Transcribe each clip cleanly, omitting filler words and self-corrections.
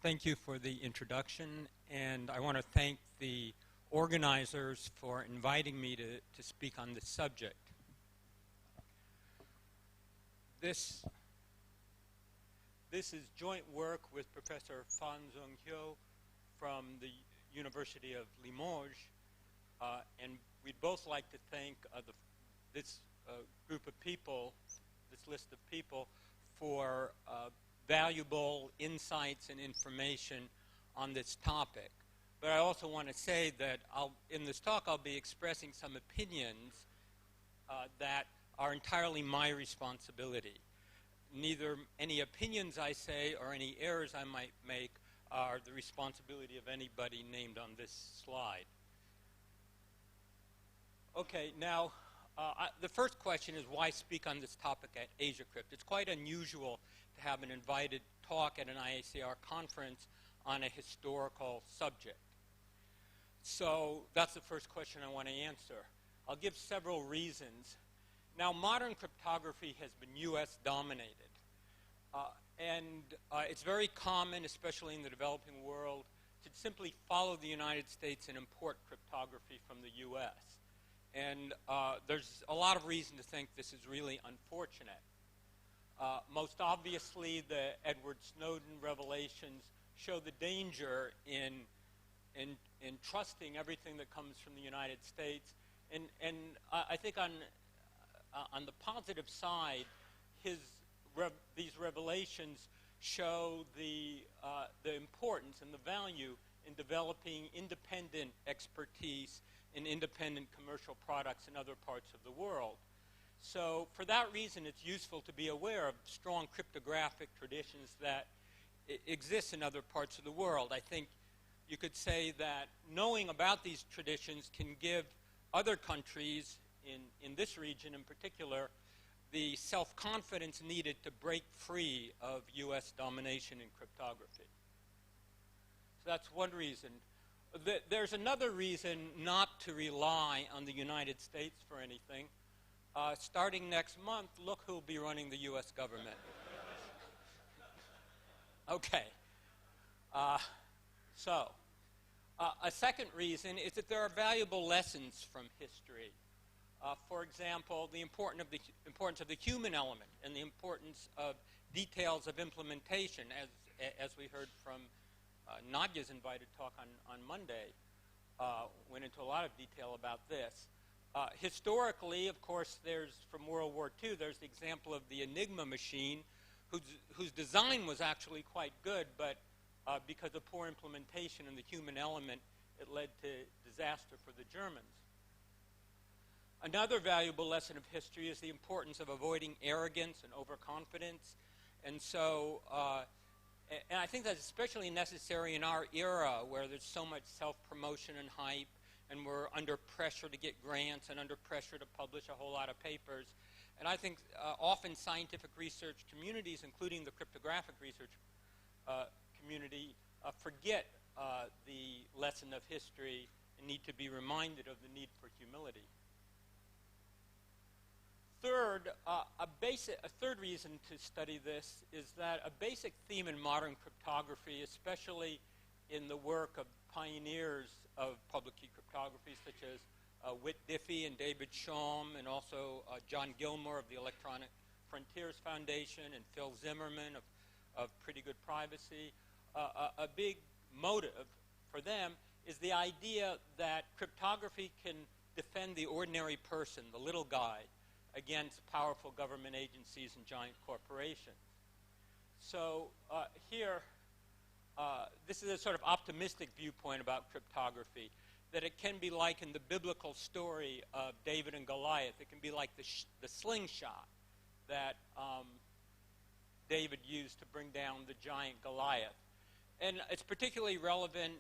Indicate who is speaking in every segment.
Speaker 1: thank you for the introduction, and I want to thank the organizers for inviting me to speak on this subject. This is joint work with Professor Fan Zhonghyo from the University of Limoges, and we'd both like to thank this group of people, this list of people, for valuable insights and information on this topic. But I also want to say that in this talk I'll be expressing some opinions that are entirely my responsibility. Neither any opinions I say or any errors I might make are the responsibility of anybody named on this slide. Okay, now the first question is why speak on this topic at ASIACRYPT? It's quite unusual to have an invited talk at an IACR conference on a historical subject. So that's the first question I want to answer. I'll give several reasons. Now, modern cryptography has been US dominated. It's very common, especially in the developing world, to simply follow the United States and import cryptography from the US. And there's a lot of reason to think this is really unfortunate. Most obviously, the Edward Snowden revelations show the danger in trusting everything that comes from the United States. And I think on the positive side, these revelations show the importance and the value in developing independent expertise in independent commercial products in other parts of the world. So for that reason, it's useful to be aware of strong cryptographic traditions that exist in other parts of the world. I think you could say that knowing about these traditions can give other countries in this region in particular the self-confidence needed to break free of US domination in cryptography. So that's one reason. There's another reason not to rely on the United States for anything. Starting next month, look who'll be running the US government. Okay. A second reason is that there are valuable lessons from history. For example, the importance of the human element and the importance of details of implementation, as we heard from Nadia's invited talk on Monday, went into a lot of detail about this. Historically, of course, from World War II, there's the example of the Enigma machine, whose design was actually quite good, but because of poor implementation and the human element, it led to disaster for the Germans. Another valuable lesson of history is the importance of avoiding arrogance and overconfidence. And so, and I think that's especially necessary in our era where there's so much self-promotion and hype, and we're under pressure to get grants and under pressure to publish a whole lot of papers. And I think often scientific research communities, including the cryptographic research community, forget the lesson of history and need to be reminded of the need for humility. Third, a third reason to study this is that a basic theme in modern cryptography, especially in the work of pioneers of public key cryptography, such as Whit Diffie and David Shom, and also John Gilmore of the Electronic Frontiers Foundation, and Phil Zimmerman of Pretty Good Privacy, a big motive for them is the idea that cryptography can defend the ordinary person, the little guy, against powerful government agencies and giant corporations. So here, this is a sort of optimistic viewpoint about cryptography, that it can be like in the biblical story of David and Goliath. It can be like the slingshot that David used to bring down the giant Goliath. And it's particularly relevant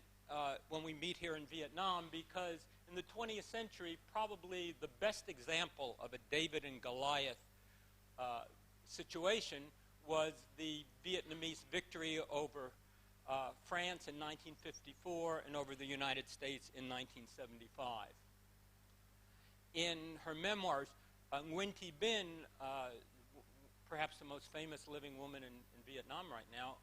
Speaker 1: when we meet here in Vietnam because in the 20th century, probably the best example of a David and Goliath situation was the Vietnamese victory over France in 1954 and over the United States in 1975. In her memoirs, Nguyen Thi Binh, perhaps the most famous living woman in Vietnam right now,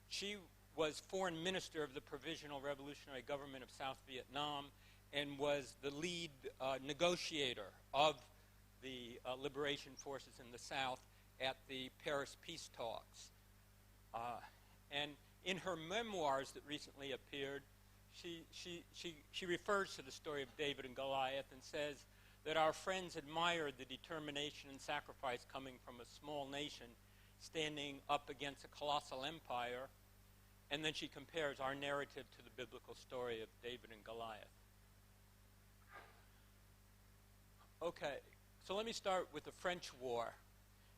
Speaker 1: she was foreign minister of the Provisional Revolutionary Government of South Vietnam and was the lead negotiator of the liberation forces in the South at the Paris peace talks. And in her memoirs that recently appeared, she refers to the story of David and Goliath and says that our friends admired the determination and sacrifice coming from a small nation standing up against a colossal empire. And then she compares our narrative to the biblical story of David and Goliath. Okay, so let me start with the French War.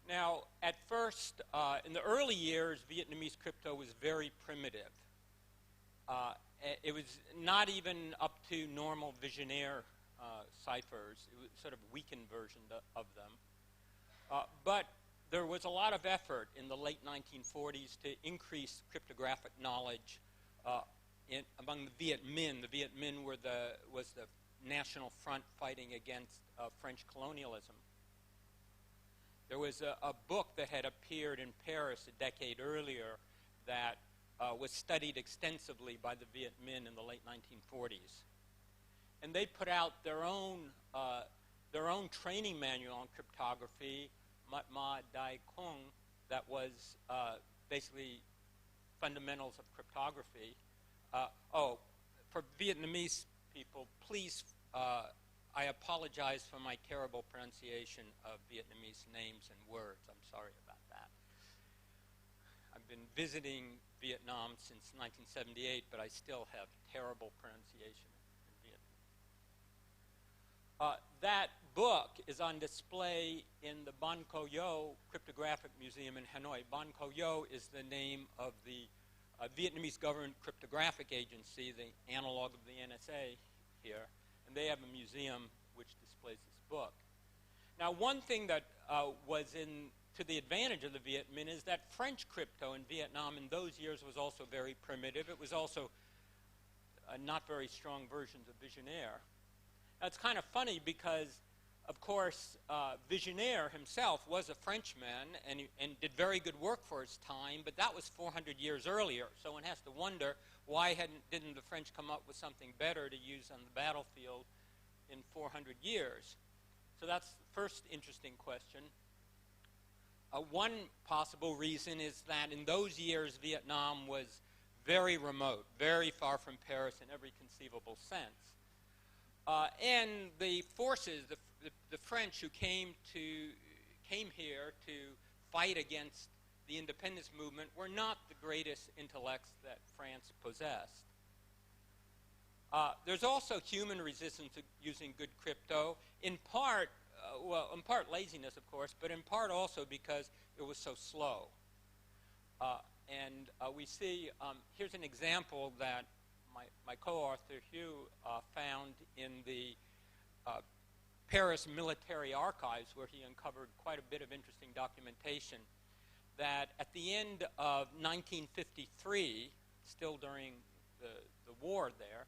Speaker 1: Now, at first, in the early years, Vietnamese crypto was very primitive. It was not even up to normal Vigenère ciphers. It was sort of a weakened version of them. But there was a lot of effort in the late 1940s to increase cryptographic knowledge among the Viet Minh. The Viet Minh was the national front fighting against French colonialism. There was a book that had appeared in Paris a decade earlier that was studied extensively by the Viet Minh in the late 1940s. And they put out their own training manual on cryptography, Mat Ma Dai Kung, that was basically fundamentals of cryptography. For Vietnamese people, please, I apologize for my terrible pronunciation of Vietnamese names and words. I'm sorry about that. I've been visiting Vietnam since 1978, but I still have terrible pronunciation in Vietnam. That book is on display in the Ban Co Yo Cryptographic Museum in Hanoi. Ban Co Yo is the name of the Vietnamese government cryptographic agency, the analog of the NSA here, and they have a museum which displays this book. Now, one thing that was to the advantage of the Viet Minh is that French crypto in Vietnam in those years was also very primitive. It was also not very strong versions of Vigenère. Now, it's kind of funny because, of course, Vigenère himself was a Frenchman and did very good work for his time, but that was 400 years earlier. So one has to wonder, why didn't the French come up with something better to use on the battlefield in 400 years? So that's the first interesting question. One possible reason is that in those years, Vietnam was very remote, very far from Paris in every conceivable sense. And the forces, the French who came here to fight against the independence movement were not the greatest intellects that France possessed. There's also human resistance to using good crypto, in part laziness, of course, but in part also because it was so slow. We see, here's an example that my co-author Hugh found in the Paris military archives, where he uncovered quite a bit of interesting documentation, that at the end of 1953, still during the war there,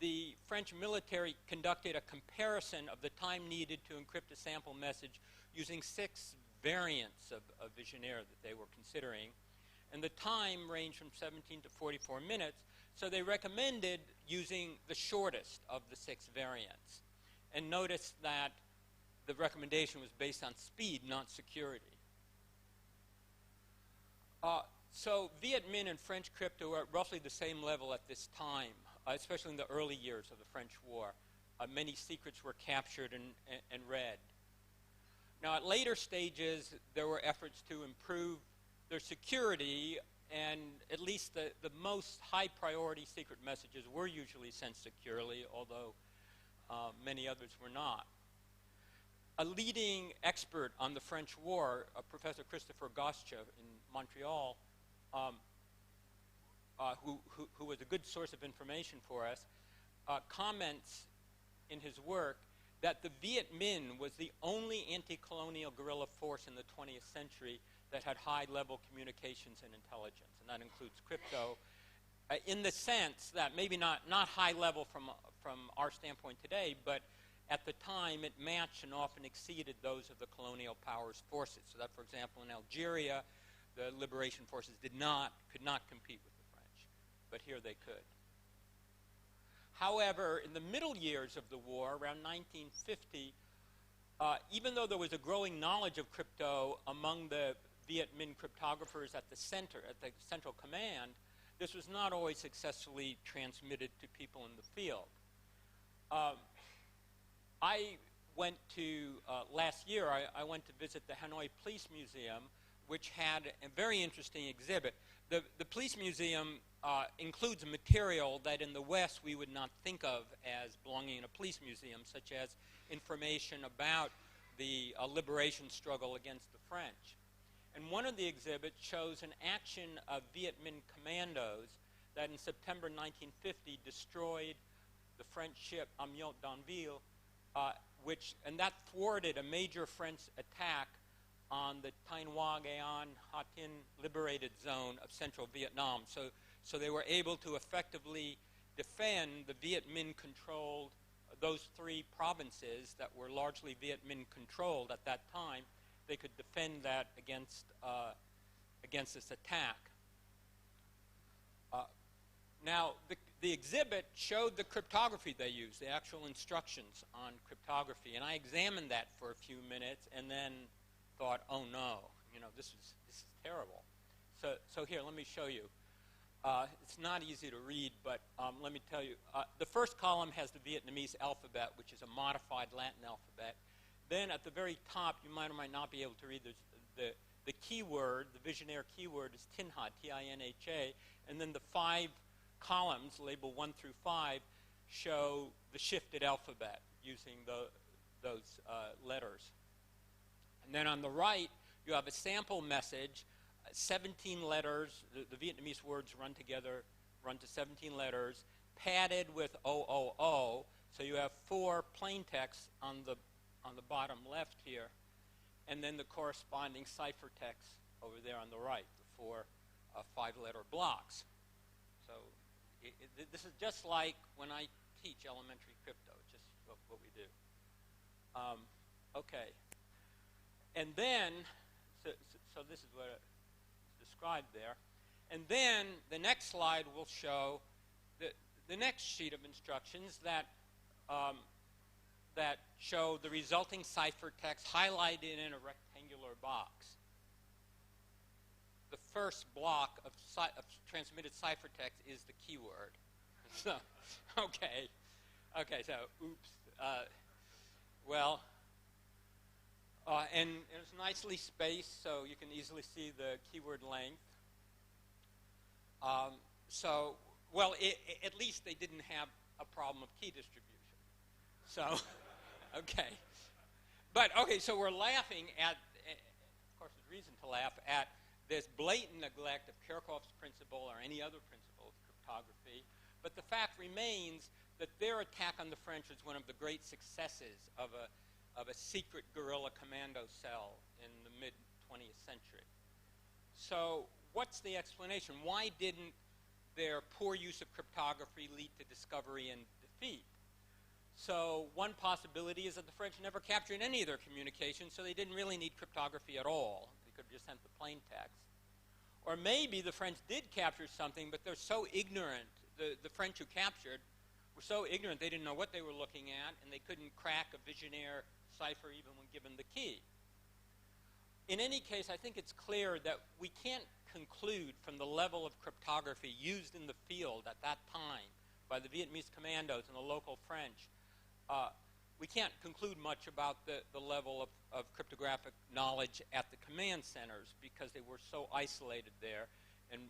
Speaker 1: the French military conducted a comparison of the time needed to encrypt a sample message using 6 variants of Vigenère that they were considering. And the time ranged from 17 to 44 minutes, so they recommended using the shortest of the 6 variants. And notice that the recommendation was based on speed, not security. So Viet Minh and French crypto were at roughly the same level at this time, especially in the early years of the French War. Many secrets were captured and read. Now, at later stages, there were efforts to improve their security, and at least the most high-priority secret messages were usually sent securely, although many others were not. A leading expert on the French War, Professor Christopher Goscha in Montreal, who was a good source of information for us, comments in his work that the Viet Minh was the only anti-colonial guerrilla force in the 20th century that had high-level communications and intelligence, and that includes crypto, in the sense that maybe not high-level from our standpoint today, but at the time it matched and often exceeded those of the colonial powers' forces. So that, for example, in Algeria, the liberation forces could not compete with the French, but here they could. However, in the middle years of the war, around 1950, even though there was a growing knowledge of crypto among the Viet Minh cryptographers at the Central Command, this was not always successfully transmitted to people in the field. I went to, last year, I went to visit the Hanoi Police Museum, which had a very interesting exhibit. The Police Museum includes material that in the West we would not think of as belonging in a police museum, such as information about the liberation struggle against the French. And one of the exhibits shows an action of Viet Minh commandos that in September 1950 destroyed the French ship Amiot d'Anville, and that thwarted a major French attack on the Thanh Hoa Gan Ha Tin liberated zone of central Vietnam. So they were able to effectively defend the Viet Minh controlled, those three provinces that were largely Viet Minh controlled at that time. They could defend that against this attack. Now, the exhibit showed the cryptography they used, the actual instructions on cryptography, and I examined that for a few minutes and then thought, oh no, this is terrible. So here, let me show you. It's not easy to read, but let me tell you. The first column has the Vietnamese alphabet, which is a modified Latin alphabet. Then at the very top, you might or might not be able to read the keyword, the visionaire keyword is Tinha, T-I-N-H-A, and then the 5 columns, labeled 1 through 5, show the shifted alphabet using those letters. And then on the right, you have a sample message, 17 letters. The Vietnamese words run together, run to 17 letters, padded with O-O-O. So you have 4 plain texts on the bottom left here, and then the corresponding ciphertext over there on the right, the 4 5-letter blocks. So this is just like when I teach elementary crypto, just what we do. Okay. And then, so this is what it's described there. And then the next slide will show the next sheet of instructions that show the resulting ciphertext highlighted in a rectangular box. The first block of transmitted ciphertext is the keyword. So, okay, so oops. And it's nicely spaced, so you can easily see the keyword length. At least they didn't have a problem of key distribution. So, okay. But, okay, so we're laughing at, of course there's reason to laugh at this blatant neglect of Kirchhoff's principle or any other principle of cryptography. But the fact remains that their attack on the French was one of the great successes of a secret guerrilla commando cell in the mid-20th century. So what's the explanation? Why didn't their poor use of cryptography lead to discovery and defeat? So one possibility is that the French never captured any of their communications, so they didn't really need cryptography at all. They could have just sent the plain text. Or maybe the French did capture something, but they're so ignorant, the French who captured were so ignorant they didn't know what they were looking at, and they couldn't crack a visionaire cipher even when given the key. In any case, I think it's clear that we can't conclude from the level of cryptography used in the field at that time by the Vietnamese commandos and the local French. We can't conclude much about the level of cryptographic knowledge at the command centers because they were so isolated there. And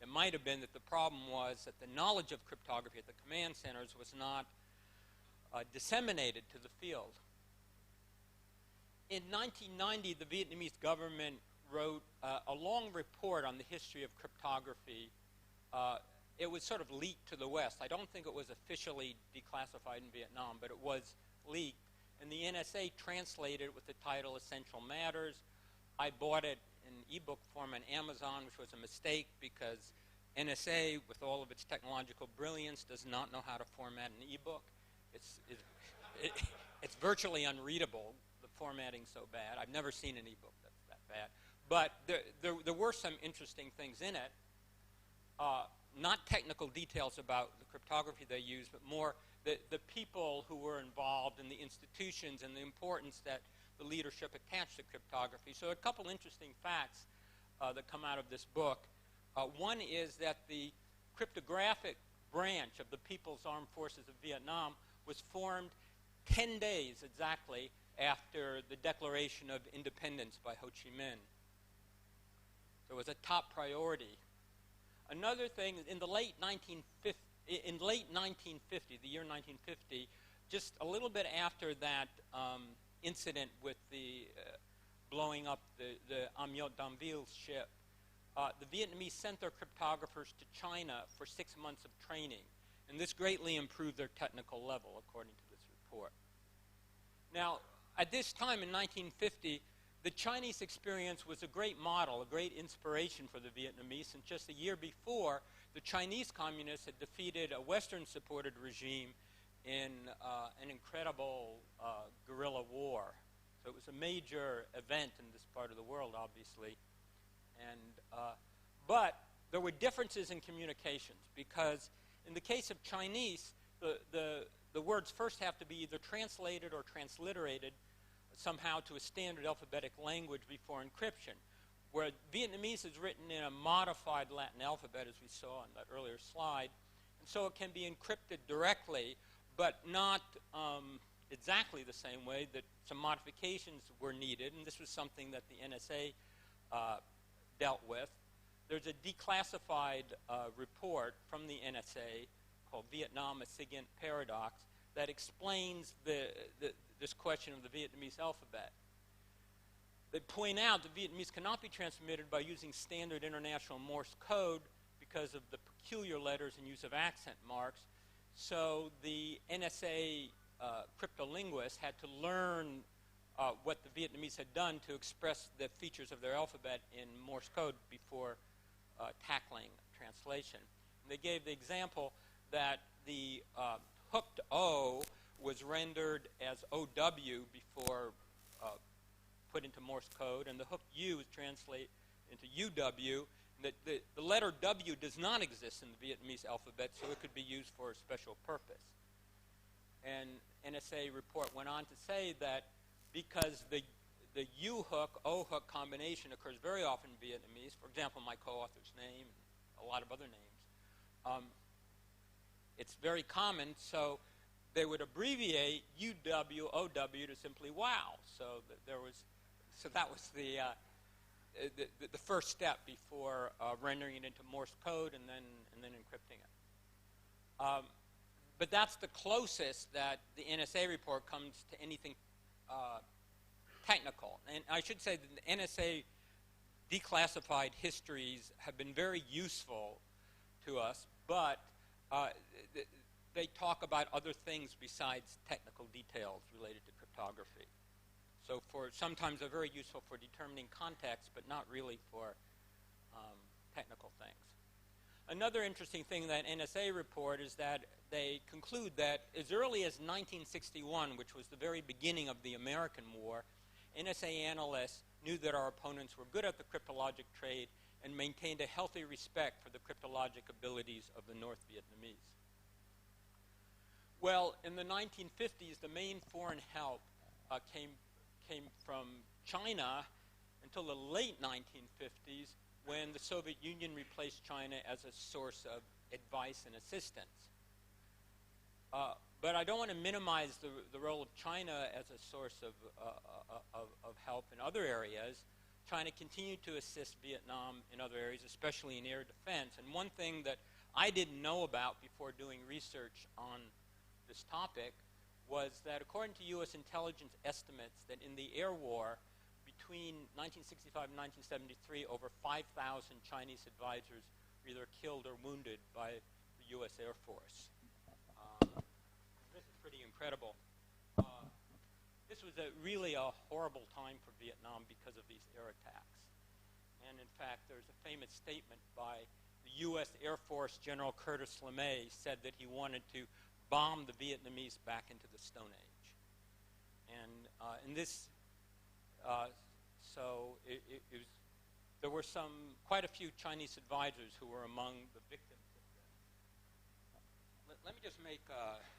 Speaker 1: it might have been that the problem was that the knowledge of cryptography at the command centers was not disseminated to the field. In 1990, the Vietnamese government wrote a long report on the history of cryptography. It was sort of leaked to the West. I don't think it was officially declassified in Vietnam, but it was leaked. And the NSA translated it with the title Essential Matters. I bought it in ebook form on Amazon, which was a mistake because NSA, with all of its technological brilliance, does not know how to format an ebook. It's virtually unreadable. The formatting's so bad. I've never seen an ebook that's that bad. But there were some interesting things in it, not technical details about the cryptography they used, but more the people who were involved and the institutions and the importance that the leadership attached to cryptography. So a couple interesting facts that come out of this book. One is that the cryptographic branch of the People's Armed Forces of Vietnam was formed 10 days exactly after the Declaration of Independence by Ho Chi Minh. So it was a top priority. Another thing, in the late 1950, the year 1950, just a little bit after that incident with the blowing up the Amiot Danville's ship, the Vietnamese sent their cryptographers to China for 6 months of training, and this greatly improved their technical level, according to this report. Now, at this time in 1950, the Chinese experience was a great model, a great inspiration for the Vietnamese, since just a year before, the Chinese communists had defeated a Western-supported regime in an incredible guerrilla war. So it was a major event in this part of the world, obviously. But there were differences in communications, because in the case of Chinese, the words first have to be either translated or transliterated somehow to a standard alphabetic language before encryption, where Vietnamese is written in a modified Latin alphabet, as we saw in that earlier slide, and so it can be encrypted directly, but not exactly the same way, that some modifications were needed, and this was something that the NSA dealt with. There's a declassified report from the NSA called Vietnam, a SIGINT Paradox, that explains this question of the Vietnamese alphabet. They point out that Vietnamese cannot be transmitted by using standard international Morse code because of the peculiar letters and use of accent marks. So the NSA cryptolinguists had to learn what the Vietnamese had done to express the features of their alphabet in Morse code before tackling translation. And they gave the example that the hooked O was rendered as OW before put into Morse code, and the hooked U is translated into UW. The letter W does not exist in the Vietnamese alphabet, so it could be used for a special purpose. And NSA report went on to say that because the U hook, O hook combination occurs very often in Vietnamese, for example, my co-author's name and a lot of other names, it's very common, so they would abbreviate UW, OW to simply WOW. So that was the first step before rendering it into Morse code and then encrypting it. But that's the closest that the NSA report comes to anything technical. And I should say that the NSA declassified histories have been very useful to us, but they talk about other things besides technical details related to cryptography. So sometimes they're very useful for determining context, but not really for technical things. Another interesting thing in that NSA report is that they conclude that as early as 1961, which was the very beginning of the American War, NSA analysts knew that our opponents were good at the cryptologic trade and maintained a healthy respect for the cryptologic abilities of the North Vietnamese. Well, in the 1950s, the main foreign help came from China until the late 1950s, when the Soviet Union replaced China as a source of advice and assistance. But I don't want to minimize the role of China as a source of help in other areas. China continued to assist Vietnam in other areas, especially in air defense. And one thing that I didn't know about before doing research on this topic was that according to U.S. intelligence estimates, that in the air war between 1965 and 1973, over 5,000 Chinese advisors were either killed or wounded by the U.S. Air Force. This is pretty incredible. This was really a horrible time for Vietnam because of these air attacks. And in fact, there's a famous statement by the U.S. Air Force General Curtis LeMay, said that he wanted to bomb the Vietnamese back into the Stone Age. And in this, so it was there were quite a few Chinese advisors who were among the victims of this. Let me just make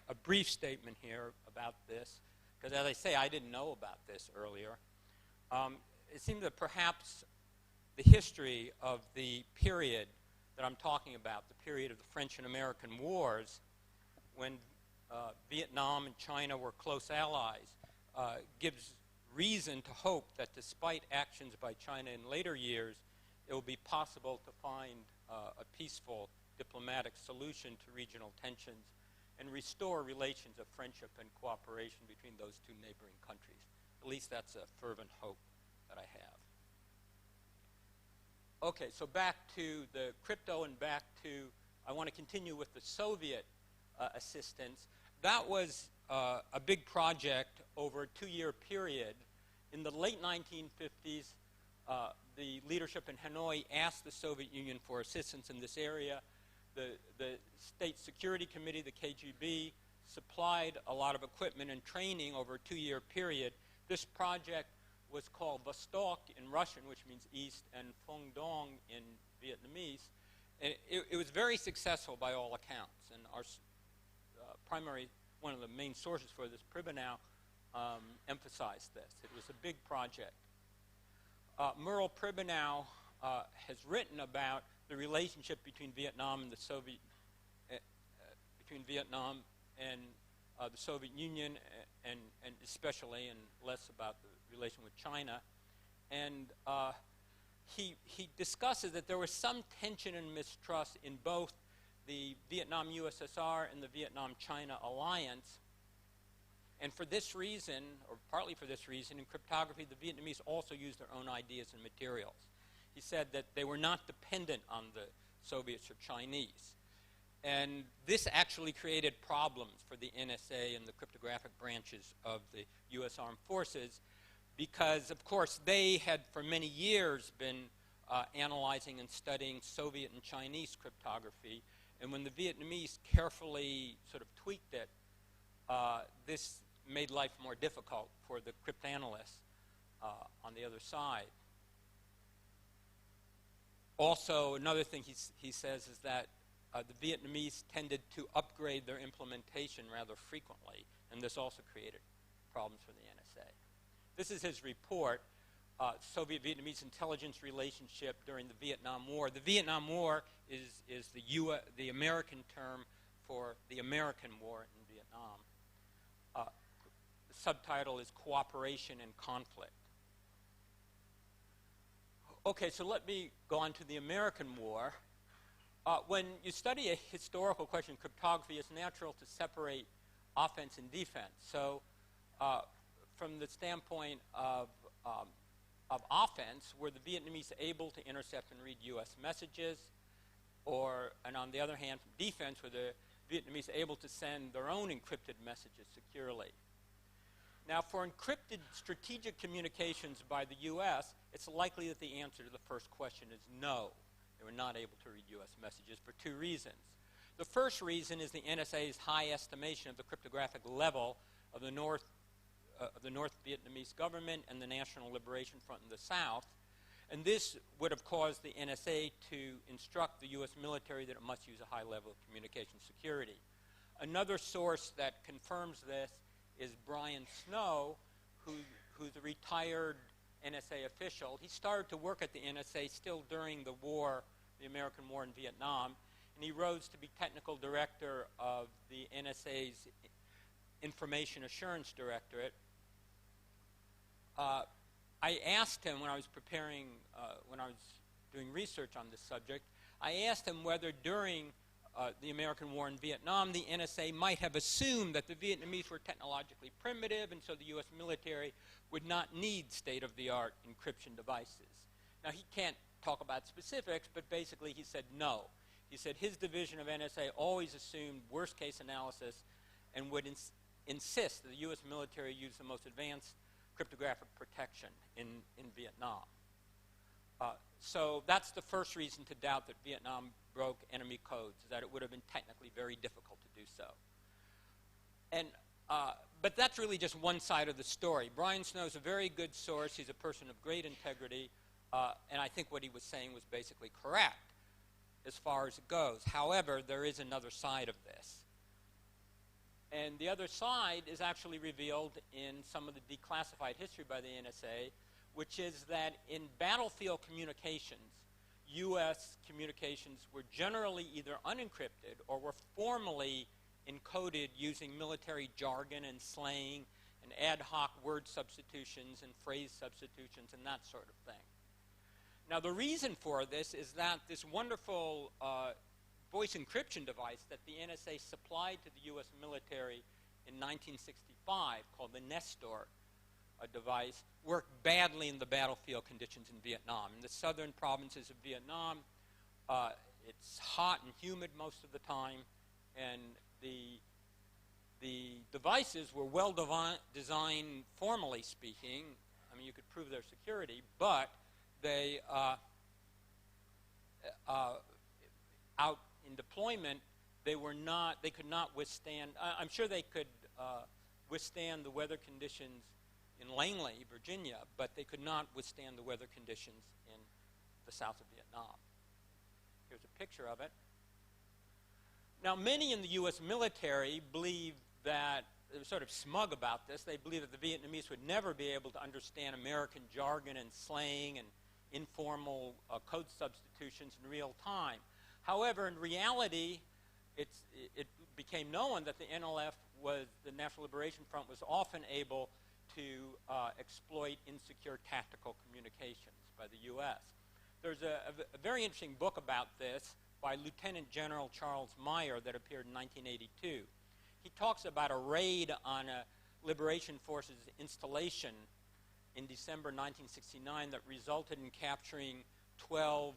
Speaker 1: a brief statement here about this, because as I say, I didn't know about this earlier. It seems that perhaps the history of the period that I'm talking about, the period of the French and American wars, when Vietnam and China were close allies, gives reason to hope that despite actions by China in later years, it will be possible to find a peaceful diplomatic solution to regional tensions and restore relations of friendship and cooperation between those two neighboring countries. At least that's a fervent hope that I have. Okay, so back to the crypto and back to, I want to continue with the Soviet assistance. That was a big project over a 2-year period. In the late 1950s, the leadership in Hanoi asked the Soviet Union for assistance in this area. The State Security Committee, the KGB, supplied a lot of equipment and training over a 2-year period. This project was called Vostok in Russian, which means east, and Phong Dong in Vietnamese. And it was very successful by all accounts. And our one of the main sources for this, Pribanow, emphasized this. It was a big project. Merle Pribanow has written about the relationship between Vietnam and the Soviet, between Vietnam and the Soviet Union, and especially, and less about the relation with China. And he discusses that there was some tension and mistrust in both the Vietnam-USSR and the Vietnam-China alliance. And for this reason, or partly for this reason, in cryptography, the Vietnamese also used their own ideas and materials. He said that they were not dependent on the Soviets or Chinese. And this actually created problems for the NSA and the cryptographic branches of the U.S. Armed Forces because, of course, they had for many years been analyzing and studying Soviet and Chinese cryptography. And when the Vietnamese carefully sort of tweaked it, this made life more difficult for the cryptanalysts on the other side. Also, another thing he says is that the Vietnamese tended to upgrade their implementation rather frequently, and this also created problems for the NSA. This is his report, Soviet-Vietnamese intelligence relationship during the Vietnam War. The Vietnam War is the American term for the American War in Vietnam. The subtitle is Cooperation and Conflict. Okay, so let me go on to the American War. When you study a historical question in cryptography, it's natural to separate offense and defense. So from the standpoint of offense, were the Vietnamese able to intercept and read U.S. messages? And on the other hand, from defense, were the Vietnamese able to send their own encrypted messages securely? Now, for encrypted strategic communications by the U.S., it's likely that the answer to the first question is no. They were not able to read U.S. messages for 2 reasons. The first reason is the NSA's high estimation of the cryptographic level of the North Vietnamese government and the National Liberation Front in the South. And this would have caused the NSA to instruct the U.S. military that it must use a high level of communication security. Another source that confirms this is Brian Snow, who's a retired NSA official. He started to work at the NSA still during the war, the American War in Vietnam, and he rose to be technical director of the NSA's Information Assurance Directorate. I asked him when I was doing research on this subject, I asked him whether during the American War in Vietnam, the NSA might have assumed that the Vietnamese were technologically primitive, and so the U.S. military would not need state-of-the-art encryption devices. Now, he can't talk about specifics, but basically he said no. He said his division of NSA always assumed worst-case analysis and would insist that the U.S. military use the most advanced cryptographic protection in Vietnam. So that's the first reason to doubt that Vietnam broke enemy codes, is that it would have been technically very difficult to do so. But that's really just one side of the story. Brian Snow is a very good source. He's a person of great integrity. And I think what he was saying was basically correct as far as it goes. However, there is another side of this. And the other side is actually revealed in some of the declassified history by the NSA, which is that in battlefield communications, U.S. communications were generally either unencrypted or were formally encoded using military jargon and slang and ad hoc word substitutions and phrase substitutions and that sort of thing. Now, the reason for this is that this wonderful voice encryption device that the NSA supplied to the U.S. military in 1965, called the Nestor device, worked badly in the battlefield conditions in Vietnam. In the southern provinces of Vietnam, it's hot and humid most of the time, and the devices were well designed, formally speaking. I mean, you could prove their security, but they, out in deployment, they could not withstand, I'm sure they could withstand the weather conditions in Langley, Virginia, but they could not withstand the weather conditions in the south of Vietnam. Here's a picture of it. Now, many in the U.S. military believe that, they're sort of smug about this, they believe that the Vietnamese would never be able to understand American jargon and slang and informal code substitutions in real time. However, in reality, it became known that the NLF the National Liberation Front, was often able to exploit insecure tactical communications by the U.S. There's a very interesting book about this by Lieutenant General Charles Meyer that appeared in 1982. He talks about a raid on a Liberation Forces installation in December 1969 that resulted in capturing 12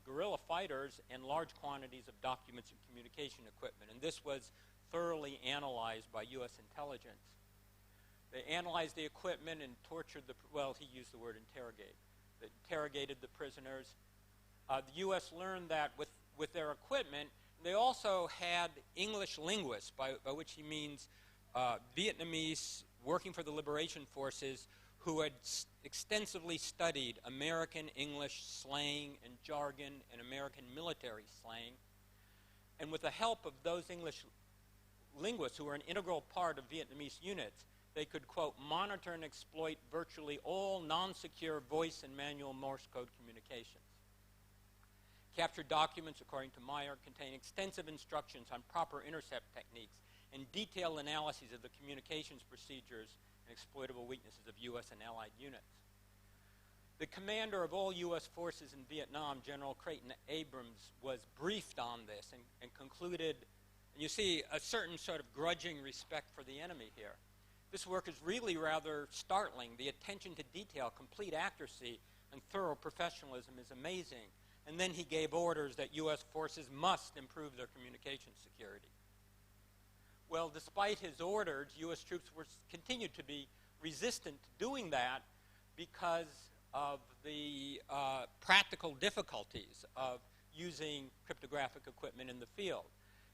Speaker 1: guerrilla fighters and large quantities of documents and communication equipment. And this was thoroughly analyzed by U.S. intelligence. They analyzed the equipment and tortured he used the word interrogate. They interrogated the prisoners. The U.S. learned that with their equipment, they also had English linguists, by which he means Vietnamese working for the Liberation Forces who had extensively studied American English slang and jargon and American military slang. And with the help of those English linguists who were an integral part of Vietnamese units, they could, quote, monitor and exploit virtually all non-secure voice and manual Morse code communications. Captured documents, according to Meyer, contain extensive instructions on proper intercept techniques and detailed analyses of the communications procedures and exploitable weaknesses of U.S. and Allied units. The commander of all U.S. forces in Vietnam, General Creighton Abrams, was briefed on this and concluded, and you see a certain sort of grudging respect for the enemy here. This work is really rather startling. The attention to detail, complete accuracy, and thorough professionalism is amazing. And then he gave orders that U.S. forces must improve their communication security. Well, despite his orders, U.S. troops continued to be resistant to doing that because of the practical difficulties of using cryptographic equipment in the field.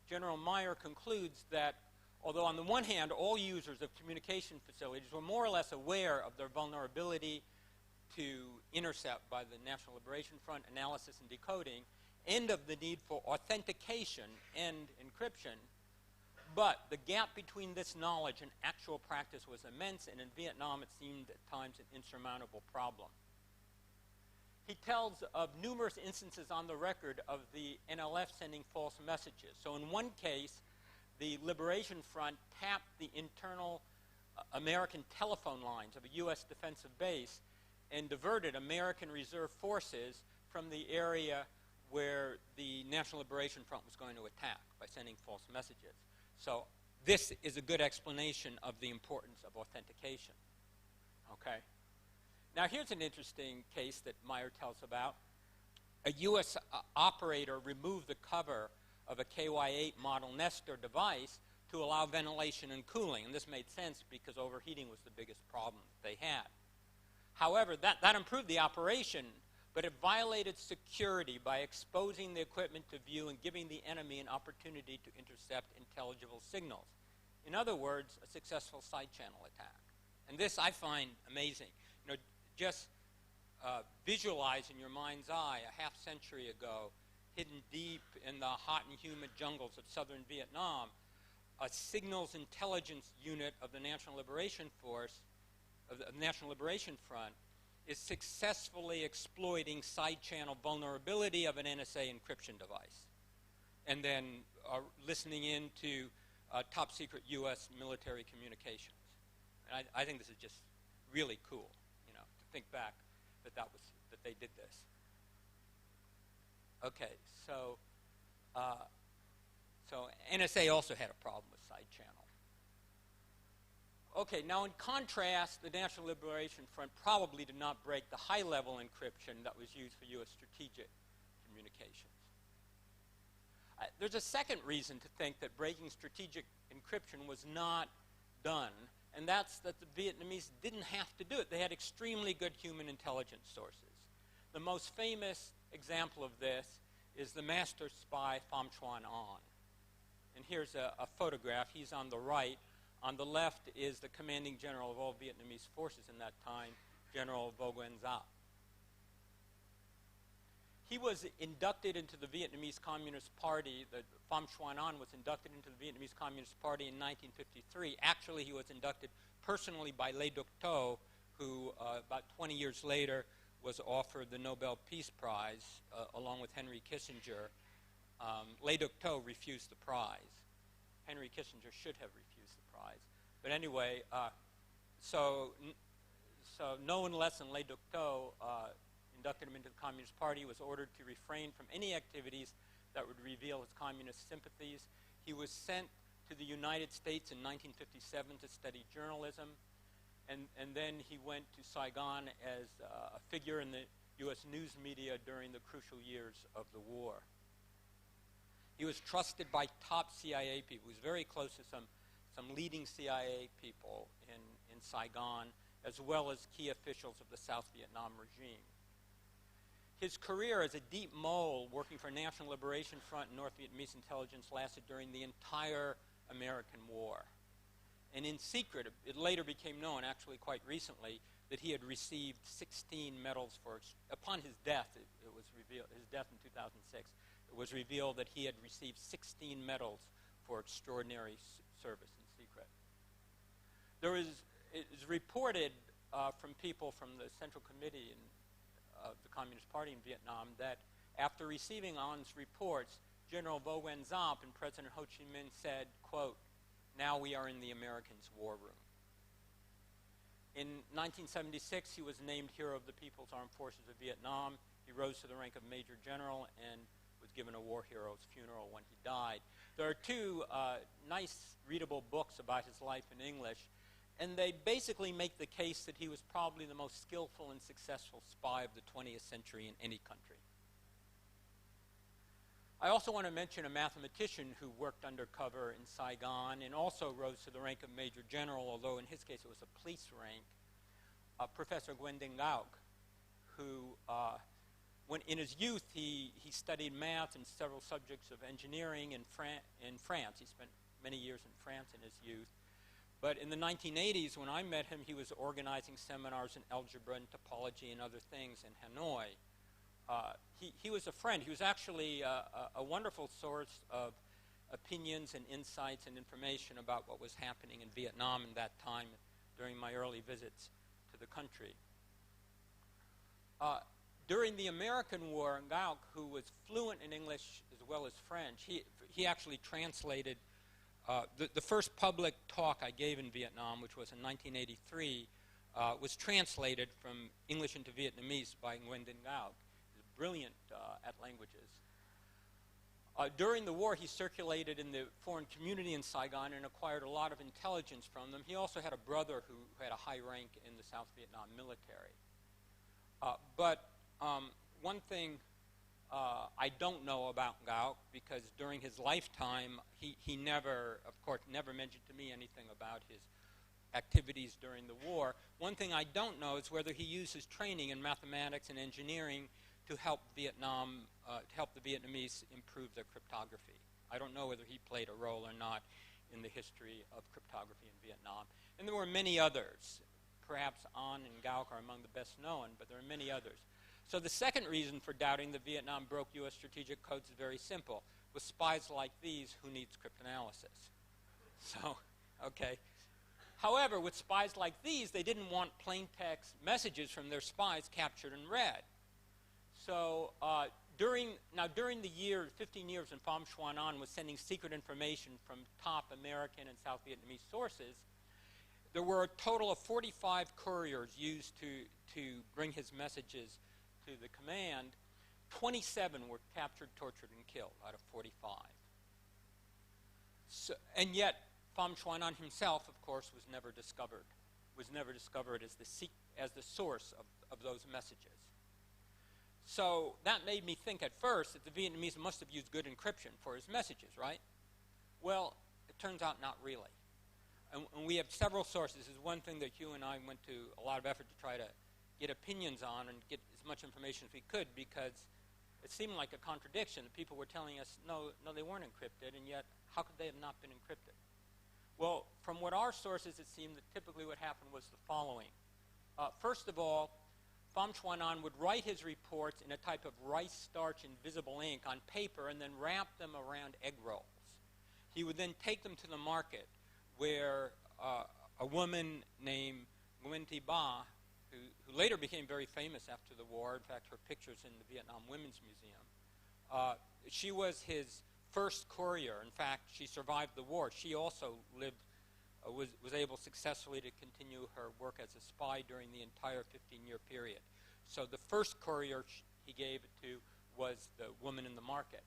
Speaker 1: General Meyer concludes that although on the one hand all users of communication facilities were more or less aware of their vulnerability to intercept by the National Liberation Front analysis and decoding, and of the need for authentication and encryption, but the gap between this knowledge and actual practice was immense, and in Vietnam it seemed at times an insurmountable problem. He tells of numerous instances on the record of the NLF sending false messages. So in one case, the Liberation Front tapped the internal American telephone lines of a U.S. defensive base and diverted American reserve forces from the area where the National Liberation Front was going to attack by sending false messages. So this is a good explanation of the importance of authentication. Okay? Now here's an interesting case that Meyer tells about. A U.S. operator removed the cover of a KY-8 model Nestor device to allow ventilation and cooling. And this made sense because overheating was the biggest problem that they had. However, that improved the operation, but it violated security by exposing the equipment to view and giving the enemy an opportunity to intercept intelligible signals. In other words, a successful side channel attack. And this I find amazing. You know, just visualize in your mind's eye a half century ago, hidden deep in the hot and humid jungles of southern Vietnam, a signals intelligence unit of the National Liberation Force, of the National Liberation Front, is successfully exploiting side channel vulnerability of an NSA encryption device, and then listening in to top secret U.S. military communications. And I think this is just really cool, you know, to think back that they did this. Okay, so NSA also had a problem with side channel. Okay, now in contrast, the National Liberation Front probably did not break the high-level encryption that was used for U.S. strategic communications. There's a second reason to think that breaking strategic encryption was not done, and that's that the Vietnamese didn't have to do it. They had extremely good human intelligence sources. The most famous example of this is the master spy Pham Xuan An. And here's a photograph. He's on the right. On the left is the commanding general of all Vietnamese forces in that time, General Vo Nguyen Giap. He was inducted into the Vietnamese Communist Party. Pham Xuan An was inducted into the Vietnamese Communist Party in 1953. Actually, he was inducted personally by Le Duc Tho, who about 20 years later was offered the Nobel Peace Prize along with Henry Kissinger. Le Duc Tho refused the prize. Henry Kissinger should have refused the prize. But anyway, so no one less than Le Duc Tho inducted him into the Communist Party. He was ordered to refrain from any activities that would reveal his communist sympathies. He was sent to the United States in 1957 to study journalism, and then he went to Saigon as a figure in the U.S. news media during the crucial years of the war. He was trusted by top CIA people. He was very close to some leading CIA people in Saigon, as well as key officials of the South Vietnam regime. His career as a deep mole working for National Liberation Front and North Vietnamese intelligence lasted during the entire American war. And in secret, it later became known, actually quite recently, that he had received 16 medals upon his death. It was revealed, his death in 2006, it was revealed that he had received 16 medals for extraordinary service in secret. It is reported from people from the Central Committee of the Communist Party in Vietnam that after receiving An's reports, General Vo Nguyen Giap and President Ho Chi Minh said, quote, "Now we are in the Americans' war room." In 1976, he was named Hero of the People's Armed Forces of Vietnam. He rose to the rank of Major General and was given a war hero's funeral when he died. There are two nice readable books about his life in English, and they basically make the case that he was probably the most skillful and successful spy of the 20th century in any country. I also want to mention a mathematician who worked undercover in Saigon and also rose to the rank of Major General, although in his case it was a police rank, Professor Nguyen Dinh Ngọc, who when in his youth he studied math and several subjects of engineering in France. He spent many years in France in his youth. But in the 1980s, when I met him, he was organizing seminars in algebra and topology and other things in Hanoi. He was a friend. He was actually a wonderful source of opinions and insights and information about what was happening in Vietnam in that time during my early visits to the country. During the American War, Ngọc, who was fluent in English as well as French, he actually translated the first public talk I gave in Vietnam, which was in 1983, was translated from English into Vietnamese by Nguyen Dinh Ngọc. He's brilliant at languages. During the war, he circulated in the foreign community in Saigon and acquired a lot of intelligence from them. He also had a brother who had a high rank in the South Vietnam military. But one thing I don't know about Ngọc, because during his lifetime, he never, of course, never mentioned to me anything about his activities during the war. One thing I don't know is whether he used his training in mathematics and engineering to help Vietnam, to help the Vietnamese improve their cryptography. I don't know whether he played a role or not in the history of cryptography in Vietnam. And there were many others. perhaps An and Gauk are among the best known, but there are many others. So the second reason for doubting that Vietnam broke U.S. strategic codes is very simple. With spies like these, who needs cryptanalysis? So, okay. However, with spies like these, they didn't want plain text messages from their spies captured and read. So during the year, 15 years when Pham Xuan An was sending secret information from top American and South Vietnamese sources, there were a total of 45 couriers used to bring his messages to the command. 27 were captured, tortured, and killed out of 45. So, and yet, Pham Xuan An himself, of course, was never discovered as the source of those messages. So that made me think at first that the Vietnamese must have used good encryption for his messages, right? Well, it turns out not really. And we have several sources. This is one thing that Hugh and I went to a lot of effort to try to get opinions on and get as much information as we could, because it seemed like a contradiction. People were telling us, no, they weren't encrypted, and yet how could they have not been encrypted? Well, from what our sources, it seemed that typically what happened was the following. First of all, Pham Xuan An would write his reports in a type of rice starch invisible ink on paper and then wrap them around egg rolls. He would then take them to the market, where a woman named Nguyen Thi Ba, who later became very famous after the war, in fact her picture's in the Vietnam Women's Museum, she was his first courier. In fact, she survived the war. She also was able successfully to continue her work as a spy during the entire 15-year period. So the first courier he gave it to was the woman in the market.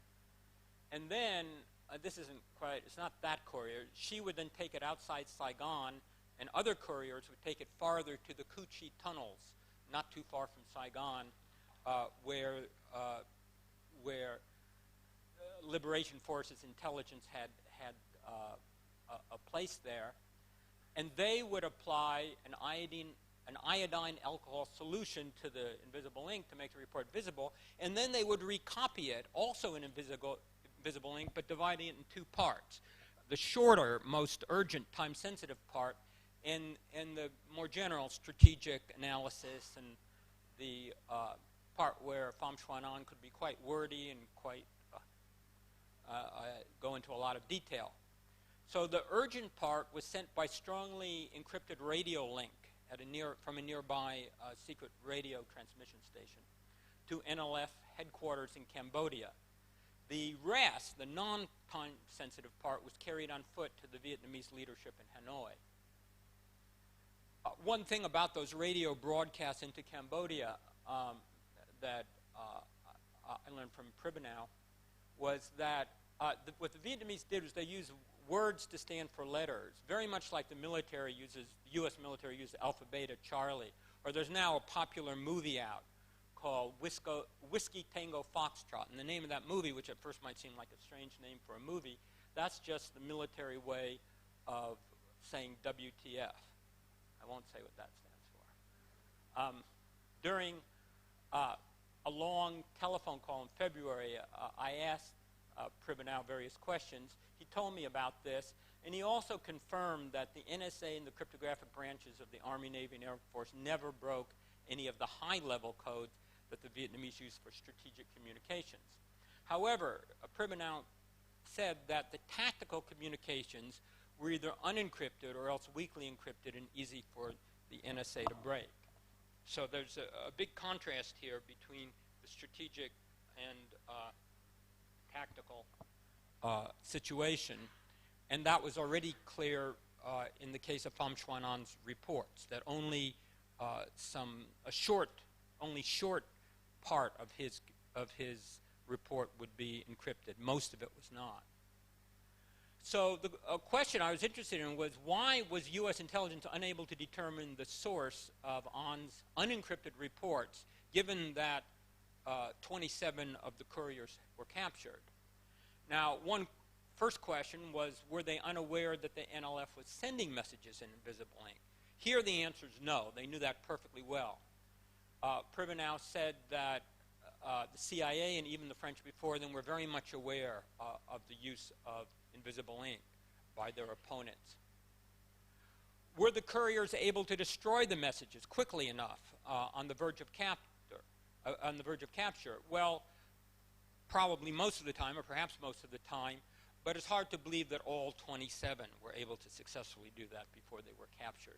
Speaker 1: And then, it's not that courier. She would then take it outside Saigon, and other couriers would take it farther to the Cu Chi tunnels, not too far from Saigon, where Liberation Forces intelligence had a place there, and they would apply an iodine alcohol solution to the invisible ink to make the report visible, and then they would recopy it, also in invisible ink, but dividing it in two parts. The shorter, most urgent, time-sensitive part, and the more general strategic analysis, and the part where Pham Xuan An could be quite wordy and quite go into a lot of detail. So the urgent part was sent by strongly encrypted radio link from a nearby secret radio transmission station to NLF headquarters in Cambodia. The rest, the non-time-sensitive part, was carried on foot to the Vietnamese leadership in Hanoi. One thing about those radio broadcasts into Cambodia that I learned from Pribenow was that what the Vietnamese did was they used words to stand for letters, very much like the U.S. military uses Alpha, Beta, Charlie. Or there's now a popular movie out called Whiskey Tango Foxtrot. And the name of that movie, which at first might seem like a strange name for a movie, that's just the military way of saying WTF. I won't say what that stands for. During a long telephone call in February, I asked Pribenow various questions. He told me about this, and he also confirmed that the NSA and the cryptographic branches of the Army, Navy, and Air Force never broke any of the high-level codes that the Vietnamese used for strategic communications. However, Pribenow said that the tactical communications were either unencrypted or else weakly encrypted and easy for the NSA to break. So there's a big contrast here between the strategic and tactical situation, and that was already clear in the case of Pham Xuan An's reports, that only short part of his report would be encrypted. Most of it was not. So the question I was interested in was, why was U.S. intelligence unable to determine the source of An's unencrypted reports, given that 27 of the couriers were captured? Now, one first question was, were they unaware that the NLF was sending messages in invisible ink? Here the answer is no. They knew that perfectly well. Pribenow said that the CIA and even the French before them were very much aware of the use of invisible ink by their opponents. Were the couriers able to destroy the messages quickly enough on the verge of capture? Well, probably most of the time, or perhaps most of the time, but it's hard to believe that all 27 were able to successfully do that before they were captured.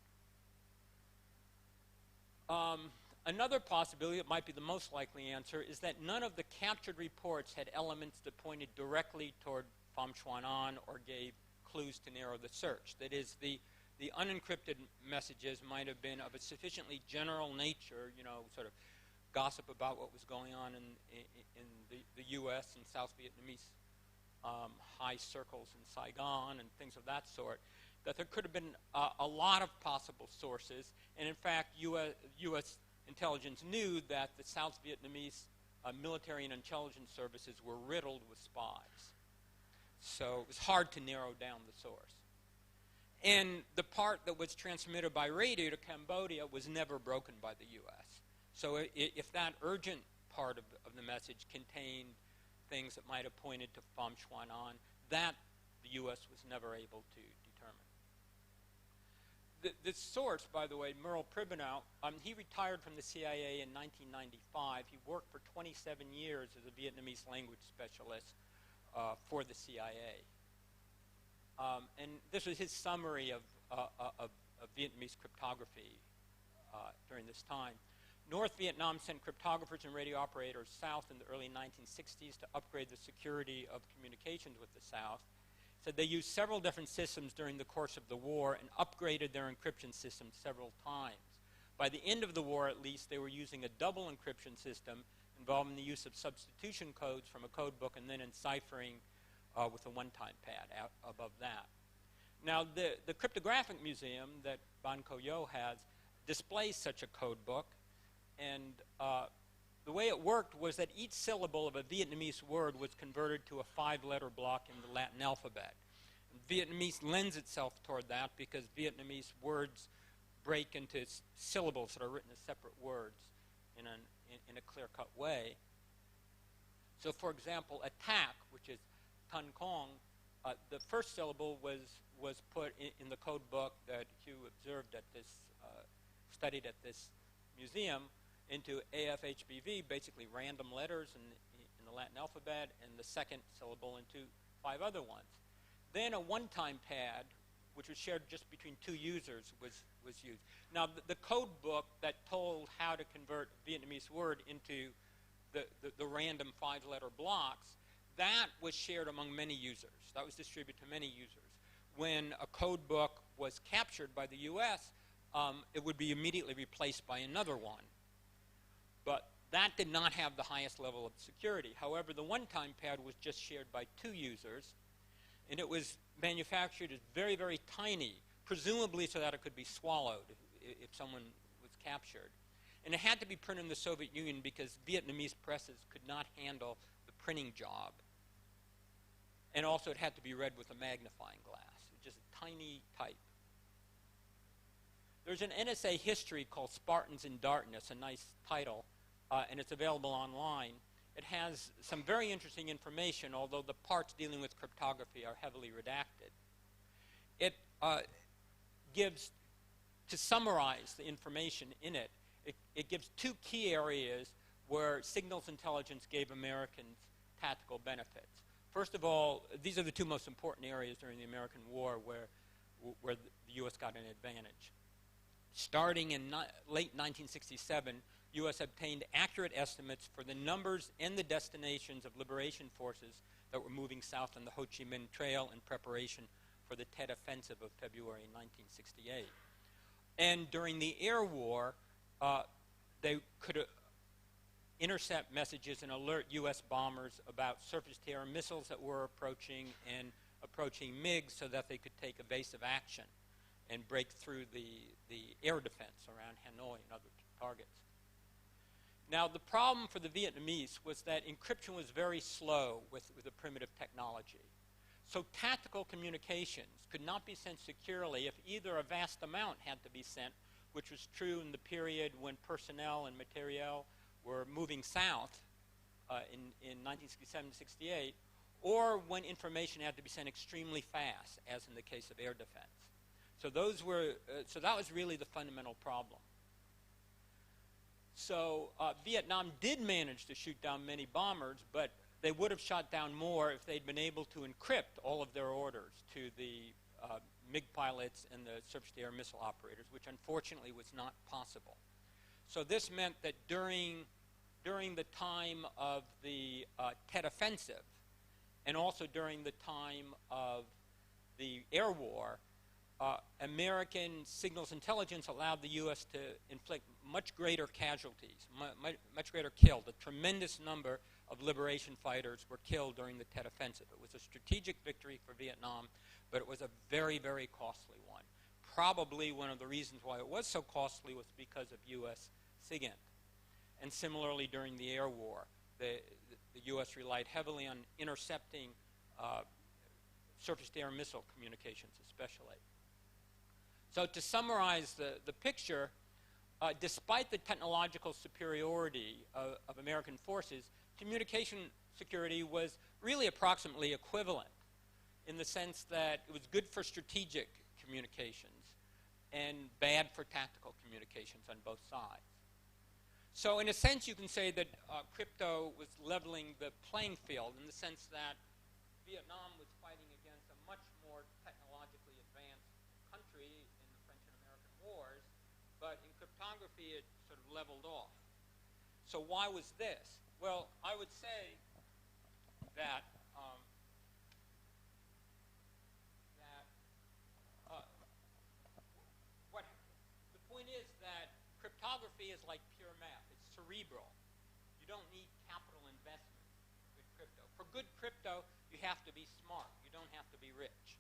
Speaker 1: Another possibility, that might be the most likely answer, is that none of the captured reports had elements that pointed directly toward Pham Xuan An or gave clues to narrow the search. That is, the unencrypted messages might have been of a sufficiently general nature, sort of gossip about what was going on in the U.S. and South Vietnamese high circles in Saigon and things of that sort, that there could have been a lot of possible sources. And in fact, U.S. intelligence knew that the South Vietnamese military and intelligence services were riddled with spies. So it was hard to narrow down the source. And the part that was transmitted by radio to Cambodia was never broken by the U.S. So if that urgent part of the message contained things that might have pointed to Pham Xuan An, that the U.S. was never able to determine. The source, by the way, Merle Pribenow, he retired from the CIA in 1995. He worked for 27 years as a Vietnamese language specialist for the CIA. And this was his summary of Vietnamese cryptography during this time. North Vietnam sent cryptographers and radio operators south in the early 1960s to upgrade the security of communications with the South. Said they used several different systems during the course of the war and upgraded their encryption systems several times. By the end of the war, at least, they were using a double encryption system involving the use of substitution codes from a code book and then enciphering with a one-time pad above that. Now, the cryptographic museum that Ban Co Yo has displays such a code book, and the way it worked was that each syllable of a Vietnamese word was converted to a 5-letter block in the Latin alphabet. And Vietnamese lends itself toward that because Vietnamese words break into syllables that are written as separate words in a clear-cut way. So, for example, attack, which is Tan Kong, the first syllable was put in the code book that Hugh observed at this, studied at this museum, into AFHBV, basically random letters in the Latin alphabet, and the second syllable into 5 other ones. Then a one-time pad, which was shared just between 2 users, was used. Now, the code book that told how to convert a Vietnamese word into the random 5-letter blocks, that was shared among many users. That was distributed to many users. When a code book was captured by the U.S., it would be immediately replaced by another one. But that did not have the highest level of security. However, the one-time pad was just shared by 2 users, and it was manufactured as very, very tiny, presumably so that it could be swallowed if someone was captured. And it had to be printed in the Soviet Union because Vietnamese presses could not handle the printing job. And also it had to be read with a magnifying glass, just a tiny type. There's an NSA history called Spartans in Darkness, a nice title, and it's available online. It has some very interesting information, although the parts dealing with cryptography are heavily redacted. It gives, to summarize the information in it, it gives 2 key areas where signals intelligence gave Americans tactical benefits. First of all, these are the 2 most important areas during the American War where the U.S. got an advantage. Starting in late 1967, U.S. obtained accurate estimates for the numbers and the destinations of liberation forces that were moving south on the Ho Chi Minh Trail in preparation for the Tet Offensive of February 1968. And during the air war, they could intercept messages and alert U.S. bombers about surface-to-air missiles that were approaching and approaching MiGs so that they could take evasive action and break through the air defense around Hanoi and other targets. Now, the problem for the Vietnamese was that encryption was very slow with the primitive technology. So tactical communications could not be sent securely if either a vast amount had to be sent, which was true in the period when personnel and materiel were moving south in 1967-68, or when information had to be sent extremely fast, as in the case of air defense. So so that was really the fundamental problem. So Vietnam did manage to shoot down many bombers, but they would have shot down more if they'd been able to encrypt all of their orders to the MiG pilots and the surface-to-air missile operators, which unfortunately was not possible. So this meant that during the time of the Tet Offensive, and also during the time of the air war, American signals intelligence allowed the U.S. to inflict much greater casualties, much greater killed. A tremendous number of liberation fighters were killed during the Tet Offensive. It was a strategic victory for Vietnam, but it was a very, very costly one. Probably one of the reasons why it was so costly was because of U.S. SIGINT. And similarly, during the air war, the U.S. relied heavily on intercepting surface-to-air missile communications, especially. So to summarize the picture, despite the technological superiority of American forces, communication security was really approximately equivalent in the sense that it was good for strategic communications and bad for tactical communications on both sides. So in a sense, you can say that crypto was leveling the playing field in the sense that Vietnam was fighting against a much more technologically advanced country in the French and American wars, but in cryptography it sort of leveled off. So why was this? Well, I would say that the point is that cryptography is like pure math. It's cerebral. You don't need capital investment with crypto. For good crypto, you have to be smart. You don't have to be rich.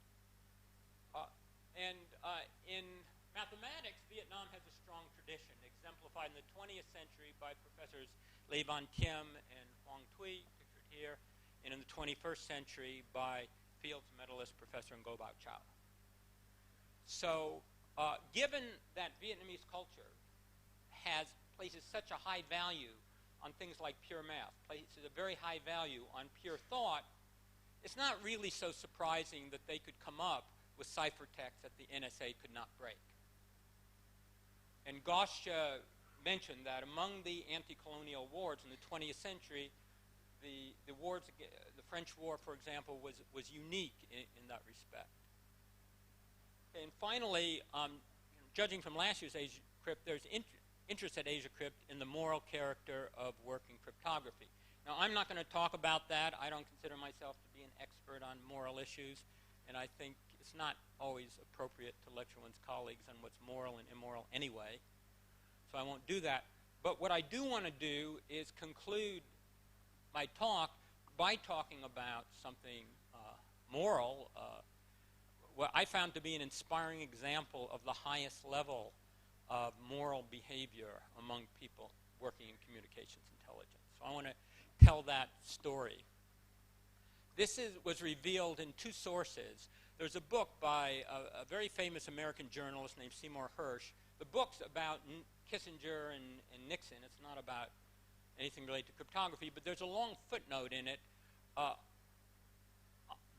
Speaker 1: In mathematics, Vietnam has a strong tradition, exemplified in the 20th century by Professors Le Van Thiem and Hoang Thuy, pictured here, and in the 21st century by Fields medalist Professor Ngo Bao Chao. So given that Vietnamese culture places such a high value on things like pure math, places a very high value on pure thought, it's not really so surprising that they could come up with ciphertext that the NSA could not break. And Gauche mentioned that among the anti-colonial wars in the 20th century, the French War, for example, was unique in that respect. Okay, and finally, judging from last year's ASIACRYPT, there's interest at ASIACRYPT in the moral character of working cryptography. Now, I'm not going to talk about that. I don't consider myself to be an expert on moral issues, and I think it's not always appropriate to lecture one's colleagues on what's moral and immoral anyway, so I won't do that. But what I do want to do is conclude my talk by talking about something moral, what I found to be an inspiring example of the highest level of moral behavior among people working in communications intelligence. So I want to tell that story. This was revealed in two sources. There's a book by a very famous American journalist named Seymour Hersh. The book's about Kissinger and Nixon. It's not about anything related to cryptography, but there's a long footnote in it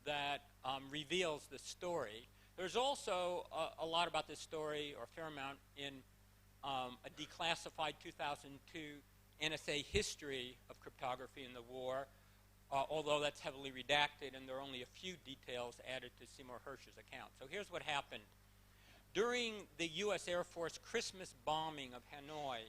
Speaker 1: that reveals the story. There's also a lot about this story, or a fair amount, in a declassified 2002 NSA history of cryptography in the war, although that's heavily redacted, and there are only a few details added to Seymour Hersh's account. So here's what happened. During the U.S. Air Force Christmas bombing of Hanoi,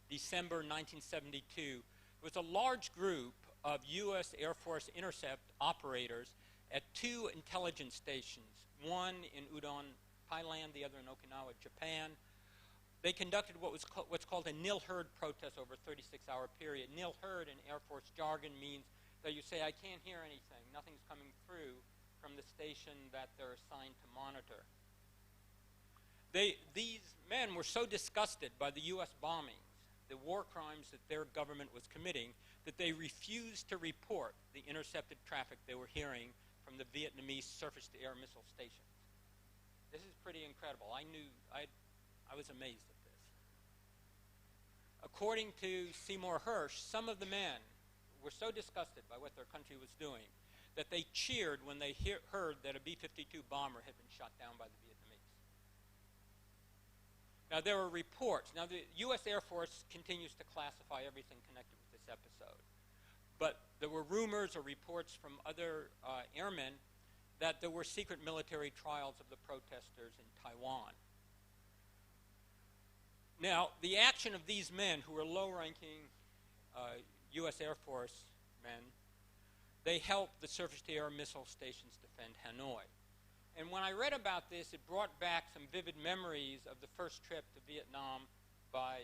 Speaker 1: December 1972, there was a large group of U.S. Air Force intercept operators at two intelligence stations, one in Udon, Thailand, the other in Okinawa, Japan. They conducted what's called a nil-herd protest over a 36-hour period. Nil-herd in Air Force jargon means that you say, I can't hear anything. Nothing's coming through from the station that they're assigned to monitor. These men were so disgusted by the U.S. bombings, the war crimes that their government was committing, that they refused to report the intercepted traffic they were hearing from the Vietnamese surface-to-air missile stations. This is pretty incredible. I was amazed at this. According to Seymour Hersh, some of the men were so disgusted by what their country was doing that they cheered when they heard that a B-52 bomber had been shot down by the Vietnamese. Now, there were reports. Now, the U.S. Air Force continues to classify everything connected with this episode. But there were rumors or reports from other airmen that there were secret military trials of the protesters in Taiwan. Now, the action of these men, who were low-ranking U.S. Air Force men, they helped the surface-to-air missile stations defend Hanoi. And when I read about this, it brought back some vivid memories of the first trip to Vietnam by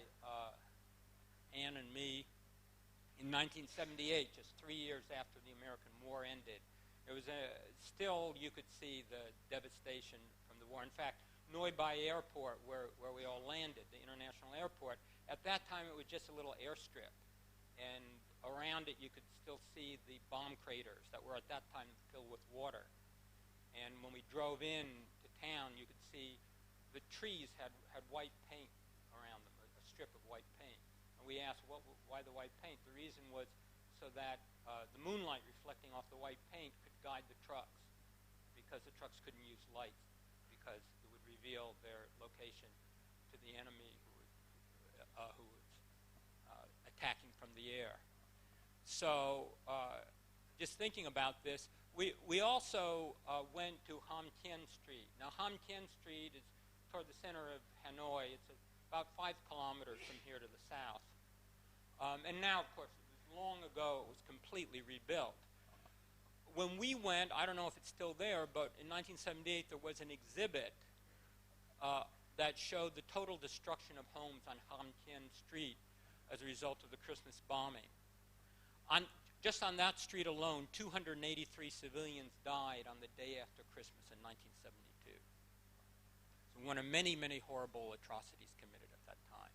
Speaker 1: Ann and me in 1978, just 3 years after the American War ended. It was still, you could see the devastation from the war. In fact, Noi Bai Airport, where we all landed, the international airport, at that time it was just a little airstrip. And around it you could still see the bomb craters that were at that time filled with water. And when we drove in to town, you could see the trees had white paint around them, a strip of white paint. And we asked, why the white paint? The reason was so that the moonlight reflecting off the white paint could guide the trucks, because the trucks couldn't use lights, because it would reveal their location to the enemy who was attacking from the air. So just thinking about this, we also went to Ham Tien Street. Now, Ham Tien Street is toward the center of Hanoi. It's about 5 kilometers from here to the south. And now, of course, long ago it was completely rebuilt. When we went, I don't know if it's still there, but in 1978 there was an exhibit that showed the total destruction of homes on Ham Tien Street as a result of the Christmas bombing. Just on that street alone, 283 civilians died on the day after Christmas in 1972. So one of many, many horrible atrocities committed at that time.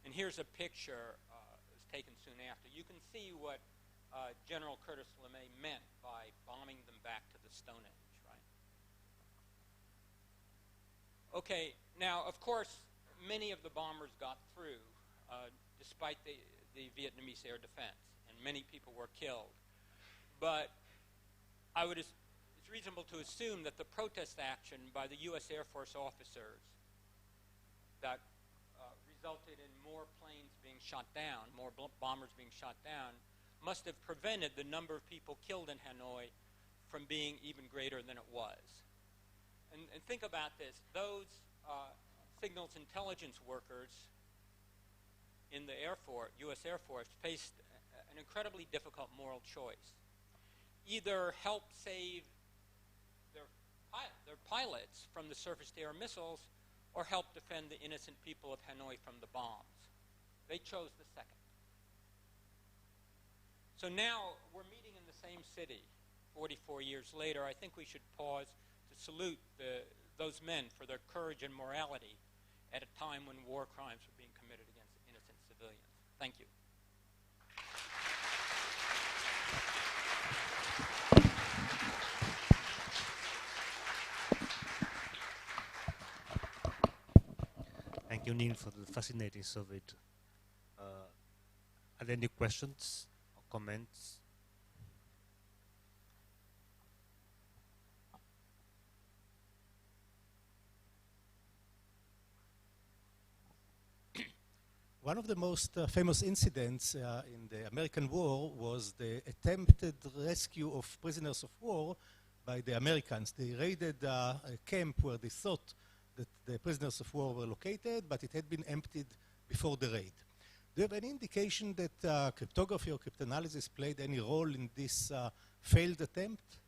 Speaker 1: And here's a picture that was taken soon after. You can see what General Curtis LeMay meant by bombing them back to the Stone Age, right? Okay, now, of course, many of the bombers got through, despite the Vietnamese air defense. Many people were killed. But it's reasonable to assume that the protest action by the U.S. Air Force officers that resulted in more planes being shot down, more bombers being shot down, must have prevented the number of people killed in Hanoi from being even greater than it was. And think about this. Those signals intelligence workers in the Air Force, U.S. Air Force, faced an incredibly difficult moral choice. Either help save their pilots from the surface-to-air missiles, or help defend the innocent people of Hanoi from the bombs. They chose the second. So now we're meeting in the same city 44 years later. I think we should pause to salute those men for their courage and morality at a time when war crimes were being committed against innocent civilians. Thank you.
Speaker 2: Thank you, Neil, for the fascinating survey. Are there any questions or comments?
Speaker 3: One of the most famous incidents in the American war was the attempted rescue of prisoners of war by the Americans. They raided a camp where they thought that the prisoners of war were located, but it had been emptied before the raid. Do you have any indication that cryptography or cryptanalysis played any role in this failed attempt?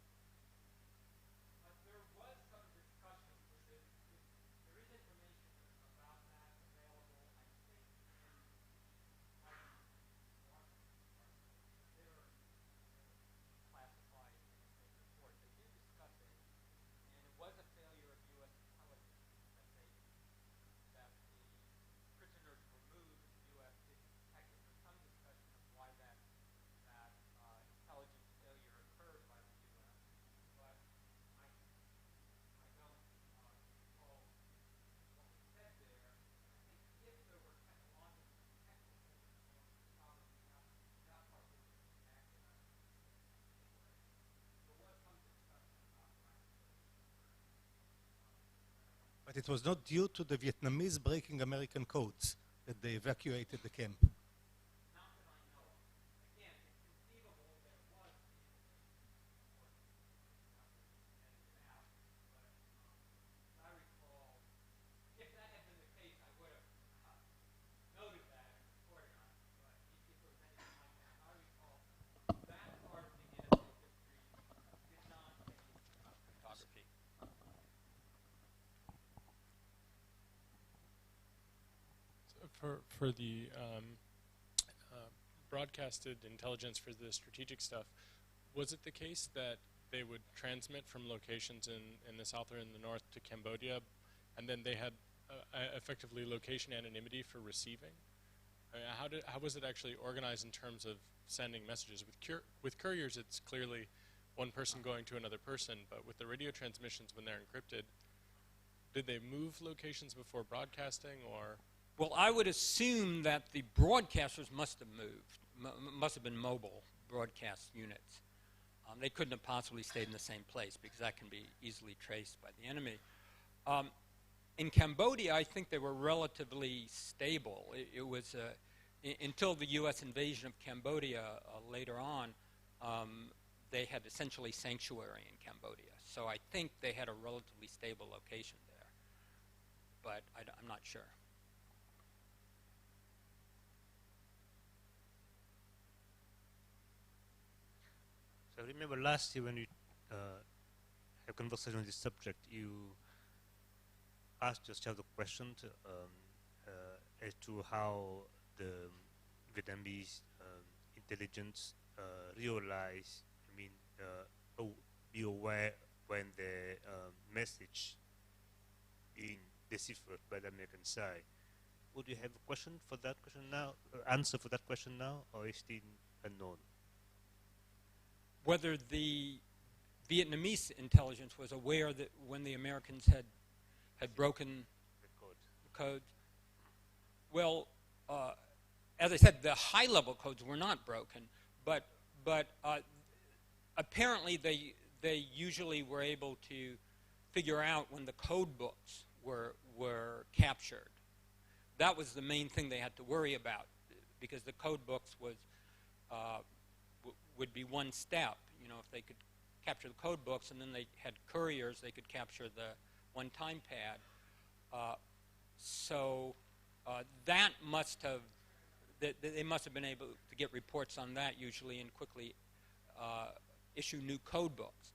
Speaker 3: But it was not due to the Vietnamese breaking American codes that they evacuated the camp.
Speaker 4: For the broadcasted intelligence for the strategic stuff, was it the case that they would transmit from locations in the south or in the north to Cambodia, and then they had effectively location anonymity for receiving? How was it actually organized in terms of sending messages? With couriers, it's clearly one person going to another person, but with the radio transmissions, when they're encrypted, did they move locations before broadcasting, or?
Speaker 1: Well, I would assume that the broadcasters must have moved, must have been mobile broadcast units. They couldn't have possibly stayed in the same place because that can be easily traced by the enemy. In Cambodia, I think they were relatively stable. It was until the U.S. invasion of Cambodia later on, they had essentially sanctuary in Cambodia. So I think they had a relatively stable location there, but I'm not sure.
Speaker 2: So I remember last year when we had a conversation on this subject, you asked yourself the question as to how the Vietnamese intelligence realize, be aware when the message being deciphered by the American side. Would you have a question for that question now, answer for that question now, or is it unknown?
Speaker 1: Whether the Vietnamese intelligence was aware that when the Americans had broken the codes. Well, as I said, the high-level codes were not broken, but apparently they usually were able to figure out when the code books were captured. That was the main thing they had to worry about, because the code books would be one step. You know, if they could capture the code books, and then they had couriers, they could capture the one-time pad. So that must have, they must have been able to get reports on that usually and quickly issue new code books.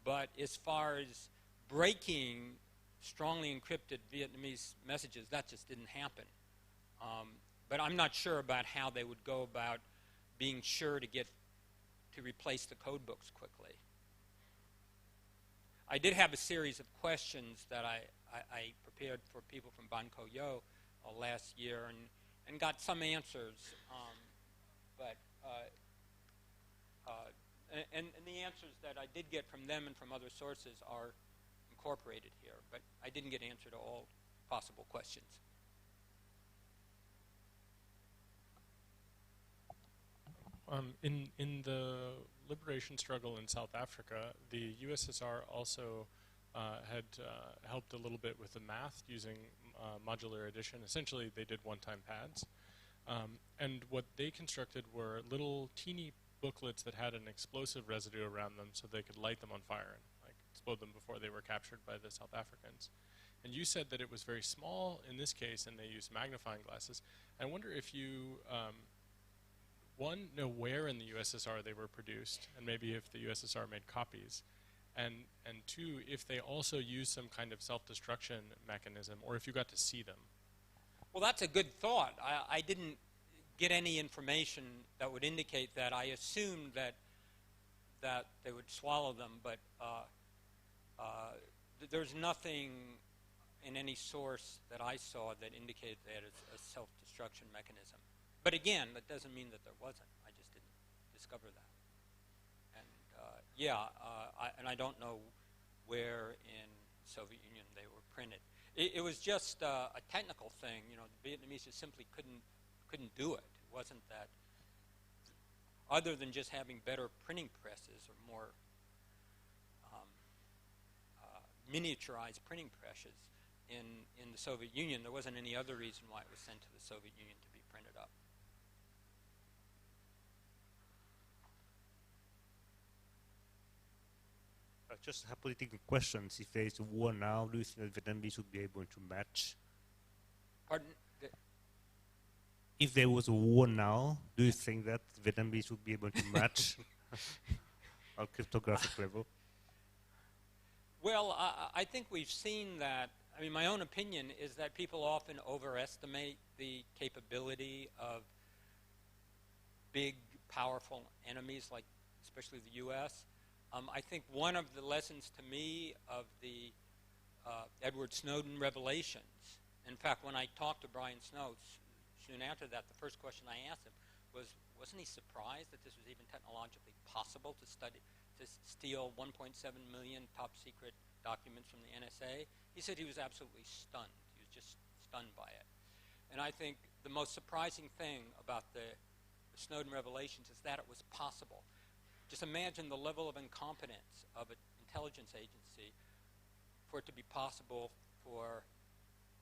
Speaker 1: But as far as breaking strongly encrypted Vietnamese messages, that just didn't happen. But I'm not sure about how they would go about being sure to replace the code books quickly. I did have a series of questions that I prepared for people from Ban Co Yo last year and got some answers, and the answers that I did get from them and from other sources are incorporated here, but I didn't get answer to all possible questions.
Speaker 4: In the liberation struggle in South Africa, the USSR also had helped a little bit with the math using modular addition. Essentially, they did one-time pads. And what they constructed were little teeny booklets that had an explosive residue around them so they could light them on fire and explode them before they were captured by the South Africans. And you said that it was very small in this case, and they used magnifying glasses. I wonder if you one, know where in the USSR they were produced, and maybe if the USSR made copies, and two, if they also used some kind of self-destruction mechanism, or if you got to see them.
Speaker 1: Well, that's a good thought. I didn't get any information that would indicate that. I assumed that they would swallow them, but there's nothing in any source that I saw that indicated they had a self-destruction mechanism. But again, that doesn't mean that there wasn't. I just didn't discover that. And and I don't know where in the Soviet Union they were printed. It was just a technical thing. You know, the Vietnamese just simply couldn't do it. It wasn't that, other than just having better printing presses or more miniaturized printing presses in the Soviet Union. There wasn't any other reason why it was sent to the Soviet Union to be printed up.
Speaker 2: Just hypothetical questions. If there is a war now, do you think that Vietnamese would be able to match?
Speaker 1: Pardon?
Speaker 2: If there was a war now, do you think that Vietnamese would be able to match on cryptographic level?
Speaker 1: Well, I think we've seen that. I mean, my own opinion is that people often overestimate the capability of big, powerful enemies, like especially the U.S. I think one of the lessons to me of the Edward Snowden revelations, in fact, when I talked to Brian Snowden soon after that, the first question I asked him was, wasn't he surprised that this was even technologically possible to steal 1.7 million top secret documents from the NSA? He said he was absolutely stunned. He was just stunned by it. And I think the most surprising thing about the Snowden revelations is that it was possible. Just imagine the level of incompetence of an intelligence agency for it to be possible for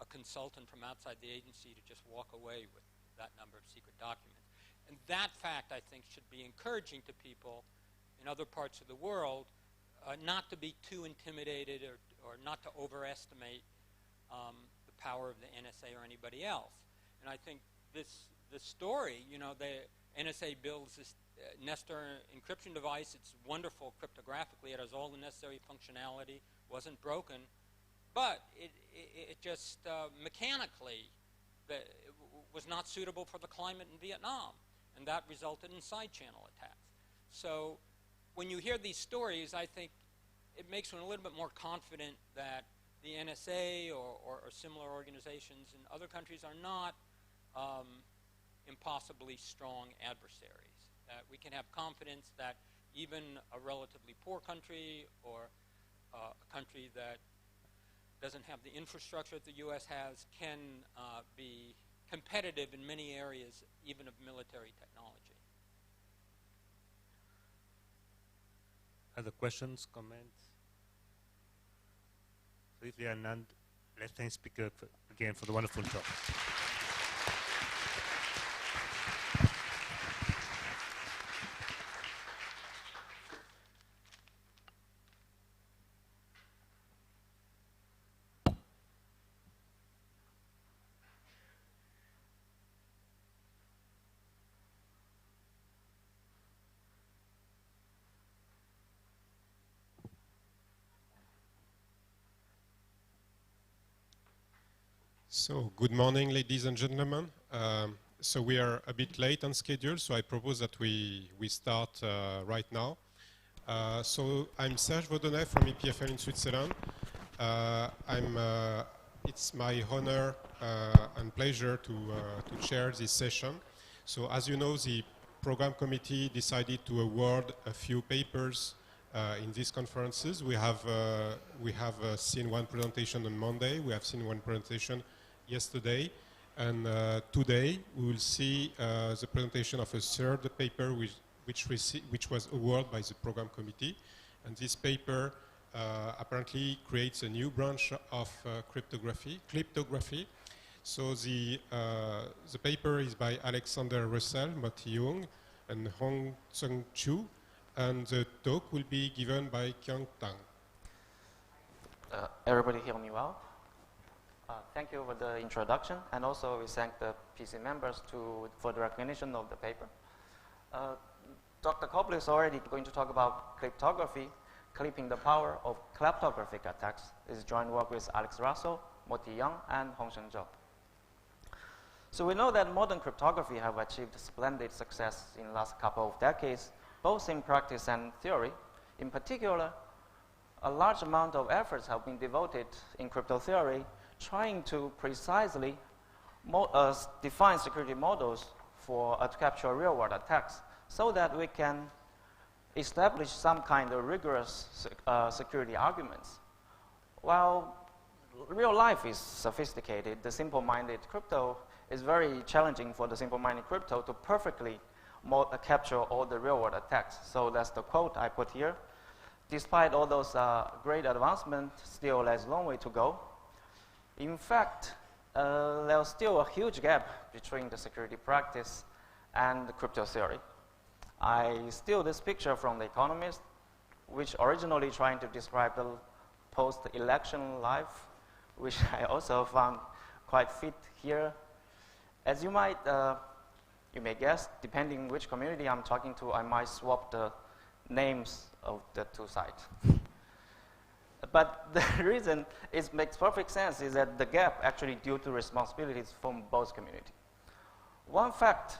Speaker 1: a consultant from outside the agency to just walk away with that number of secret documents. And that fact, I think, should be encouraging to people in other parts of the world not to be too intimidated or not to overestimate the power of the NSA or anybody else. And I think this story, you know, the NSA builds this Nestor encryption device. It's wonderful cryptographically. It has all the necessary functionality, wasn't broken, but it just mechanically was not suitable for the climate in Vietnam, and that resulted in side-channel attacks. So when you hear these stories, I think it makes one a little bit more confident that the NSA or similar organizations in other countries are not impossibly strong adversaries. That we can have confidence that even a relatively poor country or a country that doesn't have the infrastructure that the U.S. has can be competitive in many areas, even of military technology.
Speaker 2: Other questions, comments? So if there are none, let's thank speaker again for the wonderful talk.
Speaker 5: So, good morning, ladies and gentlemen. So we are a bit late on schedule, so I propose that we start right now. So I'm Serge Vaudonnet from EPFL in Switzerland. It's my honor and pleasure to chair this session. So as you know, the program committee decided to award a few papers in these conferences. We have seen one presentation on Monday. We have seen one presentation yesterday, and today we will see the presentation of a third paper which was awarded by the program committee. And this paper apparently creates a new branch of cryptography. So the paper is by Alexander Russell, Moti Young, and Hong Tsung Chu, and the talk will be given by Kyung Tang.
Speaker 6: Everybody hear me well? Thank you for the introduction, and also we thank the PC members for the recognition of the paper. Dr. Copley is already going to talk about cryptography, clipping the power of kleptographic attacks. This is joint work with Alex Russell, Moti Young, and Hongsheng Zhou. So we know that modern cryptography have achieved splendid success in the last couple of decades, both in practice and theory. In particular, a large amount of efforts have been devoted in crypto theory trying to precisely define security models to capture real-world attacks so that we can establish some kind of rigorous security arguments. While real life is sophisticated, the simple-minded crypto is very challenging for the simple-minded crypto to perfectly capture all the real-world attacks. So that's the quote I put here. Despite all those great advancements, still there's a long way to go. In fact, there's still a huge gap between the security practice and the crypto theory. I steal this picture from The Economist, which originally trying to describe the post-election life, which I also found quite fit here. As you may guess, depending which community I'm talking to, I might swap the names of the two sides. But the reason it makes perfect sense is that the gap actually due to responsibilities from both communities. One fact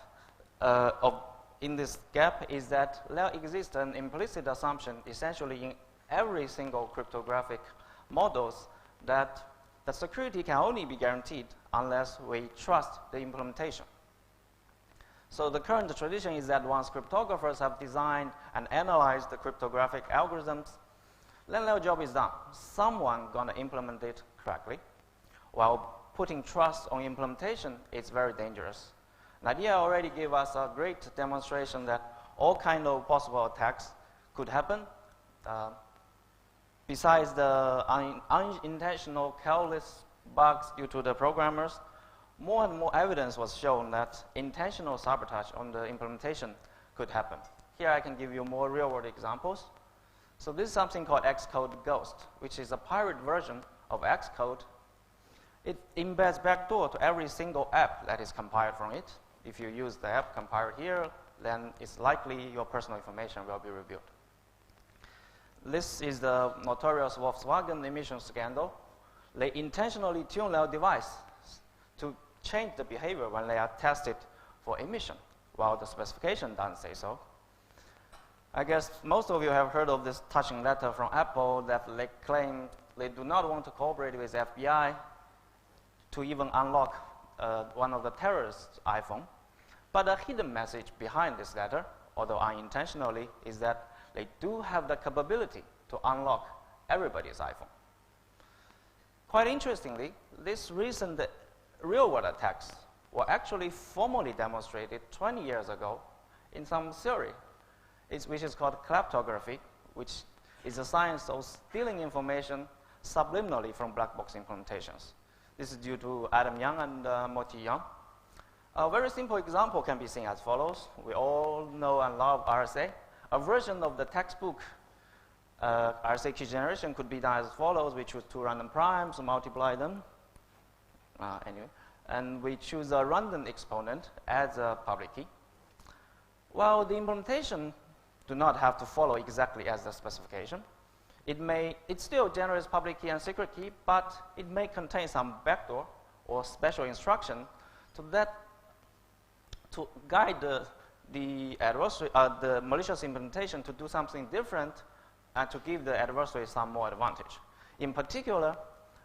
Speaker 6: in this gap is that there exists an implicit assumption essentially in every single cryptographic models that the security can only be guaranteed unless we trust the implementation. So the current tradition is that once cryptographers have designed and analyzed the cryptographic algorithms, then their job is done. Someone gonna implement it correctly. While putting trust on implementation is very dangerous. Nadia already gave us a great demonstration that all kind of possible attacks could happen. Besides the unintentional careless bugs due to the programmers, more and more evidence was shown that intentional sabotage on the implementation could happen. Here I can give you more real-world examples. So this is something called Xcode Ghost, which is a pirate version of Xcode. It embeds backdoor to every single app that is compiled from it. If you use the app compiled here, then it's likely your personal information will be revealed. This is the notorious Volkswagen emission scandal. They intentionally tune their device to change the behavior when they are tested for emission, while the specification doesn't say so. I guess most of you have heard of this touching letter from Apple that they claim they do not want to cooperate with FBI to even unlock one of the terrorists' iPhone. But a hidden message behind this letter, although unintentionally, is that they do have the capability to unlock everybody's iPhone. Quite interestingly, these recent real-world attacks were actually formally demonstrated 20 years ago in some theory, which is called kleptography, which is a science of stealing information subliminally from black box implementations. This is due to Adam Young and Moti Young. A very simple example can be seen as follows. We all know and love RSA. A version of the textbook RSA key generation could be done as follows. We choose two random primes, multiply them. Anyway, and we choose a random exponent as a public key. While the implementation do not have to follow exactly as the specification, it still generates public key and secret key, but it may contain some backdoor or special instruction to guide the adversary, the malicious implementation to do something different and to give the adversary some more advantage. In particular,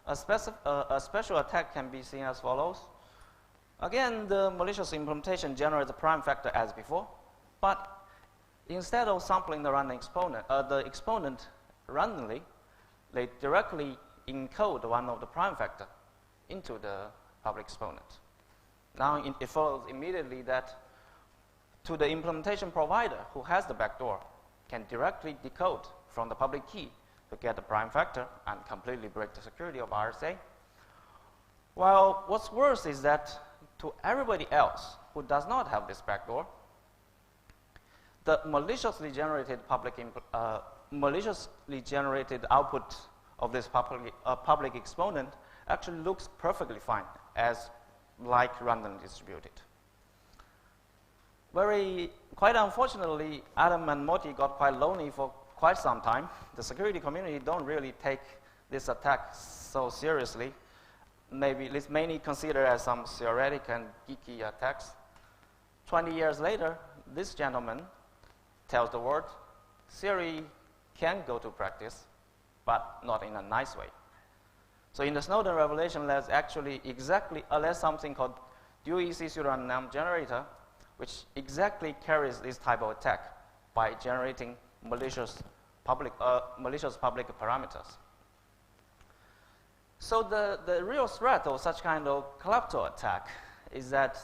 Speaker 6: a special attack can be seen as follows. Again, the malicious implementation generates a prime factor as before, but instead of sampling the random exponent randomly, they directly encode one of the prime factor into the public exponent. Now it follows immediately that to the implementation provider who has the backdoor can directly decode from the public key to get the prime factor and completely break the security of RSA. While what's worse is that to everybody else who does not have this backdoor, the maliciously generated output of this public exponent actually looks perfectly fine as like randomly distributed. Quite unfortunately, Adam and Moti got quite lonely for quite some time. The security community don't really take this attack so seriously. Maybe it's mainly considered as some theoretic and geeky attacks. 20 years later, this gentleman tells the world, theory can go to practice, but not in a nice way. So in the Snowden revelation, there's actually there's something called dual EC pseudonym generator, which exactly carries this type of attack by generating malicious public parameters. So the real threat of such kind of klepto attack is that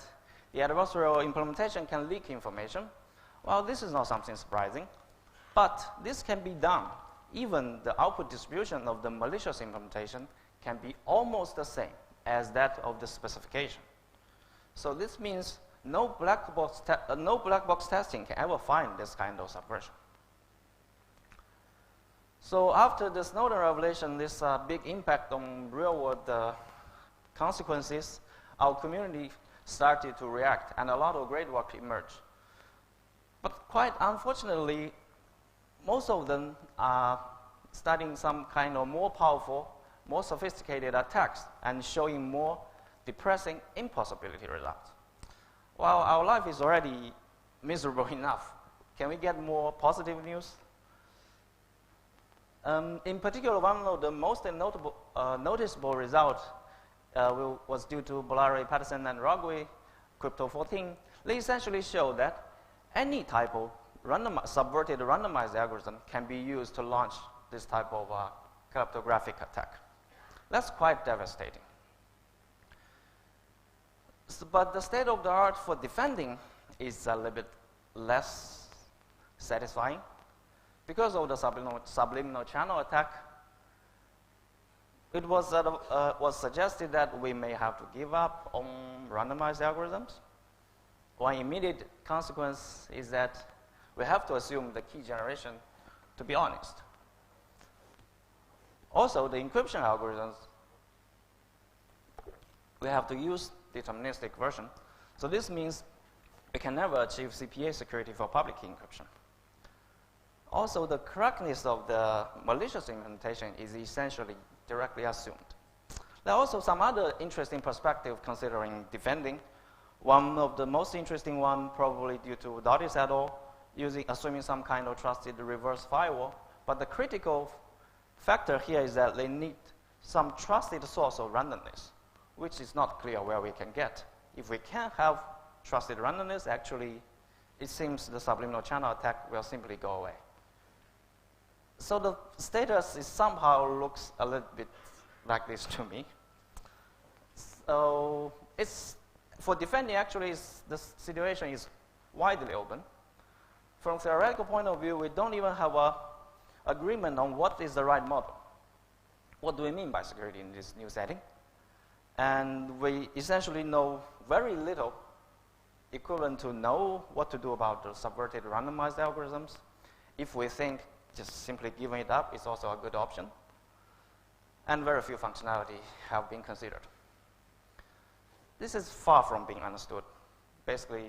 Speaker 6: the adversarial implementation can leak information. Well, this is not something surprising, but this can be done. Even the output distribution of the malicious implementation can be almost the same as that of the specification. So this means no black box testing can ever find this kind of subversion. So after the Snowden revelation, this big impact on real-world consequences, our community started to react, and a lot of great work emerged. But quite unfortunately, most of them are studying some kind of more powerful, more sophisticated attacks and showing more depressing impossibility results. While our life is already miserable enough, can we get more positive news? In particular, one of the most noticeable results was due to Bolari, Patterson, and Rogwe, Crypto 14. They essentially show that any type of subverted randomized algorithm can be used to launch this type of cryptographic attack. That's quite devastating. But the state of the art for defending is a little bit less satisfying. Because of the subliminal channel attack, it was suggested that we may have to give up on randomized algorithms. One immediate consequence is that we have to assume the key generation to be honest. Also, the encryption algorithms, we have to use deterministic version. So this means we can never achieve CPA security for public key encryption. Also, the correctness of the malicious implementation is essentially directly assumed. There are also some other interesting perspectives considering defending. One of the most interesting one, probably due to Dodis et al., assuming some kind of trusted reverse firewall. But the critical factor here is that they need some trusted source of randomness, which is not clear where we can get. If we can't have trusted randomness, actually, it seems the subliminal channel attack will simply go away. So the status is somehow looks a little bit like this to me. So it's, for defending, actually, the situation is widely open. From theoretical point of view, we don't even have an agreement on what is the right model. What do we mean by security in this new setting? And we essentially know very little, equivalent to know what to do about the subverted randomized algorithms. If we think just simply giving it up is also a good option. And very few functionality have been considered. This is far from being understood. Basically,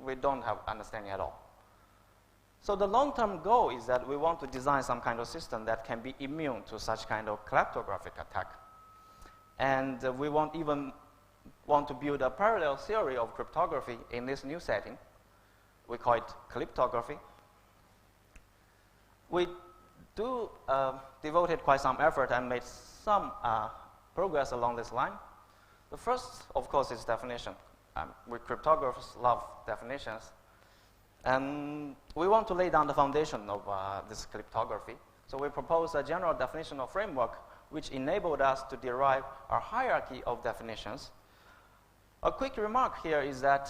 Speaker 6: we don't have understanding at all. So the long-term goal is that we want to design some kind of system that can be immune to such kind of cryptographic attack. And we won't even want to build a parallel theory of cryptography in this new setting. We call it cryptography. We devoted quite some effort and made some progress along this line. The first, of course, is definition. We cryptographers love definitions. And we want to lay down the foundation of this cryptography. So we propose a general definitional framework which enabled us to derive a hierarchy of definitions. A quick remark here is that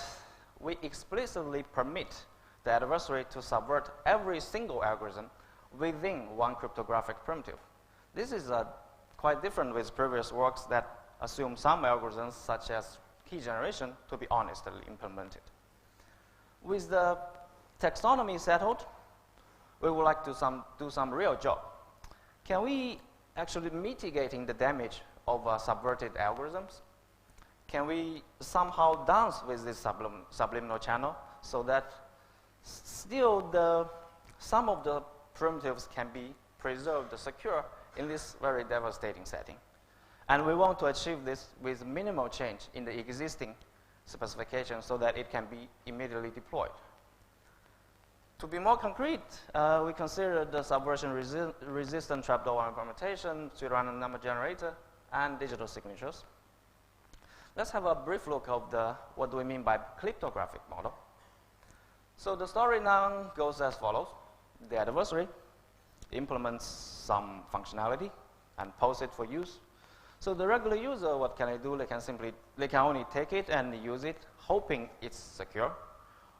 Speaker 6: we explicitly permit the adversary to subvert every single algorithm within one cryptographic primitive. This is quite different with previous works that assume some algorithms, such as key generation, to be honestly implemented. With the taxonomy settled, we would like to do some real job. Can we actually mitigating the damage of subverted algorithms? Can we somehow dance with this subliminal channel so that still some of the primitives can be preserved secure in this very devastating setting? And we want to achieve this with minimal change in the existing specification so that it can be immediately deployed. To be more concrete, we consider the subversion resistant trapdoor implementation, pseudorandom number generator, and digital signatures. Let's have a brief look of what do we mean by cryptographic model. So the story now goes as follows. The adversary implements some functionality and posts it for use. So the regular user, what can they do? They can only take it and use it, hoping it's secure.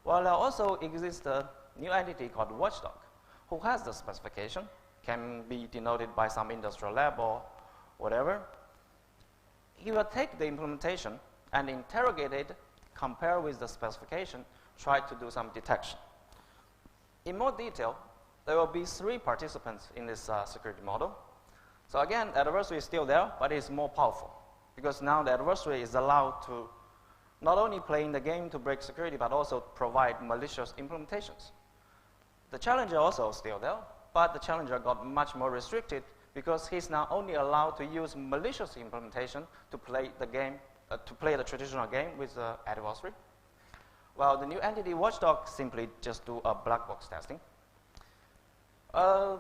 Speaker 6: While there also exists a new entity called watchdog, who has the specification, can be denoted by some industrial lab or whatever. he will take the implementation and interrogate it, compare with the specification, try to do some detection. In more detail, there will be 3 participants in this security model. So again, the adversary is still there, but it's more powerful, because now the adversary is allowed to not only play in the game to break security, but also provide malicious implementations. The challenger also is still there, but the challenger got much more restricted because he's now only allowed to use malicious implementation to play the game, to play the traditional game with the adversary. While the new entity watchdog simply just do a black box testing. A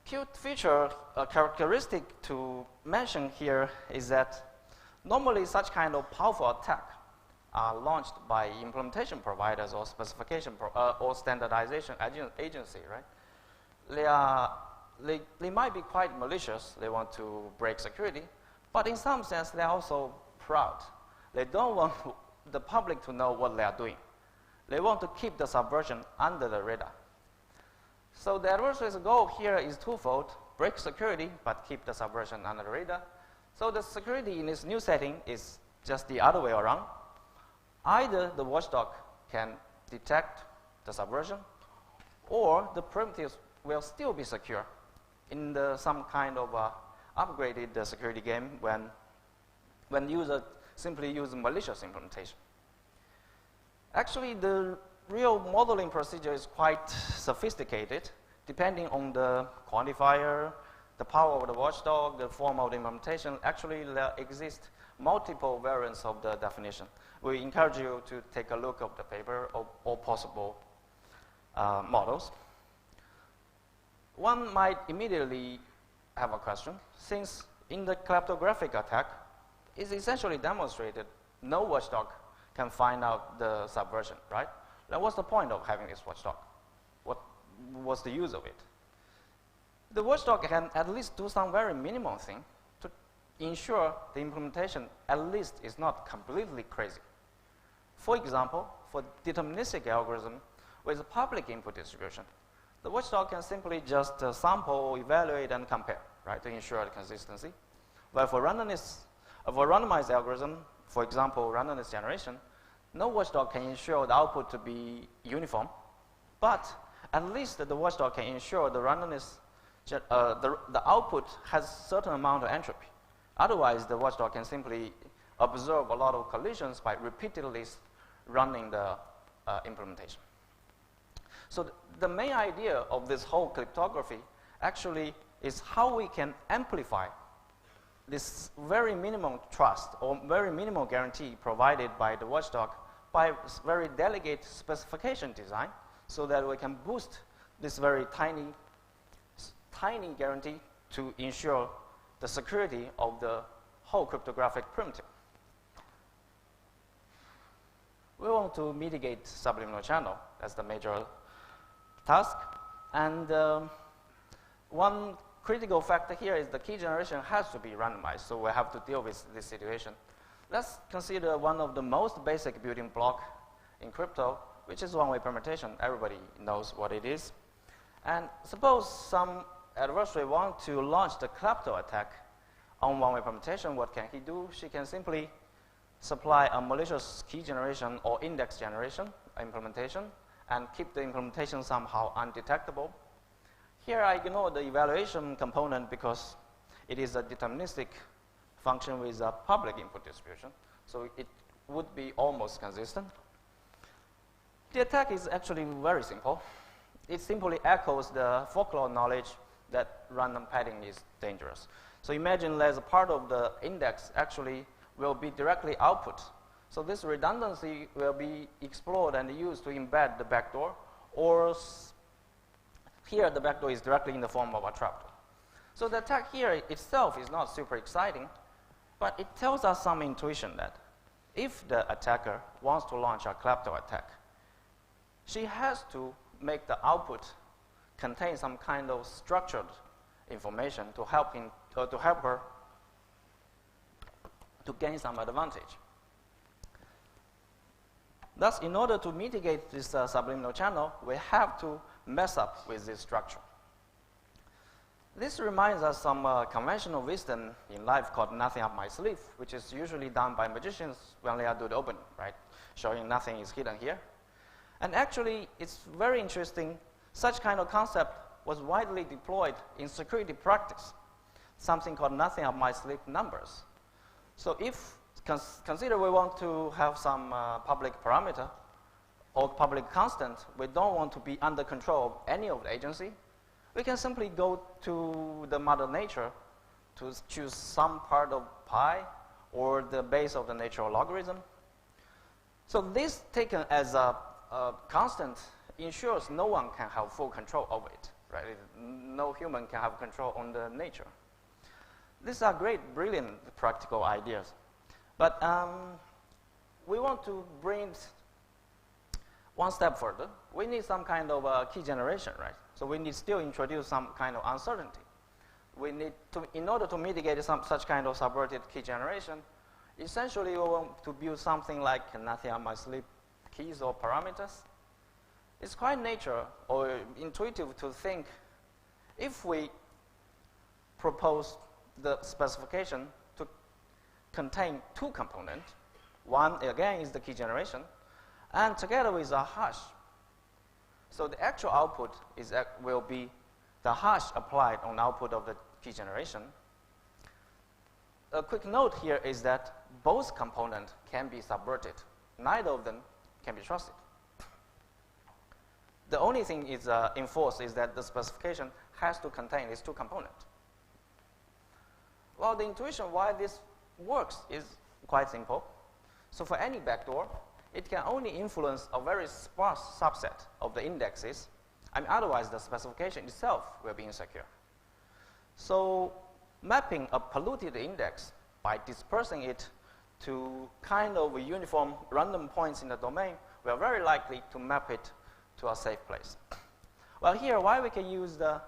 Speaker 6: cute feature, a characteristic to mention here is that normally such kind of powerful attack are launched by implementation providers or specification or standardization agency, right? They might be quite malicious. They want to break security, but in some sense they're also proud. They don't want the public to know what they are doing. They want to keep the subversion under the radar. So the adversary's goal here is twofold: break security, but keep the subversion under the radar. So the security in this new setting is just the other way around. Either the watchdog can detect the subversion, or the primitives will still be secure in some kind of upgraded security game when user simply use malicious implementation. Actually, the real modeling procedure is quite sophisticated, depending on the quantifier, the power of the watchdog, the form of the implementation. Actually, there exist multiple variants of the definition. We encourage you to take a look at the paper or possible models. One might immediately have a question, since in the cryptographic attack, it's essentially demonstrated no watchdog can find out the subversion, right? Then what's the point of having this watchdog? What's the use of it? The watchdog can at least do some very minimal thing to ensure the implementation at least is not completely crazy. For example, for deterministic algorithm with public input distribution, the watchdog can simply just sample, evaluate, and compare, right, to ensure the consistency. But for randomized algorithm, for example, randomness generation, no watchdog can ensure the output to be uniform, but at least the watchdog can ensure the randomness, the output has certain amount of entropy. Otherwise, the watchdog can simply observe a lot of collisions by repeatedly running the implementation. So the main idea of this whole cryptography actually is how we can amplify this very minimum trust or very minimal guarantee provided by the watchdog by very delicate specification design, so that we can boost this very tiny guarantee to ensure the security of the whole cryptographic primitive. We want to mitigate subliminal channel as the major task, and one critical factor here is the key generation has to be randomized, so we have to deal with this situation. Let's consider one of the most basic building block in crypto, which is one-way permutation. Everybody knows what it is. And suppose some adversary wants to launch the klepto attack on one-way permutation. What can he do? She can simply supply a malicious key generation or index generation implementation and keep the implementation somehow undetectable. Here I ignore the evaluation component because it is a deterministic function with a public input distribution, so it would be almost consistent. The attack is actually very simple. It simply echoes the folklore knowledge that random padding is dangerous. So imagine there's a part of the index actually will be directly output. So this redundancy will be explored and used to embed the backdoor, or here the backdoor is directly in the form of a trapdoor. So the attack here itself is not super exciting, but it tells us some intuition that if the attacker wants to launch a klepto attack, she has to make the output contain some kind of structured information to help her to gain some advantage. Thus, in order to mitigate this subliminal channel, we have to mess up with this structure. This reminds us some conventional wisdom in life called nothing up my sleeve, which is usually done by magicians when they are doing the opening, right? Showing nothing is hidden here. And actually, it's very interesting. Such kind of concept was widely deployed in security practice, something called nothing up my sleeve numbers. So if, consider we want to have some public parameter or public constant, we don't want to be under control of any of the agency, we can simply go to the Mother Nature to choose some part of pi or the base of the natural logarithm. So this taken as a constant ensures no one can have full control over it, right? No human can have control on the nature. These are great, brilliant practical ideas. But we want to bring it one step further. We need some kind of key generation, right? So we need still introduce some kind of uncertainty. We need to, in order to mitigate such kind of subverted key generation, essentially we want to build something like nothing up my sleeve keys or parameters. It's quite natural or intuitive to think if we propose the specification to contain two components, one again is the key generation, and together with a hash. So the actual output will be the hash applied on output of the key generation. A quick note here is that both components can be subverted. Neither of them can be trusted. The only thing is enforced is that the specification has to contain these two components. Well, the intuition why this works is quite simple. So for any backdoor, it can only influence a very sparse subset of the indexes. I mean, otherwise the specification itself will be insecure. So mapping a polluted index by dispersing it to kind of uniform random points in the domain, we are very likely to map it to a safe place. Well, here, why we can use the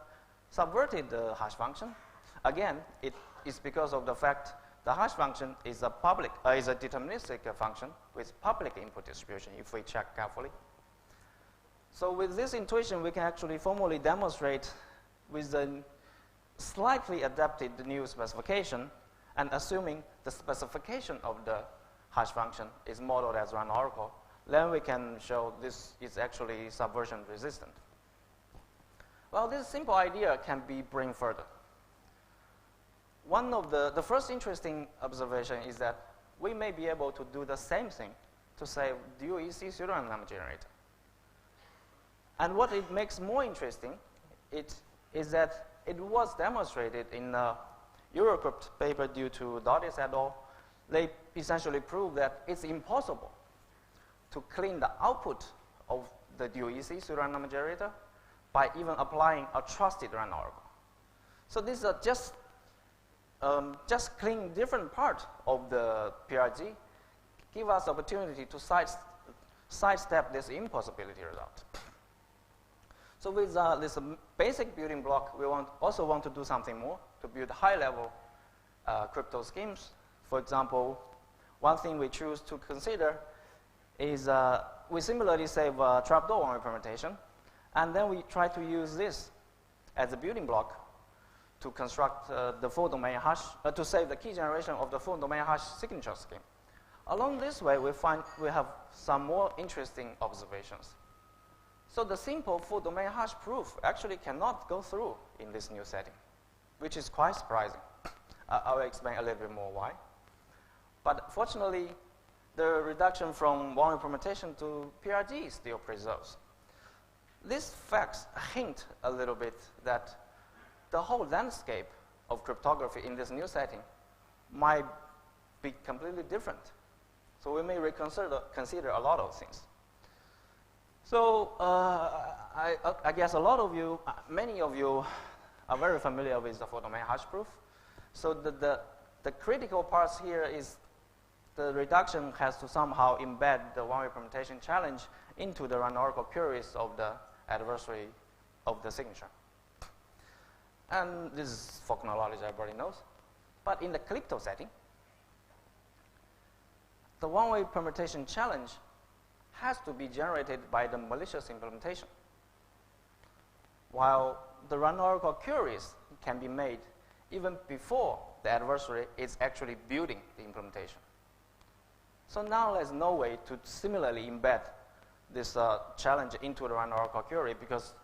Speaker 6: subverted hash function? Again, it is because of the fact the hash function is a deterministic function with public input distribution, if we check carefully. So with this intuition, we can actually formally demonstrate with a slightly adapted new specification, and assuming the specification of the hash function is modeled as random oracle, then we can show this is actually subversion resistant. Well, this simple idea can be bring further. One of the first interesting observation is that we may be able to do the same thing to say dual EC pseudorandom number generator. And what it makes more interesting is that it was demonstrated in a ASIACRYPT paper due to Dodis et al. They essentially proved that it's impossible to clean the output of the dual EC pseudorandom number generator by even applying a trusted random oracle. So these are just clean different part of the PRG give us opportunity to sidestep this impossibility result. So with this basic building block, we also want to do something more to build high-level crypto schemes. For example, one thing we choose to consider is we similarly save trapdoor one-way permutation, and then we try to use this as a building block to construct the full domain hash, to save the key generation of the full domain hash signature scheme. Along this way, we find we have some more interesting observations. So the simple full domain hash proof actually cannot go through in this new setting, which is quite surprising. I will explain a little bit more why. But fortunately, the reduction from one-way permutation to PRG still preserves. These facts hint a little bit that the whole landscape of cryptography in this new setting might be completely different. So we may consider a lot of things. So I guess a lot of you, many of you are very familiar with the full domain hash proof. So the critical parts here is the reduction has to somehow embed the one-way permutation challenge into the random oracle queries of the adversary of the signature. And this is folk knowledge everybody knows. But in the crypto setting, the one-way permutation challenge has to be generated by the malicious implementation, while the random oracle queries can be made even before the adversary is actually building the implementation. So now there's no way to similarly embed this challenge into the run oracle query, because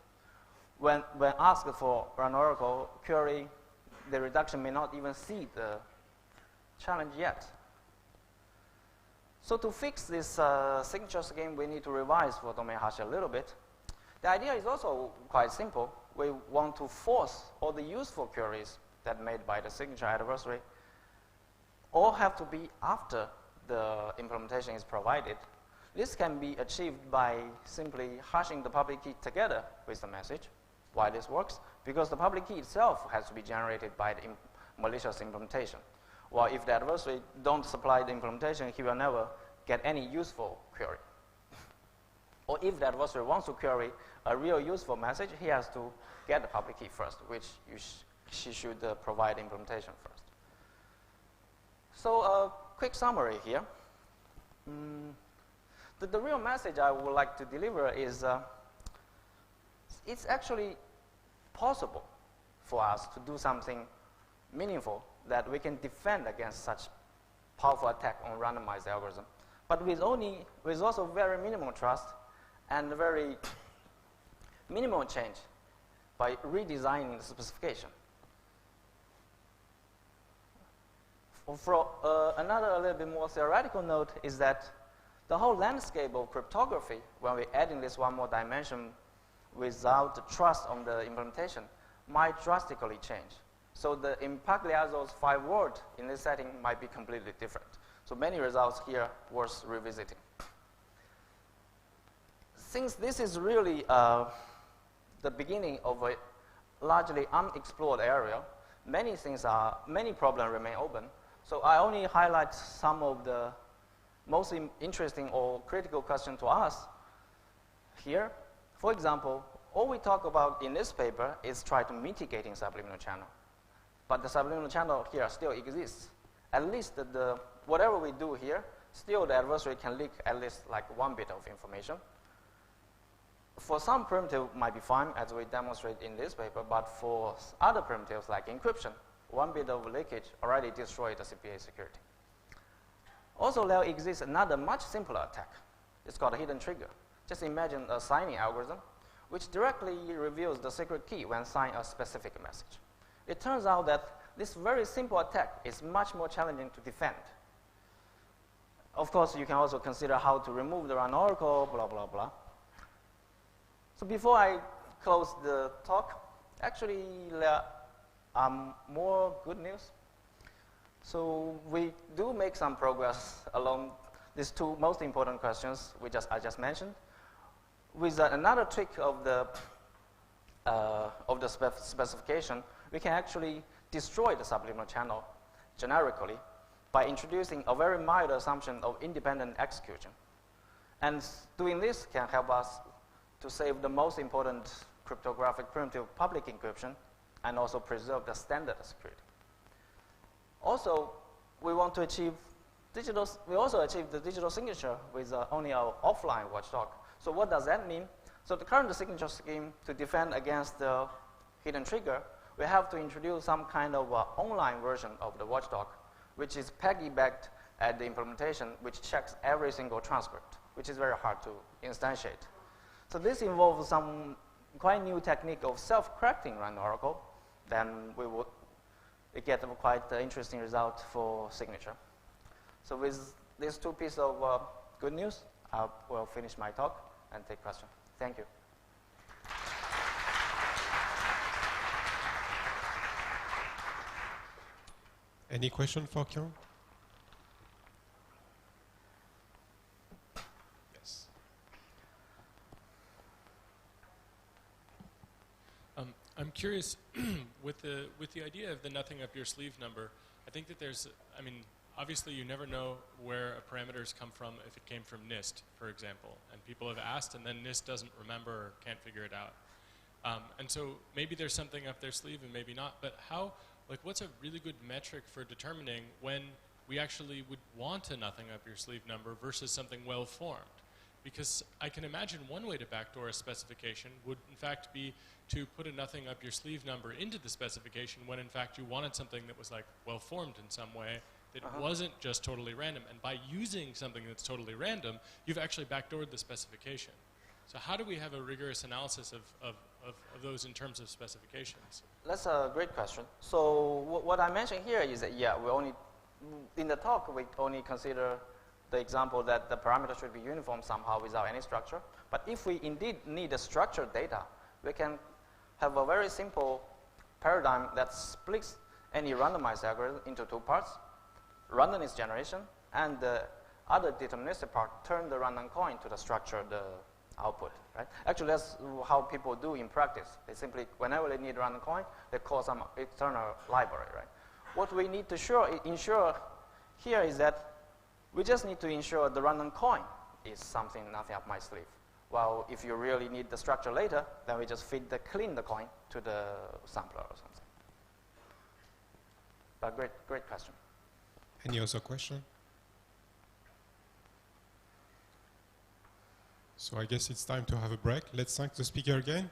Speaker 6: when asked for run oracle query, the reduction may not even see the challenge yet. So to fix this signature scheme, we need to revise for domain hash a little bit. The idea is also quite simple. We want to force all the useful queries that made by the signature adversary all have to be after the implementation is provided. This can be achieved by simply hashing the public key together with the message. Why this works? Because the public key itself has to be generated by the malicious implementation. Well, if the adversary don't supply the implementation, he will never get any useful query. Or if the adversary wants to query a real useful message, he has to get the public key first, which she should provide implementation first. So a quick summary here. The real message I would like to deliver is it's actually possible for us to do something meaningful that we can defend against such powerful attack on randomized algorithm, but with also very minimal trust and very minimal change by redesigning the specification. For another a little bit more theoretical note is that the whole landscape of cryptography, when we add in this one more dimension without the trust on the implementation, might drastically change. So the Impagliazzo's 5 words in this setting might be completely different. So many results here worth revisiting. Since this is really the beginning of a largely unexplored area, many problems remain open. So I only highlight some of the most interesting or critical questions to us here. For example, all we talk about in this paper is try to mitigating subliminal channel. But the subliminal channel here still exists. At least whatever we do here, still the adversary can leak at least like 1 bit of information. For some primitive might be fine, as we demonstrate in this paper, but for other primitives like encryption, 1 bit of leakage already destroyed the CPA security. Also, there exists another much simpler attack. It's called a hidden trigger. Just imagine a signing algorithm which directly reveals the secret key when signing a specific message. It turns out that this very simple attack is much more challenging to defend. Of course, you can also consider how to remove the run oracle, blah, blah, blah. So before I close the talk, actually there are more good news. So we do make some progress along these 2 most important questions I just mentioned. With another trick of the specification, we can actually destroy the subliminal channel generically by introducing a very mild assumption of independent execution. And doing this can help us to save the most important cryptographic primitive public encryption and also preserve the standard security. Also, we want to achieve we also achieve the digital signature with only our offline watchdog. So what does that mean? So the current signature scheme, to defend against the hidden trigger, we have to introduce some kind of online version of the watchdog, which is piggybacked at the implementation, which checks every single transcript, which is very hard to instantiate. So this involves some quite new technique of self-correcting run oracle. Then we would get a quite interesting result for signature. So with these 2 pieces of good news, I will finish my talk and take questions. Thank you.
Speaker 5: Any question for Kyung? Yes.
Speaker 4: I'm curious, with the idea of the nothing up your sleeve number, I think that obviously you never know where a parameters come from if it came from NIST, for example. And people have asked and then NIST doesn't remember or can't figure it out. And so maybe there's something up their sleeve and maybe not, but what's a really good metric for determining when we actually would want a nothing up your sleeve number versus something well-formed? Because I can imagine one way to backdoor a specification would in fact be to put a nothing up your sleeve number into the specification when in fact you wanted something that was like well formed in some way, that wasn't just totally random. And by using something that's totally random, you've actually backdoored the specification. So how do we have a rigorous analysis of those in terms of specifications?
Speaker 6: That's a great question. So what I mentioned here is that, yeah, we only, in the talk, we only consider the example that the parameter should be uniform somehow without any structure. But if we indeed need a structured data, we can have a very simple paradigm that splits any randomized algorithm into two parts. Randomness generation, and the other deterministic part turn the random coin to the structured output, right? Actually, that's how people do in practice. They simply, whenever they need a random coin, they call some external library, right? What we need to ensure here is that we just need to ensure the random coin is something nothing up my sleeve. Well, if you really need the structure later, then we just clean the coin to the sampler or something. But great question.
Speaker 5: Any other question? So I guess it's time to have a break. Let's thank the speaker again.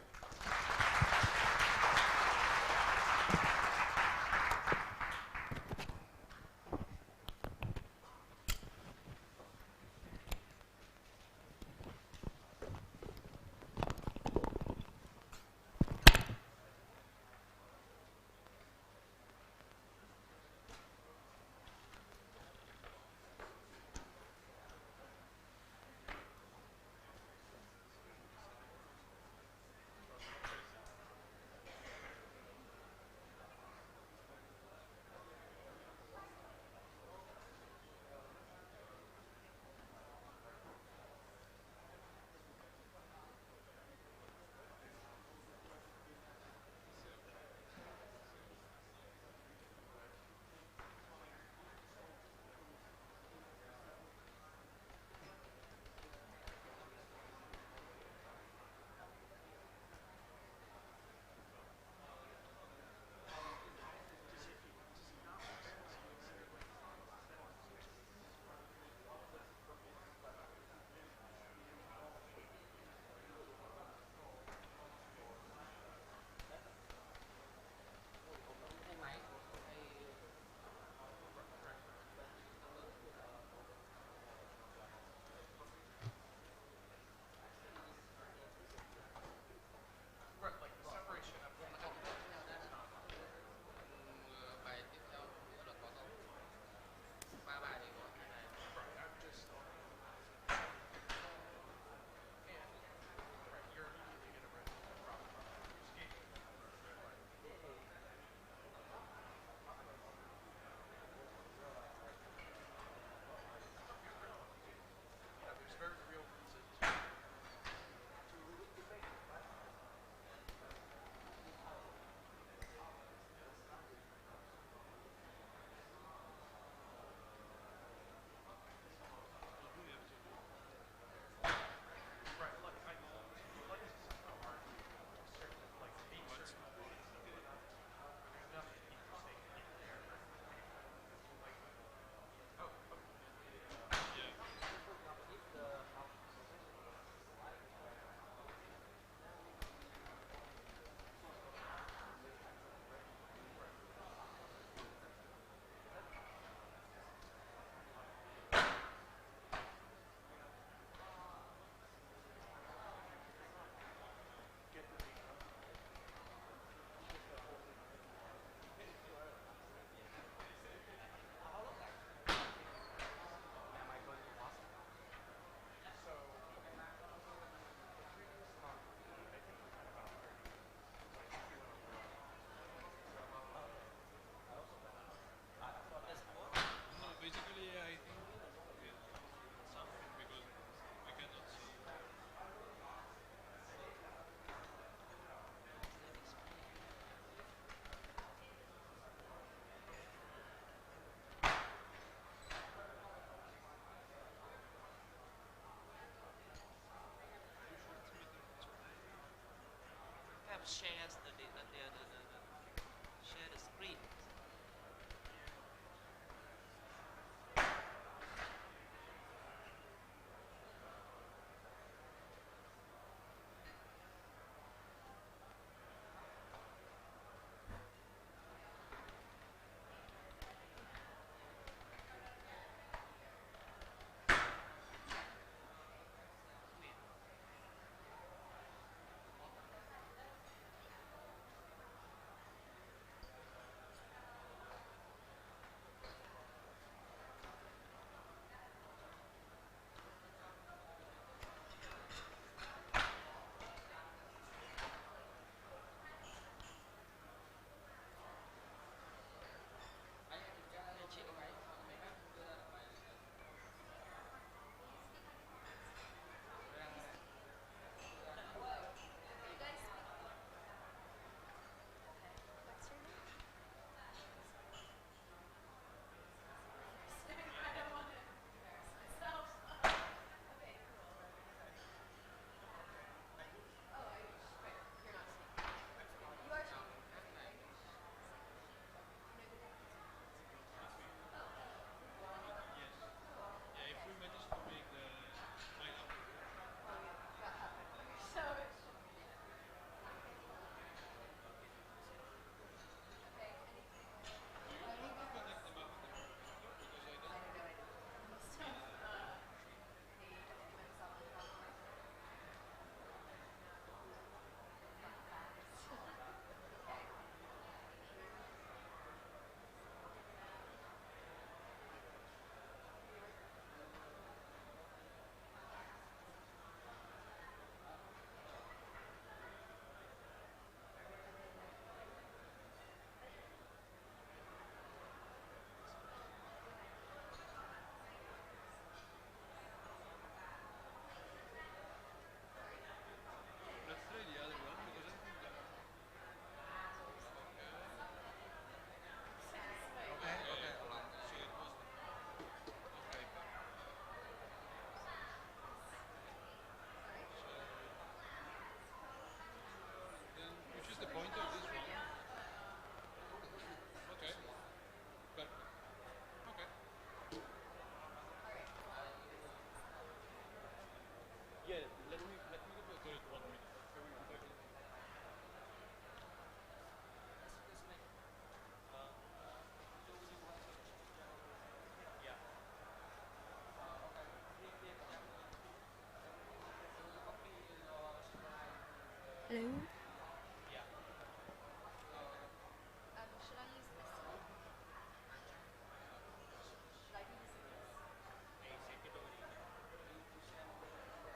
Speaker 7: Shares share the screen.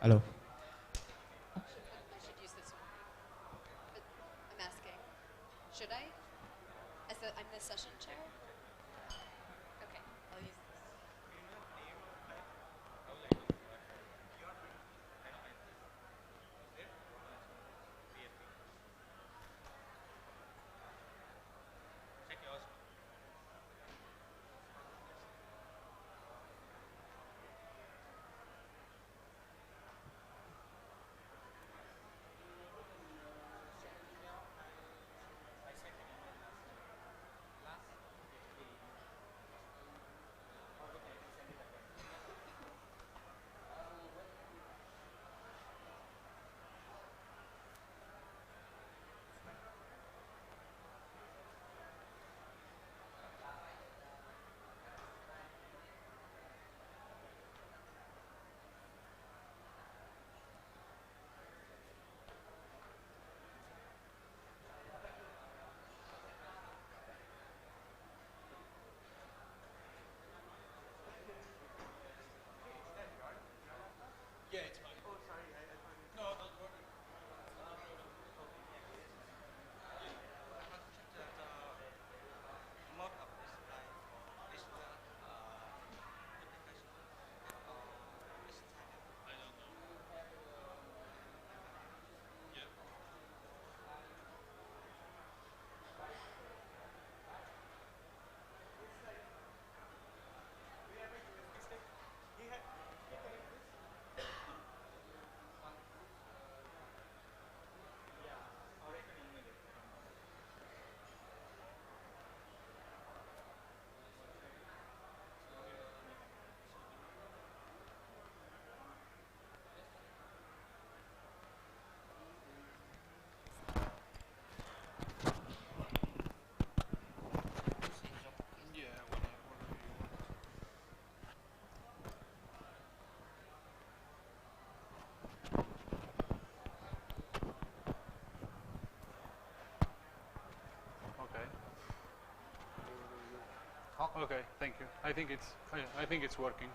Speaker 8: Hello.
Speaker 9: I should use this one. But I'm asking, should I? I'm the session chair? Okay, I'll use this.
Speaker 1: Yeah, it's fine. Oh, sorry. No, don't worry. I don't know. Yeah. Yeah, whatever you want. Okay. Okay, thank you. I think it's working.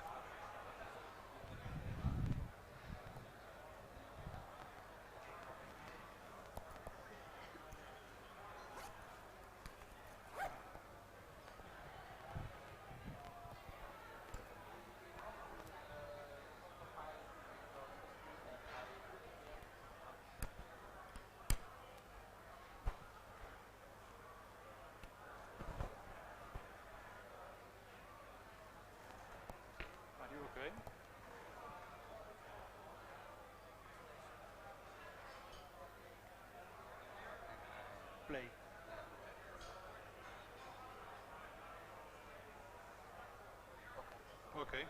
Speaker 1: Are you okay? Play. Okay.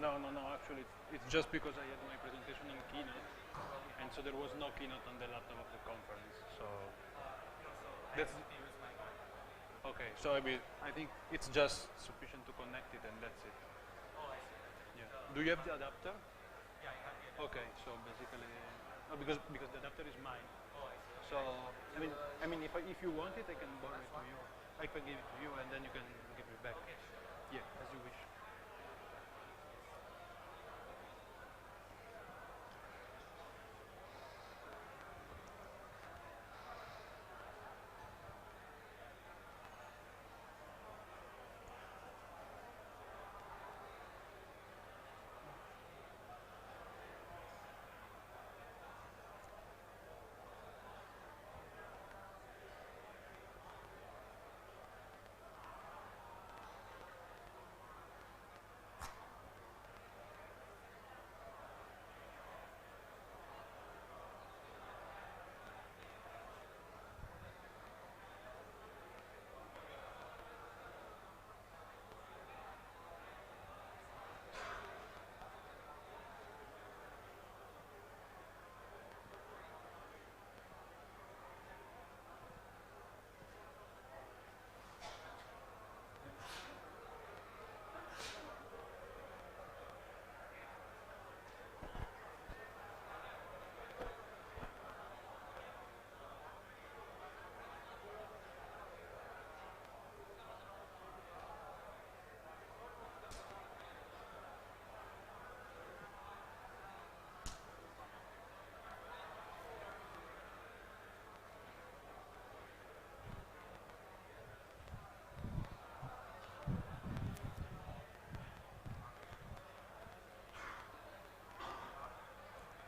Speaker 8: No, no, no. Actually, it's just because I had my presentation in Keynote, and so there was no Keynote on the laptop of the conference. So that's okay. So I think it's just sufficient to connect it, and that's it. Yeah. Do you have the adapter? Okay. So basically, no, because the adapter is mine. So I mean, if you want it, I can borrow it to you. I can give it to you, and then you can give it back. Yeah, as you wish.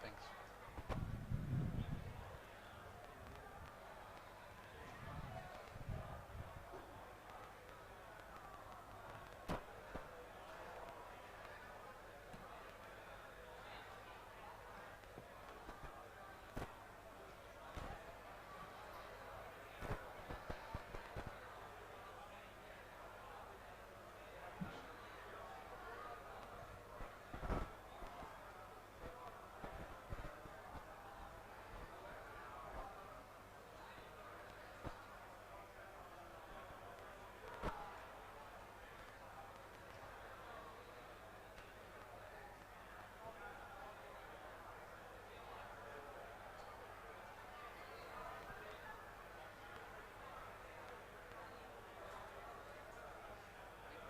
Speaker 8: Thanks.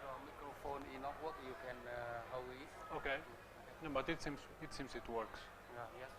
Speaker 10: Your microphone is not work, you can hold it.
Speaker 8: Okay. No, but it seems it works.
Speaker 10: Yes.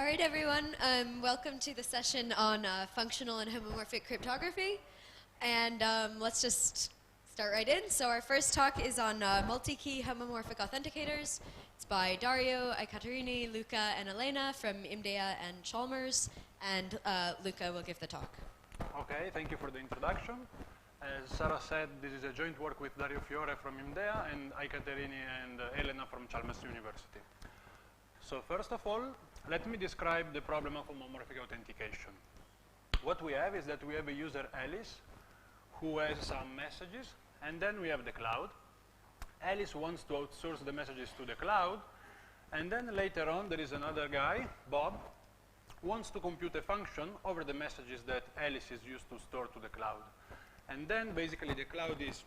Speaker 9: All right, everyone. Welcome to the session on functional and homomorphic cryptography. And let's just start right in. So our first talk is on multi-key homomorphic authenticators. It's by Dario, Ekaterini, Luca, and Elena from IMDEA and Chalmers. And Luca will give the talk.
Speaker 8: Okay, thank you for the introduction. As Sarah said, this is a joint work with Dario Fiore from IMDEA and Ekaterini and Elena from Chalmers University. So first of all, let me describe the problem of homomorphic authentication. What we have is that we have a user Alice who has some messages, and then we have the cloud. Alice wants to outsource the messages to the cloud, and then later on there is another guy, Bob, wants to compute a function over the messages that Alice is used to store to the cloud. And then basically the cloud is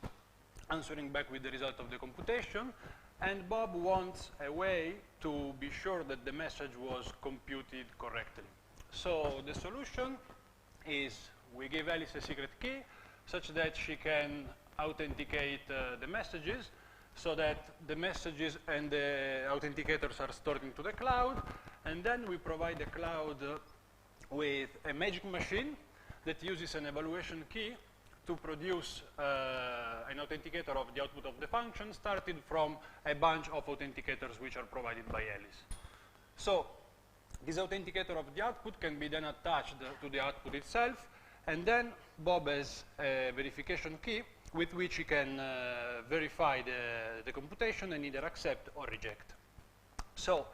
Speaker 8: answering back with the result of the computation, and Bob wants a way to be sure that the message was computed correctly. So the solution is we give Alice a secret key such that she can authenticate the messages, so that the messages and the authenticators are stored into the cloud, and then we provide the cloud with a magic machine that uses an evaluation key to produce an authenticator of the output of the function, started from a bunch of authenticators which are provided by Alice. So this authenticator of the output can be then attached to the output itself, and then Bob has a verification key with which he can verify the computation and either accept or reject. So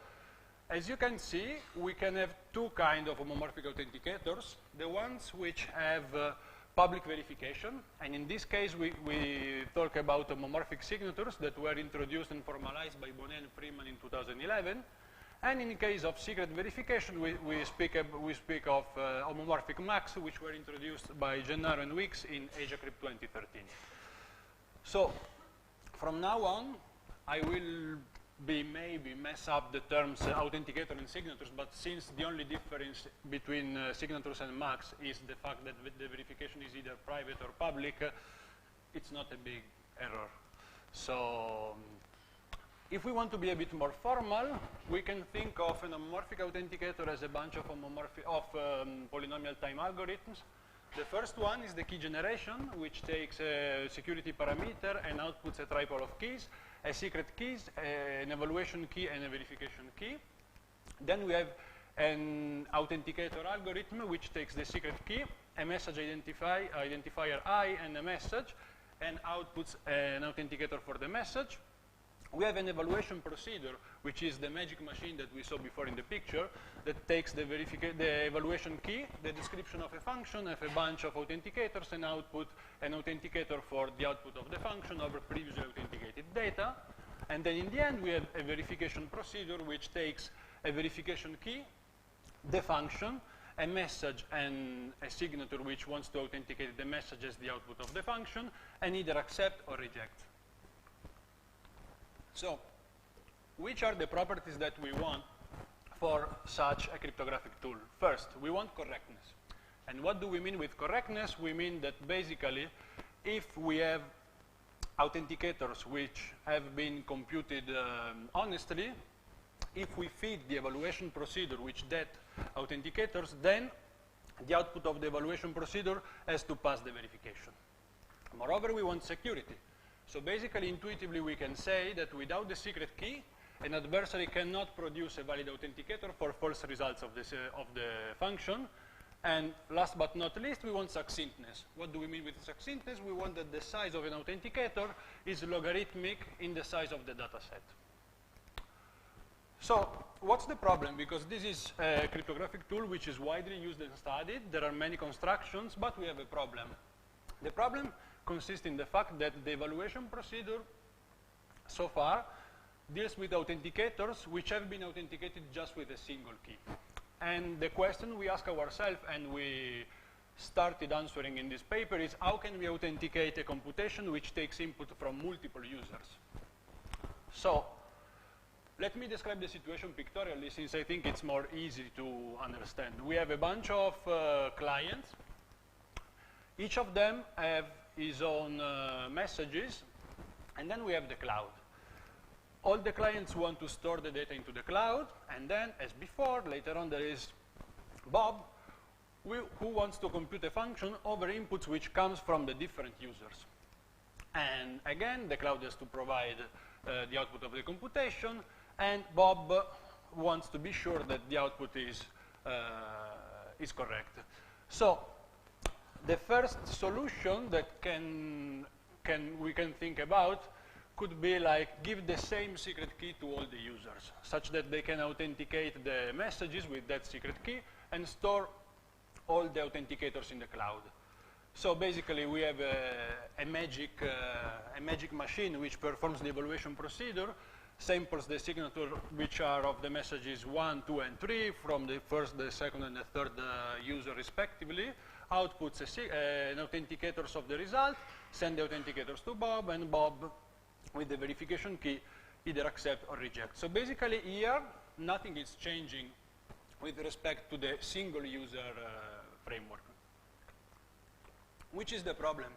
Speaker 8: as you can see, we can have two kinds of homomorphic authenticators, the ones which have public verification, and in this case we talk about homomorphic signatures that were introduced and formalized by Bonnet and Freeman in 2011, and in case of secret verification we speak of homomorphic MACs, which were introduced by Gennaro and Weeks in ASIACRYPT 2013. So from now on I will maybe mess up the terms authenticator and signatures, but since the only difference between signatures and MACs is the fact that the verification is either private or public, it's not a big error. So if we want to be a bit more formal, we can think of an homomorphic authenticator as a bunch of polynomial time algorithms. The first one is the key generation, which takes a security parameter and outputs a triple of keys, a secret keys, an evaluation key, and a verification key. Then we have an authenticator algorithm, which takes the secret key, a message identifier I, and a message, and outputs an authenticator for the message. We have an evaluation procedure, which is the magic machine that we saw before in the picture, that takes the evaluation key, the description of a function, of a bunch of authenticators, and output an authenticator for the output of the function over previously authenticated data. And then in the end, we have a verification procedure, which takes a verification key, the function, a message, and a signature which wants to authenticate the message as the output of the function, and either accept or reject. So, which are the properties that we want for such a cryptographic tool? First, we want correctness. And what do we mean with correctness? We mean that basically, if we have authenticators which have been computed honestly, if we feed the evaluation procedure which that authenticators, then the output of the evaluation procedure has to pass the verification. Moreover, we want security. So basically, intuitively, we can say that without the secret key, an adversary cannot produce a valid authenticator for false results of the function. And last but not least, we want succinctness. What do we mean with succinctness? We want that the size of an authenticator is logarithmic in the size of the data set. So what's the problem? Because this is a cryptographic tool which is widely used and studied. There are many constructions, but we have a problem. The problem consists in the fact that the evaluation procedure so far deals with authenticators which have been authenticated just with a single key. And the question we ask ourselves, and we started answering in this paper, is how can we authenticate a computation which takes input from multiple users? So let me describe the situation pictorially, since I think it's more easy to understand. We have a bunch of clients. Each of them have his own messages, and then we have the cloud. all the clients want to store the data into the cloud, and then, as before, later on there is Bob, who wants to compute a function over inputs which comes from the different users. And again, the cloud has to provide the output of the computation, and Bob wants to be sure that the output is correct. So the first solution that we can think about could be like give the same secret key to all the users, such that they can authenticate the messages with that secret key and store all the authenticators in the cloud. So basically, we have a magic machine which performs the evaluation procedure, samples the signature which are of the messages 1, 2, and 3 from the first, the second, and the third user respectively, outputs an authenticators of the result, send the authenticators to Bob, and Bob, with the verification key, either accept or reject. So basically here, nothing is changing with respect to the single user framework. Which is the problem?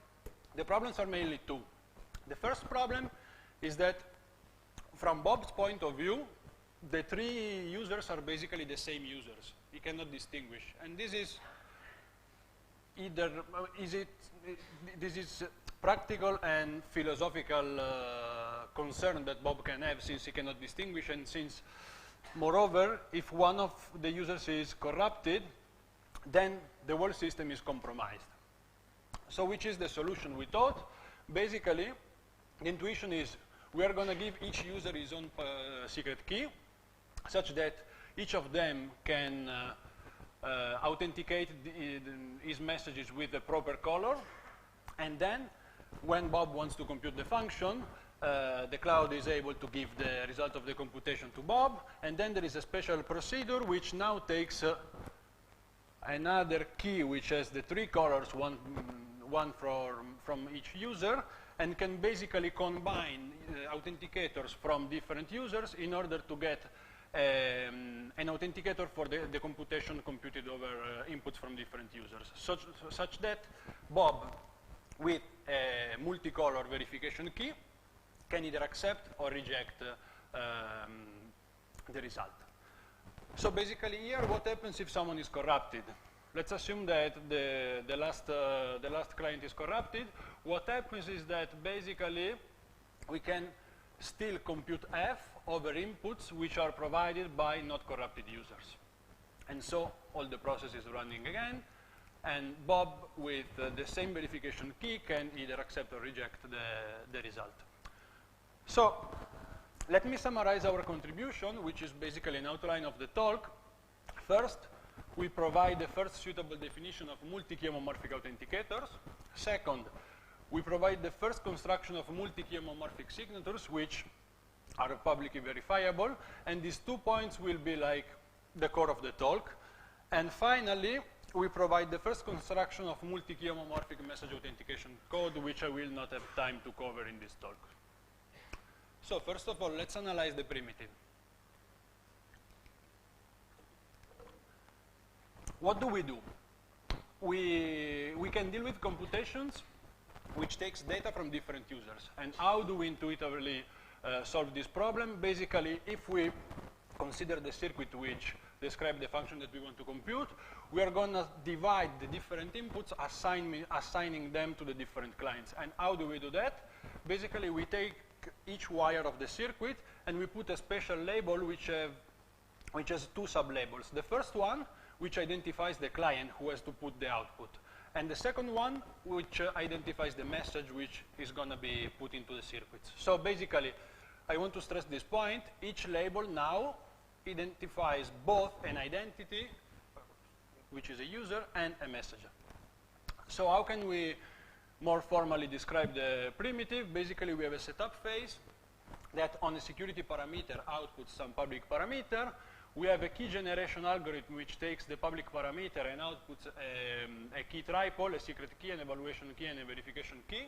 Speaker 8: The problems are mainly two. The first problem is that from Bob's point of view, the three users are basically the same users. He cannot distinguish. And this is either, this is practical and philosophical concern that Bob can have, since he cannot distinguish, and since, moreover, if one of the users is corrupted, then the whole system is compromised. So which is the solution we thought? Basically, the intuition is we are going to give each user his own secret key, such that each of them can authenticate his messages with the proper color, and then when Bob wants to compute the function, the cloud is able to give the result of the computation to Bob, and then there is a special procedure which now takes another key which has the three colors, one from each user, and can basically combine authenticators from different users in order to get an authenticator for the computation computed over inputs from different users, such that Bob, with a multicolor verification key, can either accept or reject the result. So basically here, what happens if someone is corrupted? Let's assume that the last client is corrupted. What happens is that basically we can still compute F over inputs which are provided by not corrupted users. And so all the process is running again, and Bob, with the same verification key, can either accept or reject the result. So let me summarize our contribution, which is basically an outline of the talk. First, we provide the first suitable definition of multi-key homomorphic authenticators. Second, we provide the first construction of multi-key homomorphic signatures, which are publicly verifiable. And these 2 points will be like the core of the talk. And finally, we provide the first construction of multi-key homomorphic message authentication code, which I will not have time to cover in this talk. So first of all, let's analyze the primitive. What do? We can deal with computations which takes data from different users. And how do we intuitively solve this problem? Basically, if we consider the circuit which describes the function that we want to compute, we are going to divide the different inputs, assigning them to the different clients. And how do we do that? Basically, we take each wire of the circuit and we put a special label which has two sub-labels. The first one, which identifies the client who has to put the output. And the second one, which identifies the message which is going to be put into the circuits. So basically, I want to stress this point. Each label now identifies both an identity, which is a user, and a messenger. So how can we more formally describe the primitive? Basically, we have a setup phase that on a security parameter outputs some public parameter. We have a key generation algorithm which takes the public parameter and outputs a key tripole, a secret key, an evaluation key, and a verification key.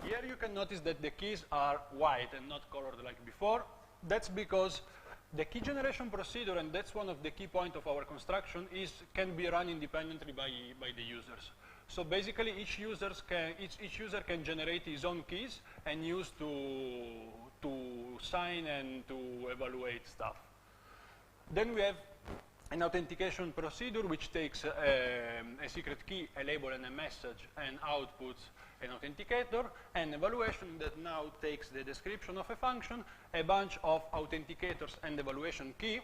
Speaker 8: Here you can notice that the keys are white and not colored like before. That's because the key generation procedure, and that's one of the key points of our construction, can be run independently by the users. So basically, each user can generate his own keys and use to to sign and to evaluate stuff. Then we have an authentication procedure which takes a secret key, a label, and a message, and outputs an authenticator, and evaluation that now takes the description of a function, a bunch of authenticators and evaluation key,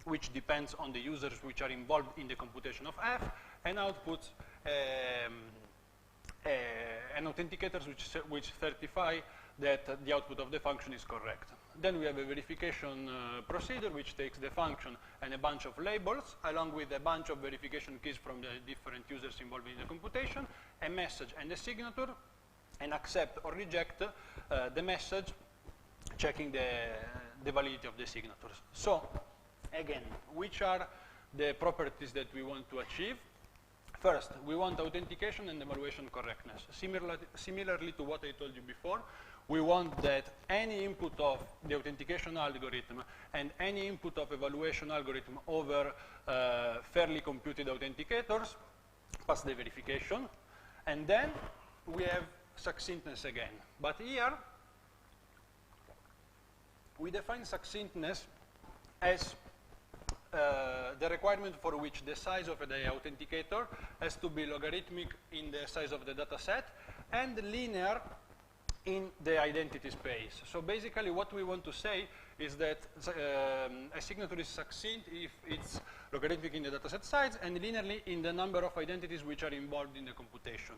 Speaker 8: which depends on the users which are involved in the computation of f, and outputs an authenticators which certify that the output of the function is correct. Then we have a verification procedure which takes the function and a bunch of labels along with a bunch of verification keys from the different users involved in the computation, a message and a signature, and accept or reject the message, checking the validity of the signatures. So again, which are the properties that we want to achieve? First, we want authentication and evaluation correctness. Similarly to what I told you before, we want that any input of the authentication algorithm and any input of evaluation algorithm over fairly computed authenticators pass the verification. And then we have succinctness again. But here, we define succinctness as the requirement for which the size of the authenticator has to be logarithmic in the size of the data set and linear in the identity space. So basically what we want to say is that a signature is succinct if it's logarithmic in the dataset size and linearly in the number of identities which are involved in the computation.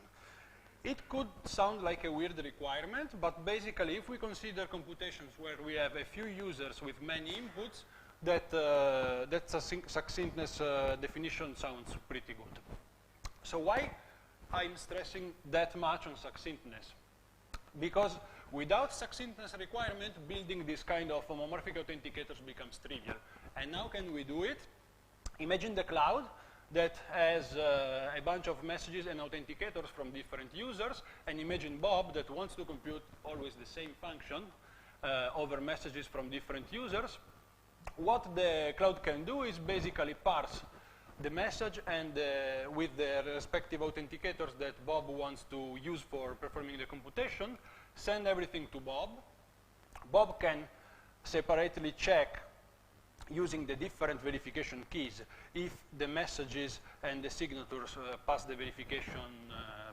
Speaker 8: It could sound like a weird requirement, but basically if we consider computations where we have a few users with many inputs, that succinctness definition sounds pretty good. So why I'm stressing that much on succinctness? Because without succinctness requirement, building this kind of homomorphic authenticators becomes trivial. And how can we do it? Imagine the cloud that has a bunch of messages and authenticators from different users, and imagine Bob that wants to compute always the same function over messages from different users. What the cloud can do is basically parse the message and with the respective authenticators that Bob wants to use for performing the computation, send everything to Bob. Bob can separately check using the different verification keys if the messages and the signatures pass the verification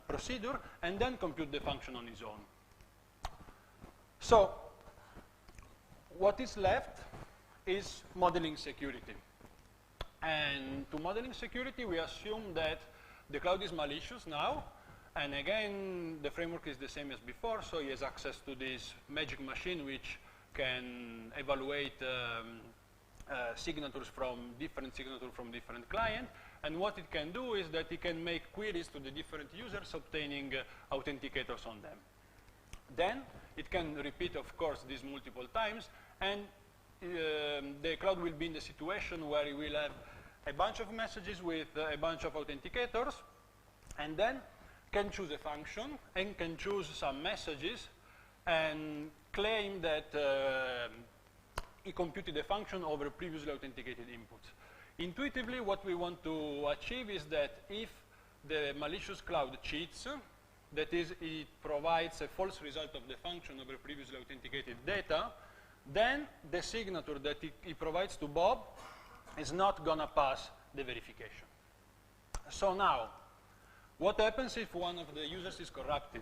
Speaker 8: procedure, and then compute the function on his own. So what is left is modeling security. And to modeling security, we assume that the cloud is malicious now. And again, the framework is the same as before. So he has access to this magic machine which can evaluate signatures from different clients. And what it can do is that it can make queries to the different users, obtaining authenticators on them. Then it can repeat, of course, this multiple times. And the cloud will be in the situation where it will have a bunch of messages with a bunch of authenticators, and then can choose a function and can choose some messages and claim that it computed a function over previously authenticated inputs. Intuitively, what we want to achieve is that if the malicious cloud cheats, that is, it provides a false result of the function over previously authenticated data, then the signature that it provides to Bob is not going to pass the verification. So now, what happens if one of the users is corrupted?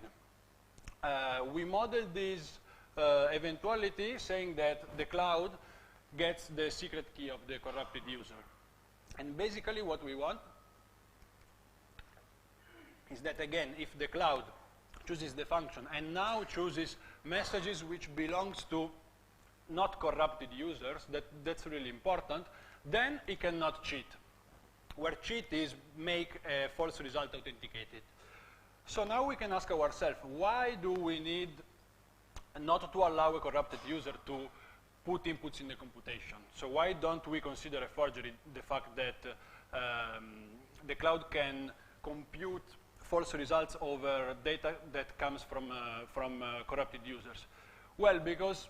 Speaker 8: We model this eventuality saying that the cloud gets the secret key of the corrupted user. And basically what we want is that, again, if the cloud chooses the function and now chooses messages which belongs to not corrupted users, that's really important, then it cannot cheat. Where cheat is make a false result authenticated. So now we can ask ourselves, why do we need not to allow a corrupted user to put inputs in the computation? So why don't we consider a forgery the fact that the cloud can compute false results over data that comes from corrupted users? Well, because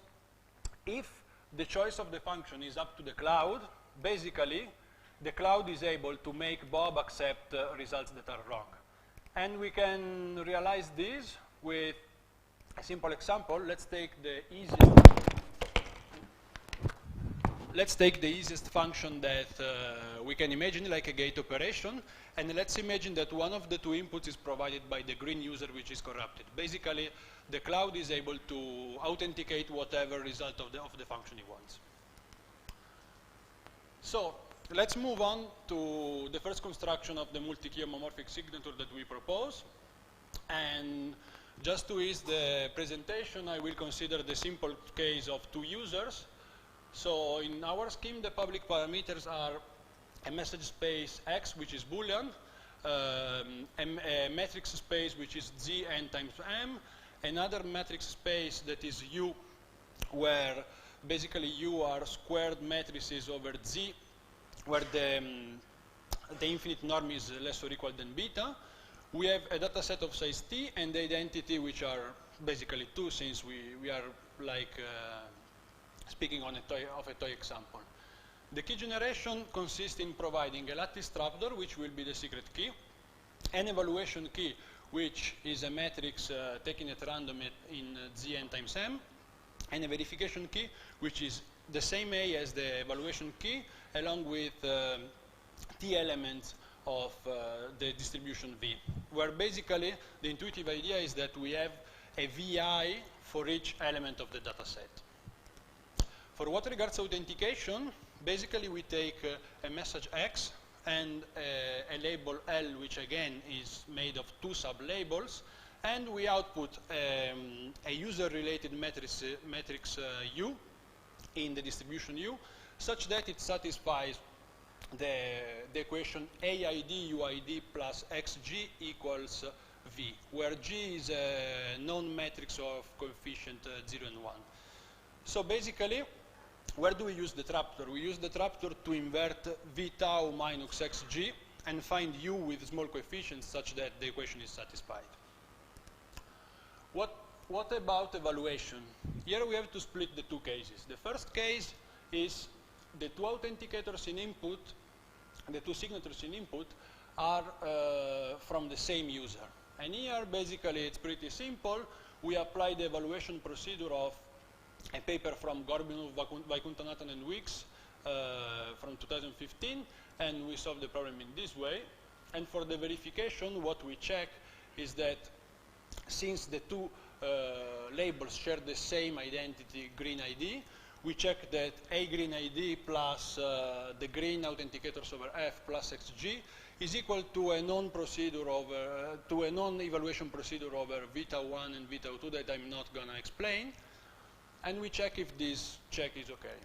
Speaker 8: if the choice of the function is up to the cloud, basically the cloud is able to make Bob accept results that are wrong. And we can realize this with a simple example. Let's take the easiest function that we can imagine, like a gate operation, and let's imagine that one of the two inputs is provided by the green user, which is corrupted. Basically, the cloud is able to authenticate whatever result of the function he wants. So let's move on to the first construction of the multi-key homomorphic signature that we propose. And just to ease the presentation, I will consider the simple case of two users. So in our scheme, the public parameters are a message space X, which is Boolean, a matrix space, which is Z n times M, another matrix space that is U, where basically U are squared matrices over Z, where the infinite norm is less or equal than beta. We have a data set of size T and the identity, which are basically 2, since we are like speaking on of a toy example. The key generation consists in providing a lattice trapdoor, which will be the secret key, an evaluation key, which is a matrix taken at random in Zn times M, and a verification key, which is the same A as the evaluation key, along with T elements of the distribution V, where basically the intuitive idea is that we have a VI for each element of the data set. For what regards authentication, basically we take a message X and a label L, which again is made of 2 sub-labels, and we output a user-related matrix U in the distribution U, such that it satisfies the equation AID UID plus XG equals V, where G is a known matrix of coefficient 0 and 1. So basically, where do we use the trapdoor? We use the trapdoor to invert V tau minus XG and find U with small coefficients such that the equation is satisfied. What about evaluation? Here we have to split the two cases. The first case is the two authenticators in input, the two signatures in input are from the same user. And here basically it's pretty simple. We apply the evaluation procedure of a paper from Gorbunov, Vaikuntanathan and Weeks from 2015, and we solve the problem in this way. And for the verification, what we check is that since the two labels share the same identity, green ID, we check that A green ID plus the green authenticators over F plus XG is equal to a non-procedure over, to a non-evaluation procedure over Vita1 and Vita2 that I'm not gonna explain. And we check if this check is okay.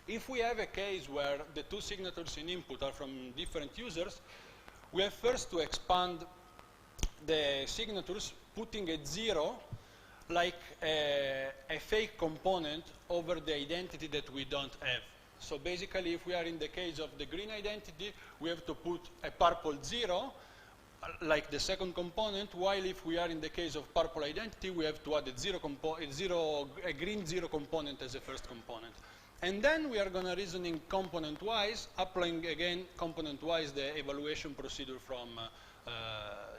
Speaker 8: If we have a case where the two signatures in input are from different users, we have first to expand the signatures, putting a 0 like a fake component over the identity that we don't have. So basically, if we are in the case of the green identity, we have to put a purple 0, like the second component, while if we are in the case of purple identity, we have to add a green 0 component as a first component. And then we are going to reasoning component-wise, applying again component-wise the evaluation procedure from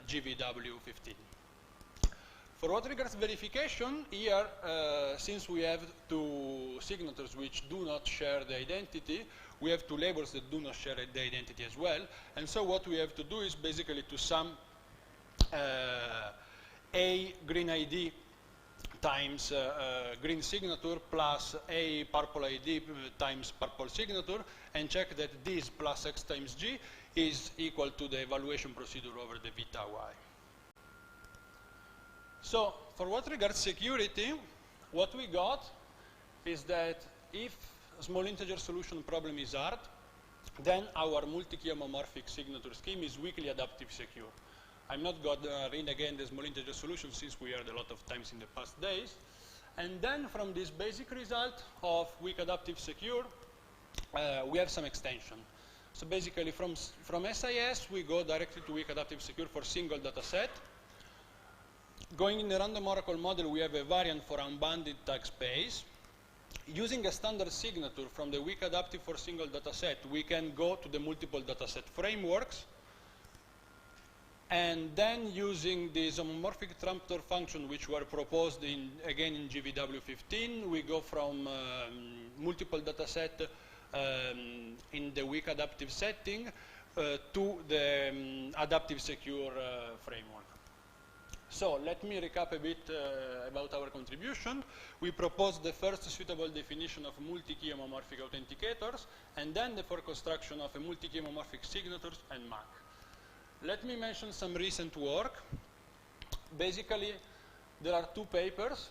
Speaker 8: GVW15. For what regards verification, here, since we have two signatures which do not share the identity, we have two labels that do not share the identity as well. And so what we have to do is basically to sum A green ID times green signature plus A purple ID times purple signature, and check that this plus X times G is equal to the evaluation procedure over the Vita Y. So for what regards security, what we got is that if a small integer solution problem is hard, then our multi-key homomorphic signature scheme is weakly adaptive secure. I'm not going to read again the small integer solution since we heard a lot of times in the past days. And then from this basic result of weak adaptive secure, we have some extension. So basically from SIS, we go directly to weak adaptive secure for single data set. Going in the random oracle model, we have a variant for unbounded tag space. Using a standard signature from the weak adaptive for single data set, we can go to the multiple data set frameworks And then using this homomorphic trumpeter function, which were proposed again in GVW15, we go from multiple data set in the weak adaptive setting to the adaptive secure framework. So let me recap a bit about our contribution. We proposed the first suitable definition of multi-key homomorphic authenticators, and then the construction of a multi-key homomorphic signatures and MAC. Let me mention some recent work. Basically, there are two papers.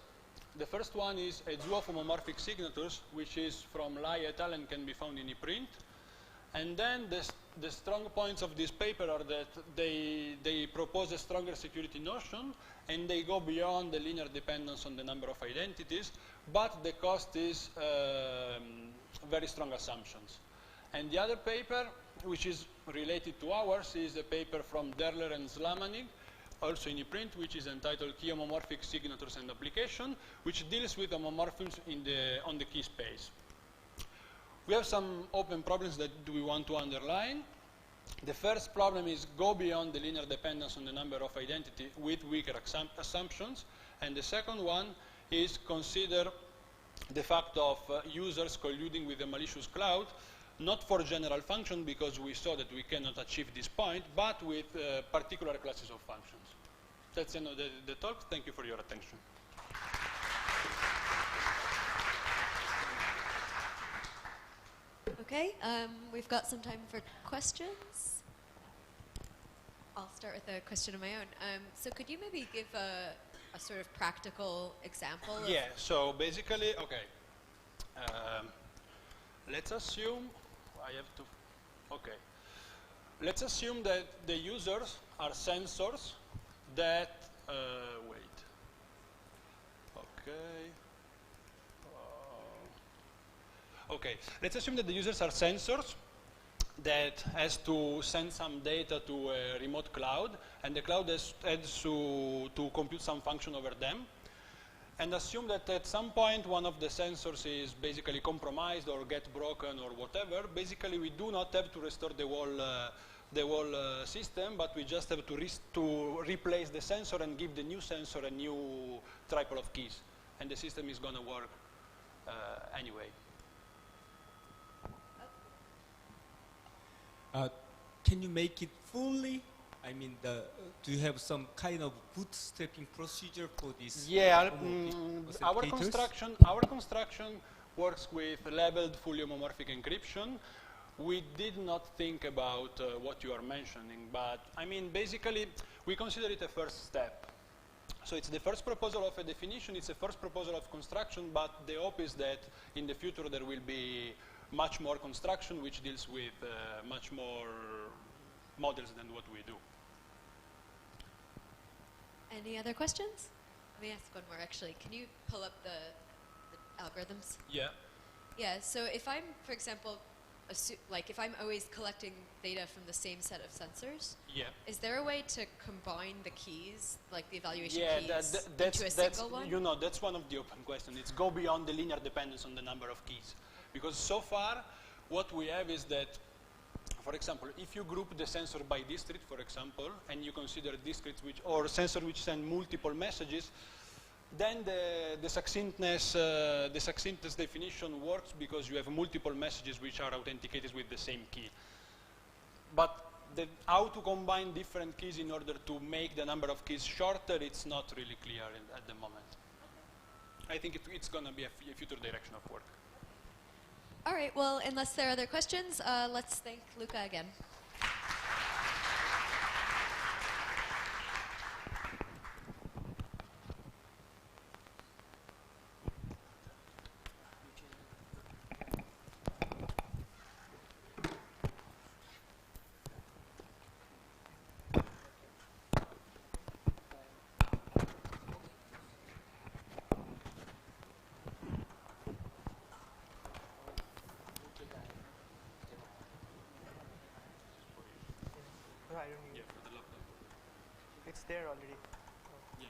Speaker 8: The first one is a zoo of homomorphic signatures, which is from Lai et al. And can be found in ePrint. And then the strong points of this paper are that they propose a stronger security notion, and they go beyond the linear dependence on the number of identities, but the cost is very strong assumptions. And the other paper, which is related to ours, is a paper from Derler and Slamanik, also in ePrint, which is entitled Key Homomorphic Signatures and Application, which deals with homomorphisms on the key space. We have some open problems that we want to underline. The first problem is go beyond the linear dependence on the number of identity with weaker assumptions. And the second one is consider the fact of users colluding with a malicious cloud, not for general function, because we saw that we cannot achieve this point, but with particular classes of functions. That's the talk. Thank you for your attention.
Speaker 9: Okay, we've got some time for questions. I'll start with a question of my own. So could you maybe give a sort of practical example?
Speaker 8: Yeah, so basically, okay. Let's assume let's assume that the users are sensors that, wait. Okay. Okay, let's assume that the users are sensors that has to send some data to a remote cloud, and the cloud has to compute some function over them. And assume that at some point one of the sensors is basically compromised or get broken or whatever. Basically, we do not have to restore the whole system, but we just have to replace the sensor and give the new sensor a new triple of keys, and the system is going to work anyway.
Speaker 11: Can you make it fully? I mean, do you have some kind of bootstrapping procedure for this?
Speaker 8: Yeah, our construction works with labeled fully homomorphic encryption. We did not think about what you are mentioning, but I mean, basically, we consider it a first step. So it's the first proposal of a definition, it's the first proposal of construction, but the hope is that in the future there will be much more construction which deals with much more models than what we do.
Speaker 9: Any other questions? Let me ask one more, actually. Can you pull up the algorithms?
Speaker 8: Yeah.
Speaker 9: Yeah, so if I'm, for example, if I'm always collecting data from the same set of sensors,
Speaker 8: yeah,
Speaker 9: is there a way to combine the keys, like the evaluation
Speaker 8: keys,
Speaker 9: into a single one?
Speaker 8: You know, that's one of the open questions. It's go beyond the linear dependence on the number of keys. Because so far, what we have is that, for example, if you group the sensor by district, for example, and you consider districts or sensor which send multiple messages, then the succinctness definition works because you have multiple messages which are authenticated with the same key. But how to combine different keys in order to make the number of keys shorter, it's not really clear at the moment. I think it's going to be a future direction of work.
Speaker 9: All right, well, unless there are other questions, let's thank Luca again.
Speaker 12: Yeah, for the laptop. It's there already.
Speaker 8: Yeah.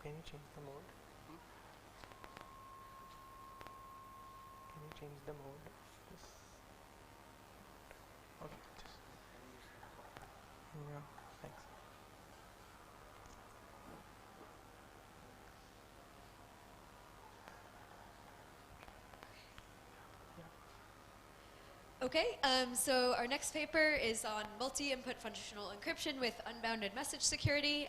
Speaker 12: Can you change the mode? Can you change the mode of this? Okay, just yeah, thanks.
Speaker 9: Okay, so our next paper is on multi-input functional encryption with unbounded message security.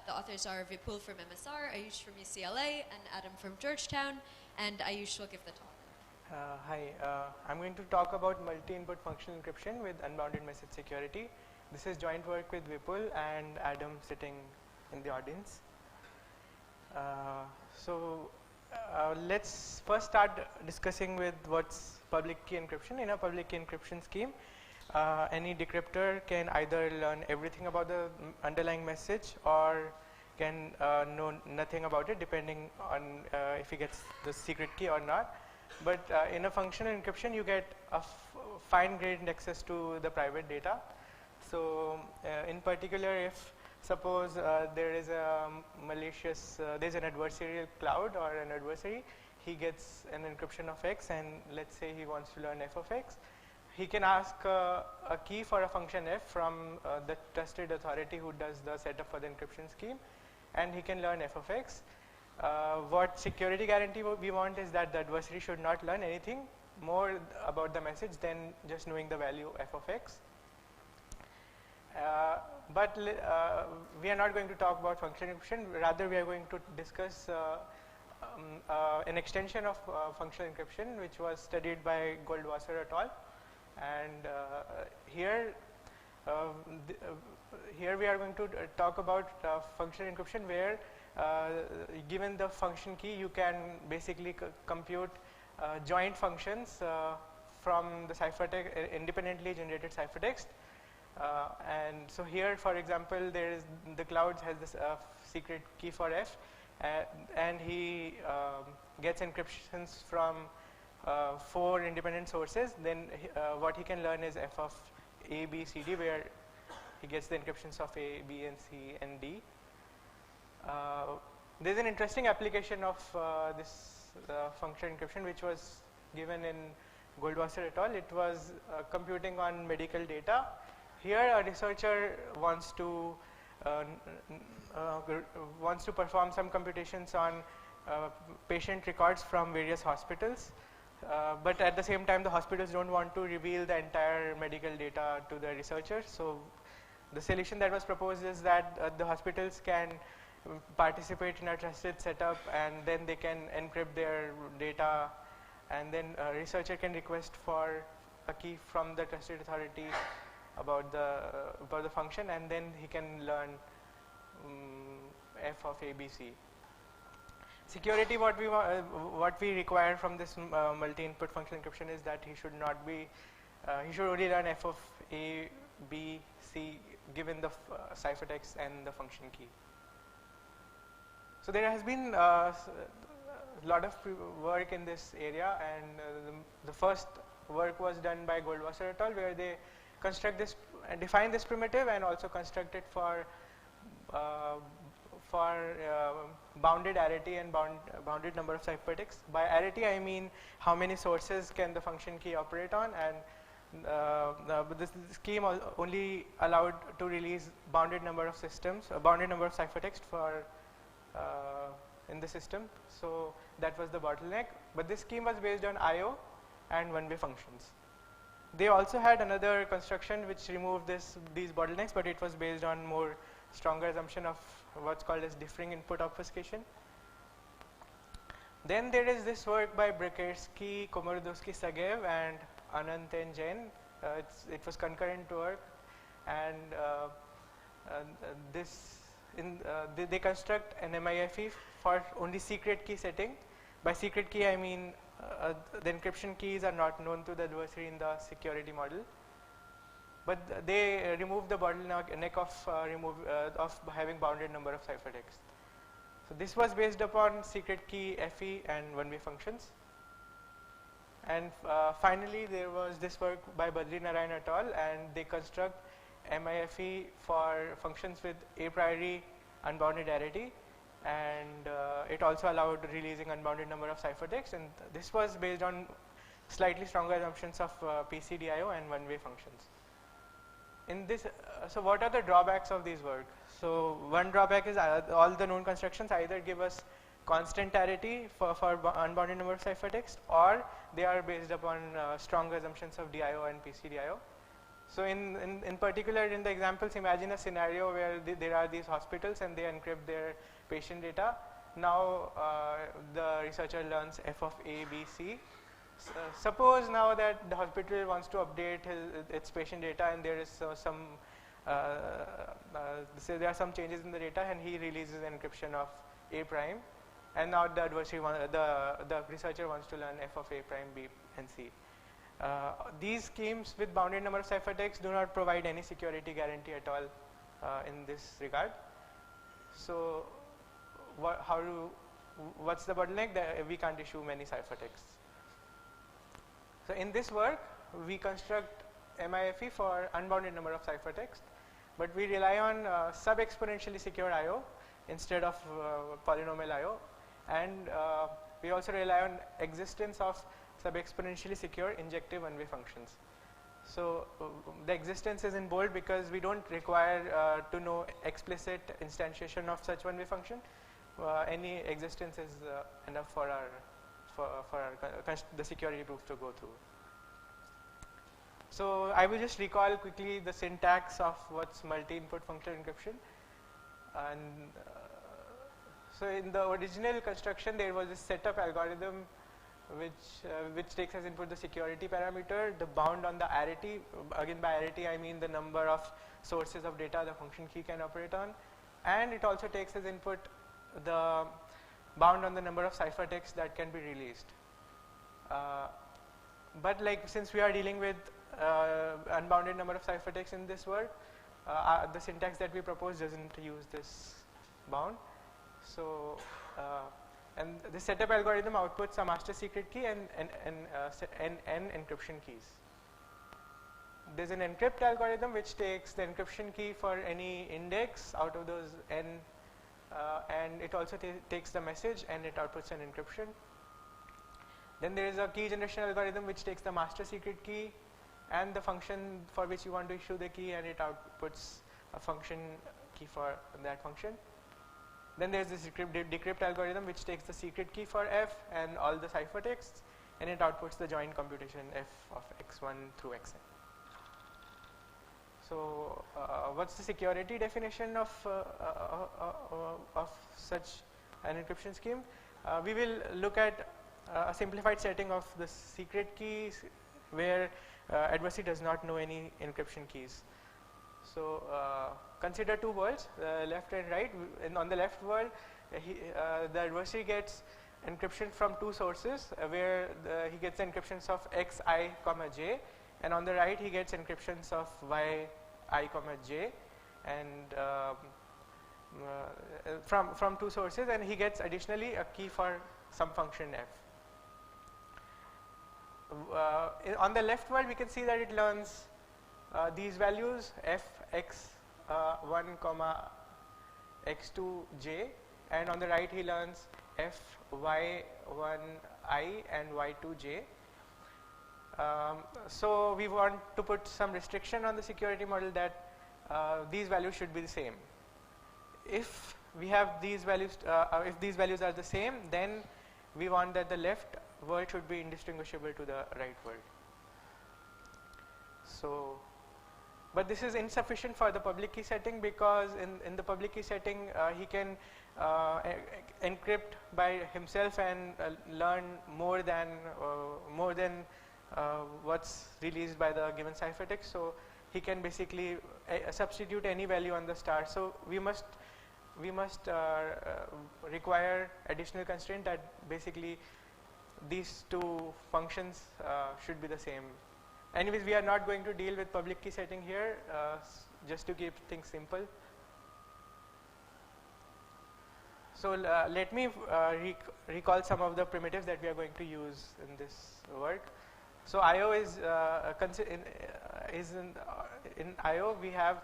Speaker 9: The authors are Vipul from MSR, Ayush from UCLA, and Adam from Georgetown, and Ayush will give the talk.
Speaker 12: Hi, I'm going to talk about multi-input functional encryption with unbounded message security. This is joint work with Vipul and Adam sitting in the audience. Let's first start discussing with what's public key encryption. In a public key encryption scheme, any decryptor can either learn everything about the underlying message or can know nothing about it, depending on if he gets the secret key or not. But in a functional encryption, you get a fine-grained access to the private data. So in particular, if suppose there is a malicious, there's an adversarial cloud or an adversary, he gets an encryption of X, and let's say he wants to learn F of X. He can ask a key for a function F from the trusted authority who does the setup for the encryption scheme, and he can learn F of X. What security guarantee we want is that the adversary should not learn anything more about the message than just knowing the value F of X. But we are not going to talk about functional encryption. Rather, we are going to discuss an extension of functional encryption, which was studied by Goldwasser et al. And here we are going to talk about functional encryption, where given the function key, you can basically compute joint functions from the ciphertext, independently generated ciphertext. And so here, for example, there is the clouds has this secret key for F, and he gets encryptions from 4 independent sources. Then what he can learn is F of A, B, C, D, where he gets the encryptions of A, B, and C, and D. There's an interesting application of this functional encryption, which was given in Goldwasser et al. It was computing on medical data. Here, a researcher wants to perform some computations on patient records from various hospitals, but at the same time, the hospitals don't want to reveal the entire medical data to the researchers. So, the solution that was proposed is that the hospitals can participate in a trusted setup, and then they can encrypt their data, and then a researcher can request for a key from the trusted authority about the function, and then he can learn F of A, B, C. Security, what we require from this multi-input functional encryption is that he should not be, he should only learn F of A, B, C, given the ciphertext and the function key. So there has been a lot of work in this area, and the first work was done by Goldwasser et al., where they construct this, define this primitive, and also construct it for bounded arity and bounded number of ciphertexts. By arity, I mean how many sources can the function key operate on, and this scheme only allowed to release bounded number of systems, a bounded number of ciphertext for in the system. So that was the bottleneck. But this scheme was based on I/O and one-way functions. They also had another construction which removed these bottlenecks, but it was based on more stronger assumption of what's called as differing input obfuscation. Then there is this work by Brzezinski, Komorowski, Sagev, and Anant and Jain. It was concurrent work, and they construct an MIFE for only secret key setting. By secret key, I mean the encryption keys are not known to the adversary in the security model, but they remove the bottleneck of having bounded number of ciphertext. So this was based upon secret key, FE, and one-way functions. And finally, there was this work by Badri Narayan et al., and they construct MIFE for functions with a priori unbounded arity. and it also allowed releasing unbounded number of ciphertext, and this was based on slightly stronger assumptions of PCDIO and one-way functions. In this, so what are the drawbacks of these work? So one drawback is all the known constructions either give us constant arity for unbounded number of ciphertext, or they are based upon strong assumptions of DIO and PCDIO. So in particular, in the examples, imagine a scenario where there are these hospitals and they encrypt their patient data. Now the researcher learns F of A, B, C. Suppose now that the hospital wants to update its patient data, and there is say there are some changes in the data, and he releases encryption of A prime, and now the adversary the researcher wants to learn F of A prime, B, and C. These schemes with bounded number of ciphertext do not provide any security guarantee at all in this regard. So what's the bottleneck? That we can't issue many ciphertexts. So in this work, we construct MIFE for unbounded number of ciphertext, but we rely on sub-exponentially secure I/O instead of polynomial I/O, and we also rely on existence of sub-exponentially secure injective one-way functions. So the existence is in bold because we don't require to know explicit instantiation of such one-way function. Any existence is enough for the security proofs to go through. So I will just recall quickly the syntax of what's multi-input functional encryption. And so in the original construction, there was a setup algorithm which takes as input the security parameter, the bound on the arity. Again, by arity I mean the number of sources of data the function key can operate on, and it also takes as input the bound on the number of ciphertext that can be released. But like since we are dealing with unbounded number of ciphertext in this work, the syntax that we propose doesn't use this bound. So and the setup algorithm outputs a master secret key and n encryption keys. There's an encrypt algorithm which takes the encryption key for any index out of those n, and it also takes the message and it outputs an encryption. Then there is a key generation algorithm which takes the master secret key and the function for which you want to issue the key, and it outputs a function key for that function. Then there is this decrypt algorithm which takes the secret key for F and all the ciphertexts, and it outputs the joint computation F of x1 through xn. So what's the security definition of such an encryption scheme? We will look at a simplified setting of the secret keys where adversary does not know any encryption keys. So consider two worlds, left and right. And on the left world, the adversary gets encryption from two sources, where he gets encryptions of xi comma j, and on the right he gets encryptions of yi comma j, and from two sources, and he gets additionally a key for some function f. On the left world, we can see that it learns these values f x1 comma x2 j, and on the right he learns f y1 I and y2 j. So we want to put some restriction on the security model that these values should be the same. If we have these values, if these values are the same, then we want that the left world should be indistinguishable to the right world. So, but this is insufficient for the public key setting, because in the public key setting he can encrypt by himself and learn more than what's released by the given ciphertext. So he can basically substitute any value on the star. So we must require additional constraint that basically these two functions should be the same. Anyways, we are not going to deal with public key setting here, just to keep things simple. So let me recall some of the primitives that we are going to use in this work. So I/O is in I/O we have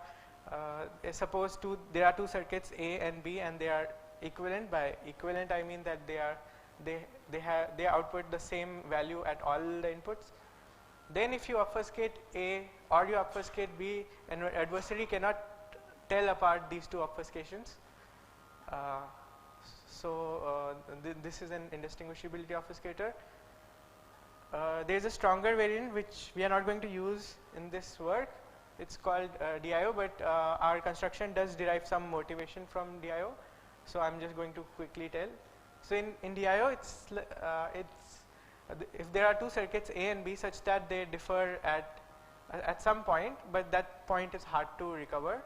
Speaker 12: suppose there are two circuits A and B, and they are equivalent. By equivalent I mean that they output the same value at all the inputs. Then if you obfuscate A or you obfuscate B, an adversary cannot tell apart these two obfuscations. This is an indistinguishability obfuscator. There is a stronger variant which we are not going to use in this work. It's called DIO, but our construction does derive some motivation from DIO. So I'm just going to quickly tell. So in DIO, if there are two circuits A and B such that they differ at some point, but that point is hard to recover,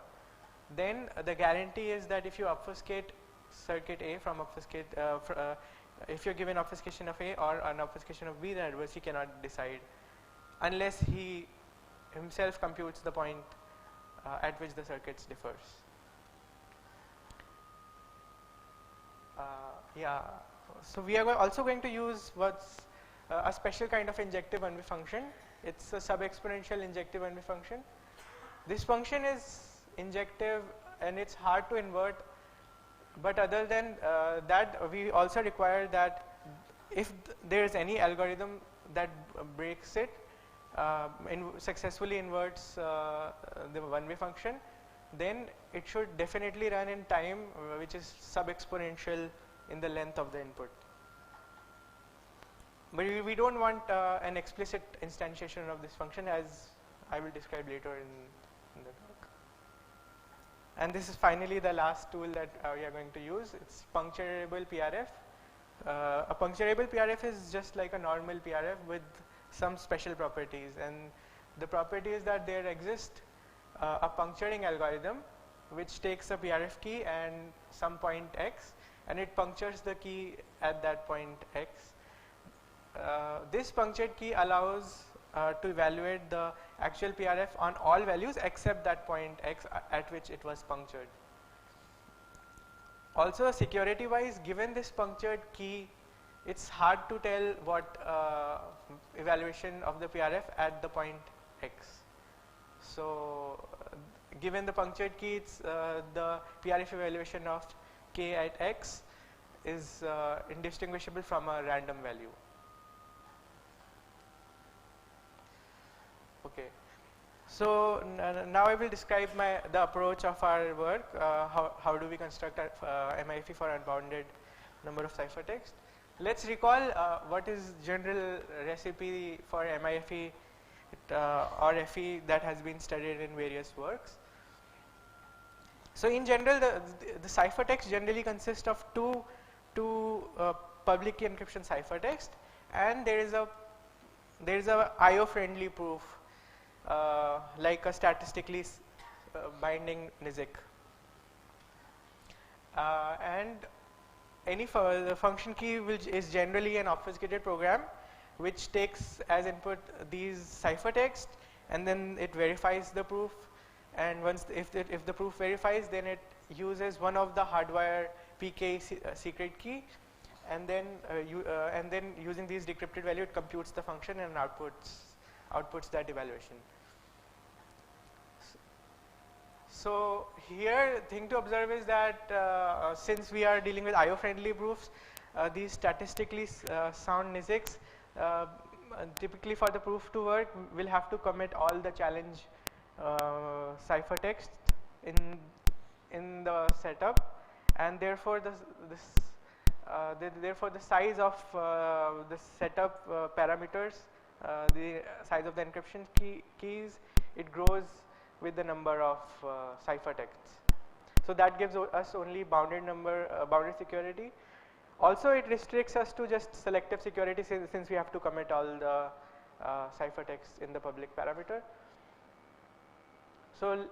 Speaker 12: then the guarantee is that if you obfuscate circuit A from obfuscate, if you're given obfuscation of A or an obfuscation of B, then adversary cannot decide unless he himself computes the point at which the circuits differs. So we are also going to use what's a special kind of injective 1-way function. It's a sub-exponential injective 1-way function. This function is injective and it's hard to invert, but other than that, we also require that if there is any algorithm that breaks it, successfully inverts the 1-way function, then it should definitely run in time which is sub-exponential in the length of the input. But we don't want an explicit instantiation of this function, as I will describe later in the talk. And this is finally the last tool that we are going to use. It's puncturable PRF. A puncturable PRF is just like a normal PRF with some special properties, and the property is that there exists a puncturing algorithm which takes a PRF key and some point x, and it punctures the key at that point x. This punctured key allows to evaluate the actual PRF on all values except that point x at which it was punctured. Also, security wise, given this punctured key, it's hard to tell what evaluation of the PRF at the point x. So given the punctured key, it's the PRF evaluation of k at x is indistinguishable from a random value. Okay, so now I will describe the approach of our work. How do we construct MIFE for unbounded number of ciphertext? Let's recall what is general recipe for MIFE or FE that has been studied in various works. So in general, the ciphertext generally consists of two public key encryption ciphertext, and there is a IO friendly proof like a statistically binding NIZC. And any function key is generally an obfuscated program which takes as input these ciphertext, and then it verifies the proof, and once if the proof verifies, then it uses one of the hardwire PK secret key, and then using these decrypted value, it computes the function and outputs that evaluation. So here, thing to observe is that since we are dealing with IO friendly proofs, these statistically sound NIZCs, typically for the proof to work, we'll have to commit all the challenge ciphertext in the setup, and therefore the size of the setup parameters, the size of the encryption keys, it grows with the number of ciphertexts. So that gives us only bounded security. Also, it restricts us to just selective security since we have to commit all the ciphertext in the public parameter. So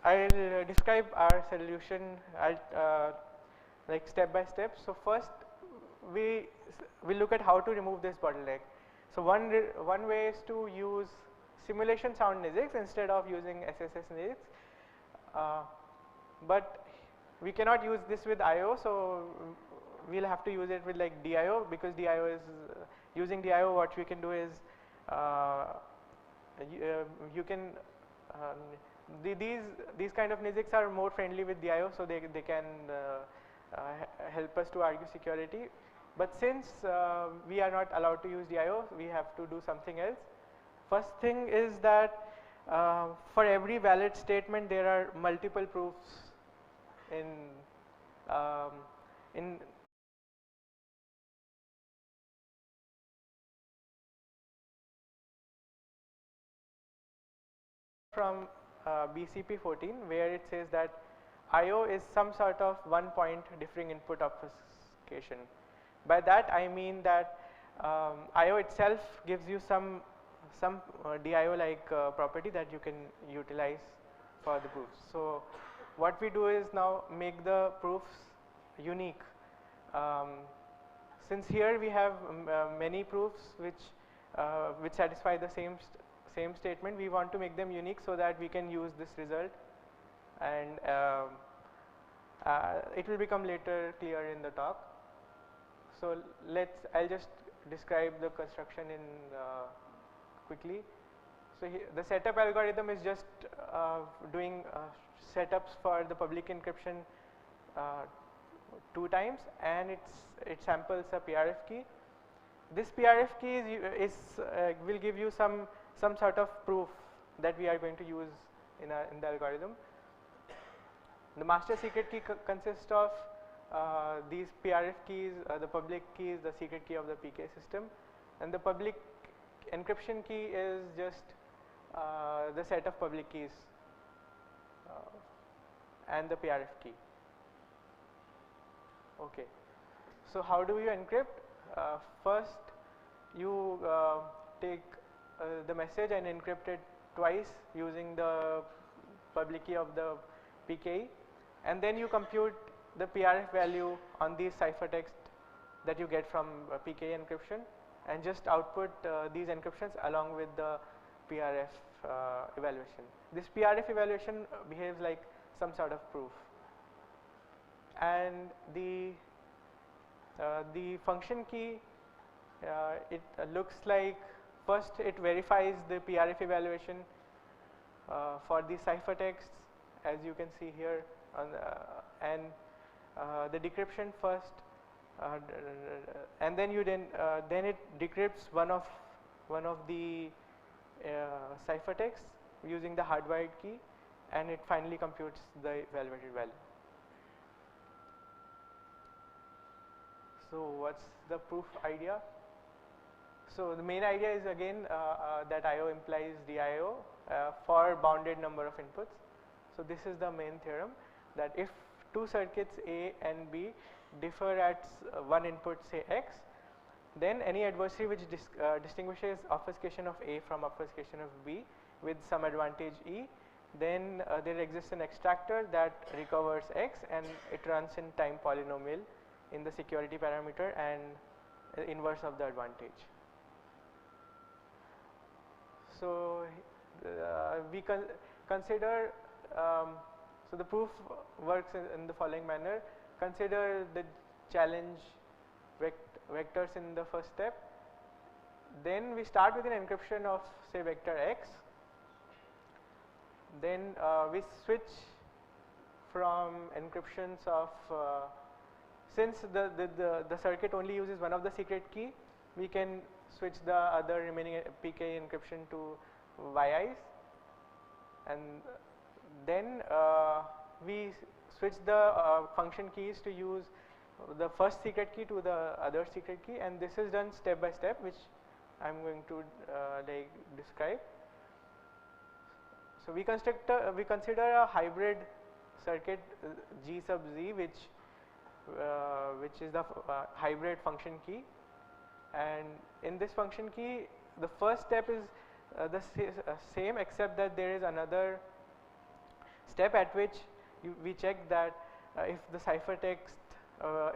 Speaker 12: I'll describe our solution like step by step. So first, we look at how to remove this bottleneck. So one way is to use simulation sound NIZCs instead of using SSS NIZCs, but we cannot use this with IO, so we'll have to use it with like DIO, because DIO is using DIO. What we can do is you can these kind of NIZCs are more friendly with DIO, so they can help us to argue security. But since we are not allowed to use DIO, we have to do something else. First thing is that for every valid statement, there are multiple proofs in from BCP 14, where it says that IO is some sort of 1 point differing input obfuscation. By that I mean that IO itself gives you some DIO-like property that you can utilize for the proofs. So what we do is now make the proofs unique. Since here we have many proofs which satisfy the same statement, we want to make them unique so that we can use this result, and it will become later clear in the talk. So I'll just describe the construction in quickly. So the setup algorithm is just doing setups for the public encryption 2 times, and it samples a PRF key. This PRF key will give you some sort of proof that we are going to use in the algorithm. The master secret key consists of these PRF keys, the public keys, the secret key of the PK system, and the public encryption key is just the set of public keys and the PRF key. Okay, so how do you encrypt? First, you take the message and encrypt it twice using the public key of the PKE, and then you compute the PRF value on the ciphertext that you get from PKE encryption, and just output these encryptions along with the PRF evaluation. This PRF evaluation behaves like some sort of proof, and the function key, it looks like first it verifies the PRF evaluation for the ciphertexts, as you can see here, and the decryption first, and then it decrypts one of the ciphertexts using the hardwired key, and it finally computes the evaluated value. So what's the proof idea? So the main idea is again that IO implies DIO for bounded number of inputs. So this is the main theorem, that if 2 circuits A and B differ at one input, say X, then any adversary which distinguishes obfuscation of A from obfuscation of B with some advantage E, then there exists an extractor that recovers X, and it runs in time polynomial in the security parameter and inverse of the advantage. So we consider, so the proof works in the following manner. Consider the challenge vectors in the first step. Then we start with an encryption of, say, vector X. Then we switch from encryptions of, since the circuit only uses one of the secret key, we can switch the other remaining PK encryption to YIs, and then we switch the function keys to use the first secret key to the other secret key, and this is done step by step, which I am going to describe. So we consider a hybrid circuit G sub Z, which is the hybrid function key, and in this function key the first step is the same, except that there is another step at which we check that if the ciphertext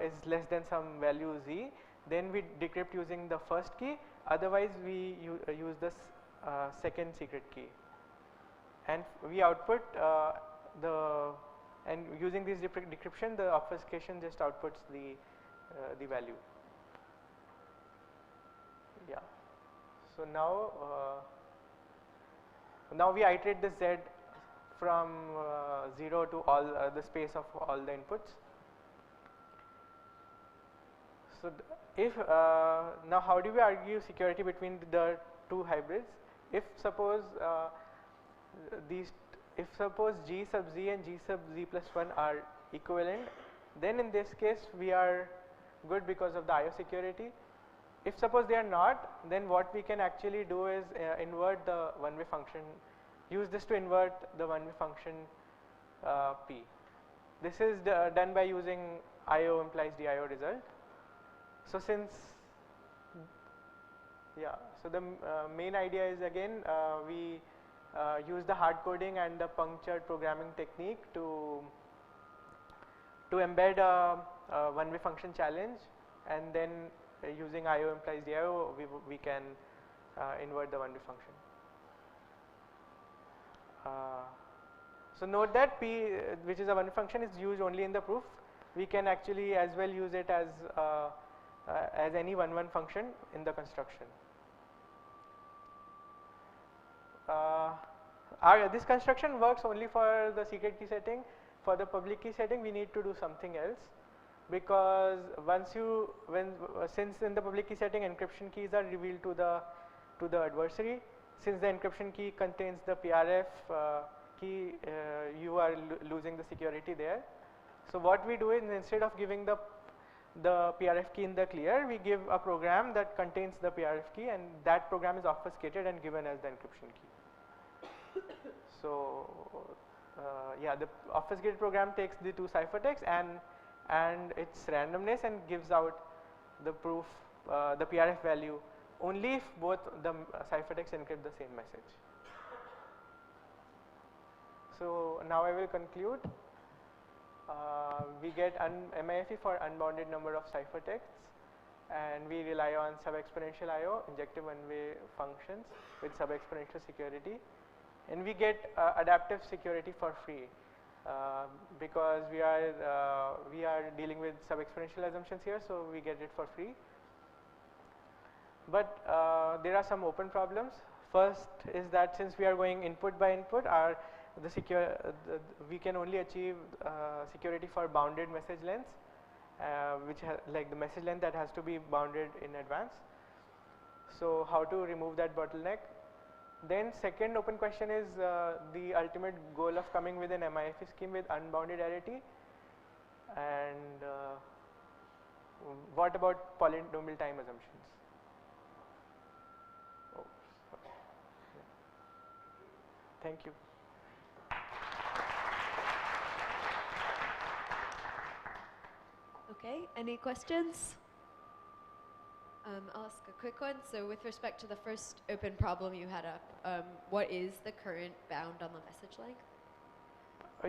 Speaker 12: is less than some value Z, then we decrypt using the first key, otherwise we use this second secret key, and we output and using this decryption, the obfuscation just outputs the value. Yeah. So now we iterate the Z from 0 to all the space of all the inputs. So if now how do we argue security between the two hybrids? If suppose if suppose G sub Z and G sub Z plus 1 are equivalent, then in this case we are good because of the IO security. If suppose they are not, then what we can actually do is invert the one-way function, use this to invert the one-way function P. This is done by using IO implies DIO result. So since, yeah, so the main idea is again we use the hard coding and the punctured programming technique to embed a one-way function challenge, and then using IO implies DIO we can invert the one-way function. So note that P, which is a one-way function, is used only in the proof. We can actually as well use it as any one-one function in the construction. This construction works only for the secret key setting. For the public key setting, we need to do something else, because since in the public key setting encryption keys are revealed to the adversary, since the encryption key contains the PRF key, you are losing the security there. So what we do is, instead of giving the PRF key in the clear, we give a program that contains the PRF key, and that program is obfuscated and given as the encryption key. So yeah, the obfuscated program takes the two ciphertexts and its randomness and gives out the proof, the PRF value, only if both the ciphertexts encrypt the same message. So now I will conclude. We get MIFE for unbounded number of ciphertexts, and we rely on sub-exponential IO, injective one-way functions with sub-exponential security, and we get adaptive security for free because we are dealing with sub-exponential assumptions here, so we get it for free. But there are some open problems. First is that since we are going input by input, we can only achieve security for bounded message lengths, which like the message length that has to be bounded in advance. So how to remove that bottleneck? Then second open question is the ultimate goal of coming with an MIFE scheme with unbounded arity, and what about polynomial time assumptions? Oh, sorry. Yeah. Thank you.
Speaker 9: Okay, any questions? I'll ask a quick one. So with respect to the first open problem you had up, what is the current bound on the message length?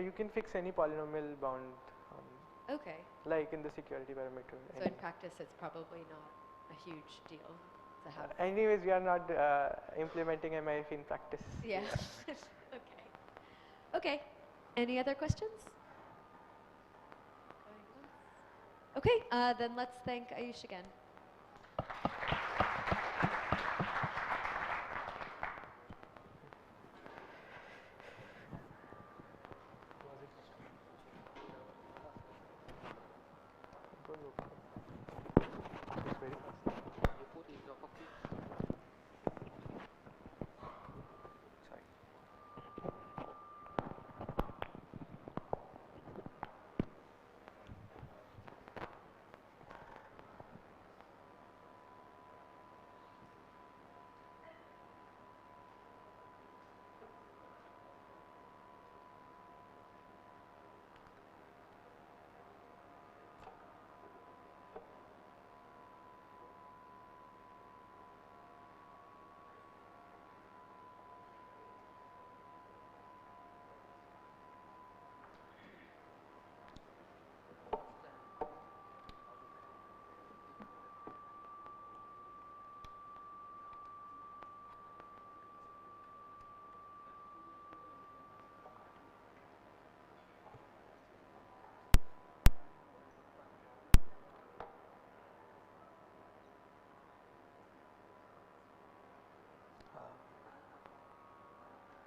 Speaker 12: You can fix any polynomial bound.
Speaker 9: Okay.
Speaker 12: Like in the security parameter.
Speaker 9: So in practice, it's probably not a huge deal to have.
Speaker 12: Anyways, we are not implementing MIF in practice.
Speaker 9: Yeah. Okay. Okay. Any other questions? Okay, then let's thank Ayush again.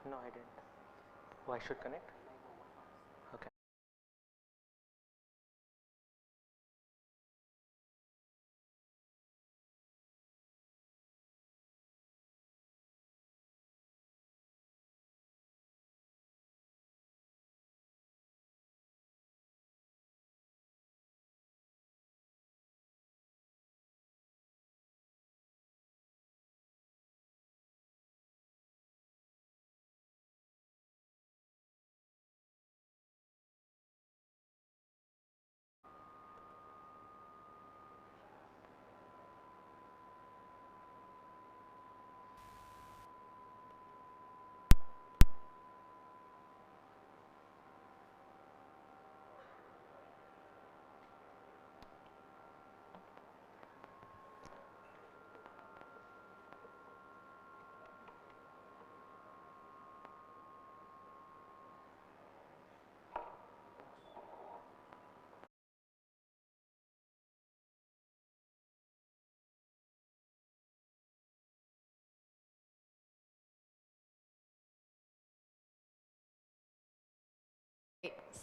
Speaker 12: No, I didn't. Oh, I should connect? Okay.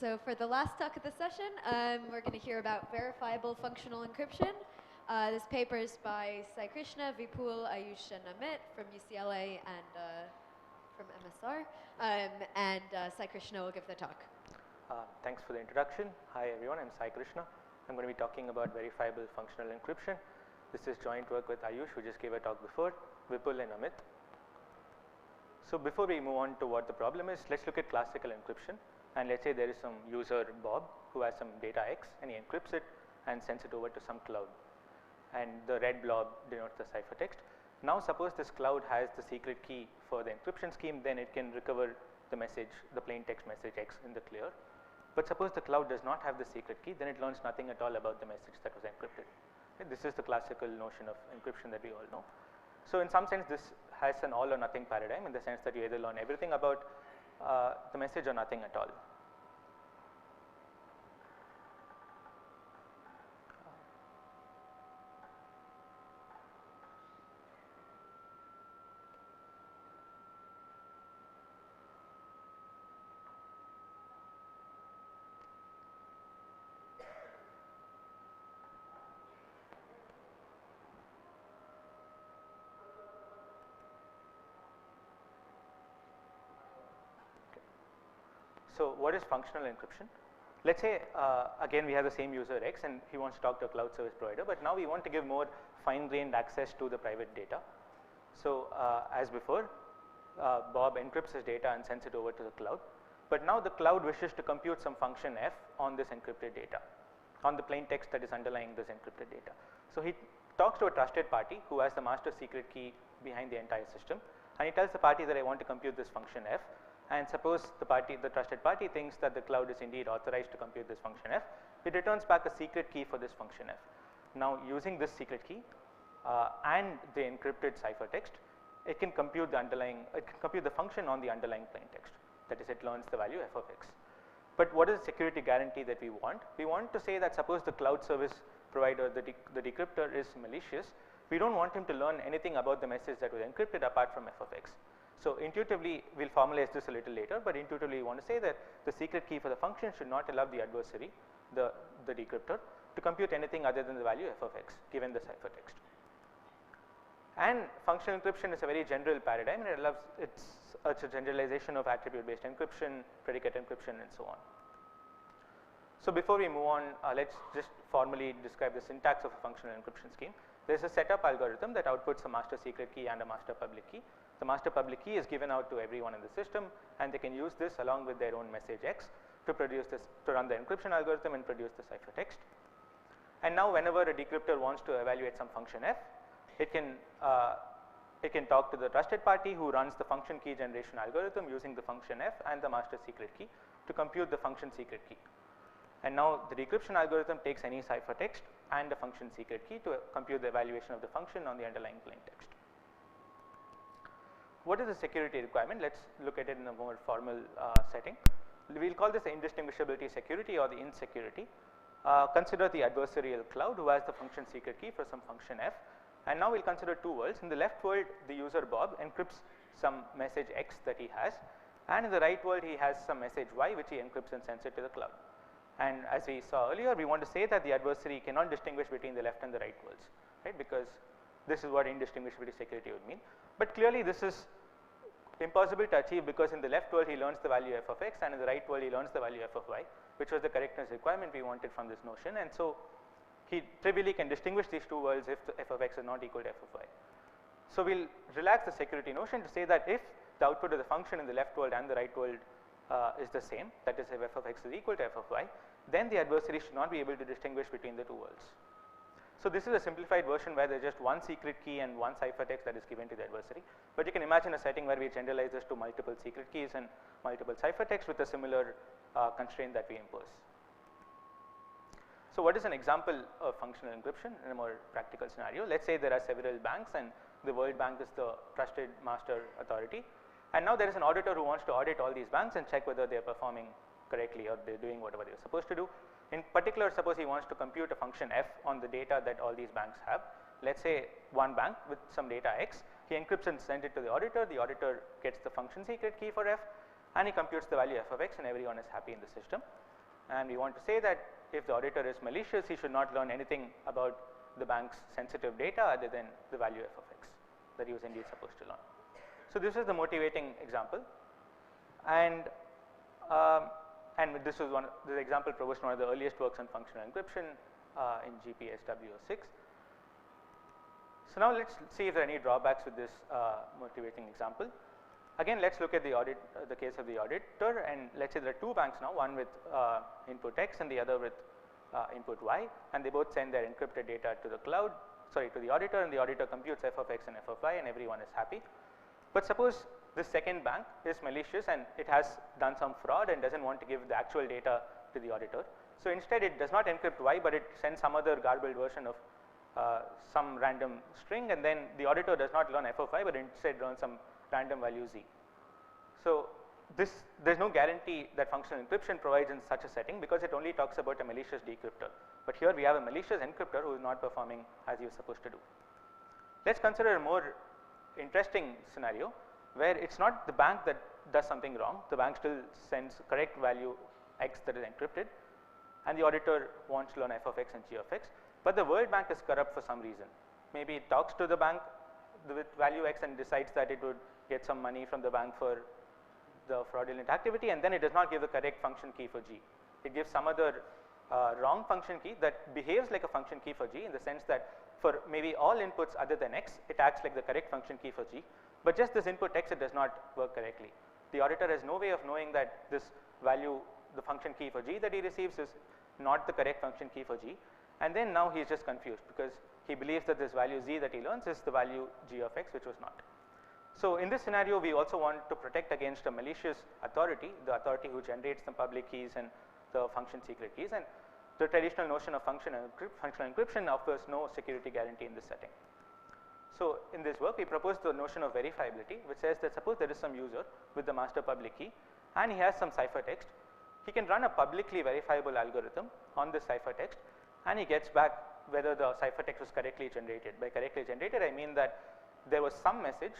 Speaker 9: So for the last talk of the session, we're going to hear about verifiable functional encryption. This paper is by Sai Krishna, Vipul, Ayush, and Amit from UCLA and from MSR. Sai Krishna will give the talk.
Speaker 13: Thanks for the introduction. Hi everyone, I'm Sai Krishna. I'm going to be talking about verifiable functional encryption. This is joint work with Ayush, who just gave a talk before, Vipul and Amit. So before we move on to what the problem is, let's look at classical encryption. And let's say there is some user Bob who has some data X and he encrypts it and sends it over to some cloud. And the red blob denotes the ciphertext. Now suppose this cloud has the secret key for the encryption scheme, then it can recover the message, the plain text message X in the clear. But suppose the cloud does not have the secret key, then it learns nothing at all about the message that was encrypted. Okay, this is the classical notion of encryption that we all know. So in some sense this has an all or nothing paradigm, in the sense that you either learn everything about the message or nothing at all. So what is functional encryption? Let's say again we have the same user X and he wants to talk to a cloud service provider, but now we want to give more fine-grained access to the private data. So as before, Bob encrypts his data and sends it over to the cloud, but now the cloud wishes to compute some function F on this encrypted data, on the plain text that is underlying this encrypted data. So he talks to a trusted party who has the master secret key behind the entire system, and he tells the party that I want to compute this function F. And suppose the trusted party thinks that the cloud is indeed authorized to compute this function F, it returns back a secret key for this function F. Now using this secret key and the encrypted ciphertext, it can compute the function on the underlying plain text. That is, it learns the value F of X. But what is the security guarantee that we want? We want to say that suppose the cloud service provider, the decryptor is malicious, we don't want him to learn anything about the message that was encrypted apart from F of X. So intuitively, we'll formalize this a little later, but intuitively we want to say that the secret key for the function should not allow the adversary, the decryptor, to compute anything other than the value F of X given the ciphertext. And functional encryption is a very general paradigm, and it's a generalization of attribute-based encryption, predicate encryption, and so on. So before we move on, let's just formally describe the syntax of a functional encryption scheme. There's a setup algorithm that outputs a master secret key and a master public key. The master public key is given out to everyone in the system, and they can use this along with their own message X to run the encryption algorithm and produce the ciphertext. And now whenever a decryptor wants to evaluate some function F, it can talk to the trusted party who runs the function key generation algorithm using the function F and the master secret key to compute the function secret key. And now the decryption algorithm takes any ciphertext and the function secret key to compute the evaluation of the function on the underlying plain text. What is the security requirement? Let's look at it in a more formal setting. We'll call this the indistinguishability security or the insecurity. Consider the adversarial cloud who has the function secret key for some function F. And now we'll consider two worlds. In the left world, the user Bob encrypts some message X that he has, and in the right world he has some message Y which he encrypts and sends it to the cloud. And as we saw earlier, we want to say that the adversary cannot distinguish between the left and the right worlds, right? Because this is what indistinguishability security would mean. But clearly this is impossible to achieve, because in the left world he learns the value F of X, and in the right world he learns the value F of Y, which was the correctness requirement we wanted from this notion. And so he trivially can distinguish these two worlds if the F of X is not equal to F of Y. So we'll relax the security notion to say that if the output of the function in the left world and the right world is the same, that is if F of X is equal to F of Y, then the adversary should not be able to distinguish between the two worlds. So this is a simplified version where there's just one secret key and one ciphertext that is given to the adversary. But you can imagine a setting where we generalize this to multiple secret keys and multiple ciphertexts with a similar constraint that we impose. So what is an example of functional encryption in a more practical scenario? Let's say there are several banks and the World Bank is the trusted master authority. And now there is an auditor who wants to audit all these banks and check whether they are performing correctly or they're doing whatever they're supposed to do. In particular, suppose he wants to compute a function F on the data that all these banks have. Let's say one bank with some data X, he encrypts and sends it to the auditor gets the function secret key for F, and he computes the value F of X, and everyone is happy in the system. And we want to say that if the auditor is malicious, he should not learn anything about the bank's sensitive data other than the value f of x that he was indeed supposed to learn. So this is the motivating example, and this is this example proposed one of the earliest works on functional encryption in GPSW06. So now let's see if there are any drawbacks with this motivating example. Again, let's look at the case of the auditor, and let's say there are two banks now, one with input X and the other with input Y, and they both send their encrypted data to the cloud, sorry, to the auditor, and the auditor computes f of X and f of Y, and everyone is happy. But suppose this second bank is malicious and it has done some fraud and doesn't want to give the actual data to the auditor. So instead it does not encrypt Y, but it sends some other garbled version of some random string, and then the auditor does not learn f of Y, but instead learns some random value Z. So there's no guarantee that functional encryption provides in such a setting, because it only talks about a malicious decryptor. But here we have a malicious encryptor who is not performing as he was supposed to do. Let's consider a more interesting scenario where it's not the bank that does something wrong. The bank still sends correct value X that is encrypted, and the auditor wants to learn f of X and g of X, but the World Bank is corrupt for some reason. Maybe it talks to the bank with value X and decides that it would get some money from the bank for the fraudulent activity, and then it does not give the correct function key for G. It gives some other wrong function key that behaves like a function key for G, in the sense that for maybe all inputs other than X, it acts like the correct function key for G, but just this input X, it does not work correctly. The auditor has no way of knowing that this value, the function key for G that he receives, is not the correct function key for G, and then now he is just confused because he believes that this value Z that he learns is the value G of X, which was not. So in this scenario, we also want to protect against a malicious authority, the authority who generates the public keys and the function secret keys, and the traditional notion of functional encryption offers no security guarantee in this setting. So in this work, we propose the notion of verifiability, which says that suppose there is some user with the master public key and he has some ciphertext. He can run a publicly verifiable algorithm on this ciphertext, and he gets back whether the ciphertext was correctly generated. By correctly generated, I mean that there was some message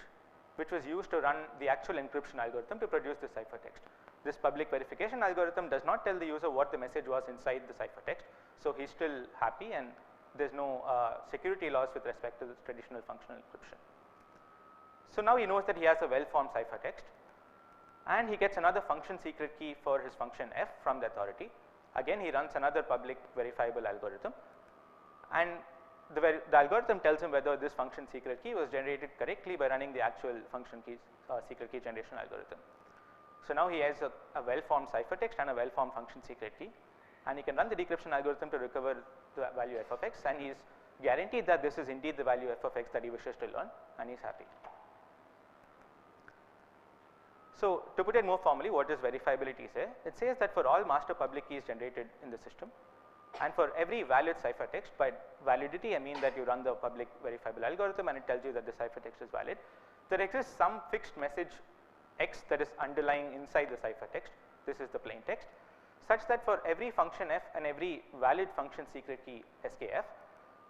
Speaker 13: which was used to run the actual encryption algorithm to produce the ciphertext. This public verification algorithm does not tell the user what the message was inside the ciphertext, so he's still happy, and there's no security loss with respect to the traditional functional encryption. So now he knows that he has a well-formed ciphertext, and he gets another function secret key for his function f from the authority. Again, he runs another public verifiable algorithm, and the algorithm tells him whether this function secret key was generated correctly by running the actual function key secret key generation algorithm. So now he has a well-formed ciphertext and a well-formed function secret key, and he can run the decryption algorithm to recover the value f of X, and he is guaranteed that this is indeed the value f of X that he wishes to learn, and he is happy. So to put it more formally, what does verifiability say? It says that for all master public keys generated in the system, and for every valid ciphertext, by validity I mean that you run the public verifiable algorithm and it tells you that the ciphertext is valid, there exists some fixed message X that is underlying inside the ciphertext. This is the plain text, such that for every function f and every valid function secret key skf,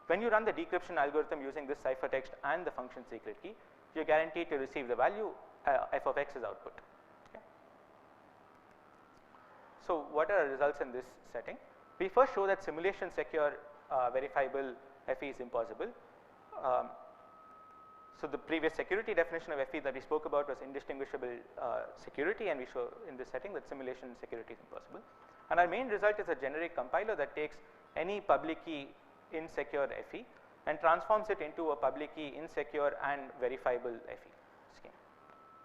Speaker 13: when you run the decryption algorithm using this ciphertext and the function secret key, you are guaranteed to receive the value f of X as output. Okay. So what are the results in this setting? We first show that simulation secure verifiable FE is impossible. So the previous security definition of FE that we spoke about was indistinguishable security, and we show in this setting that simulation security is impossible. And our main result is a generic compiler that takes any public key insecure FE and transforms it into a public key insecure and verifiable FE scheme.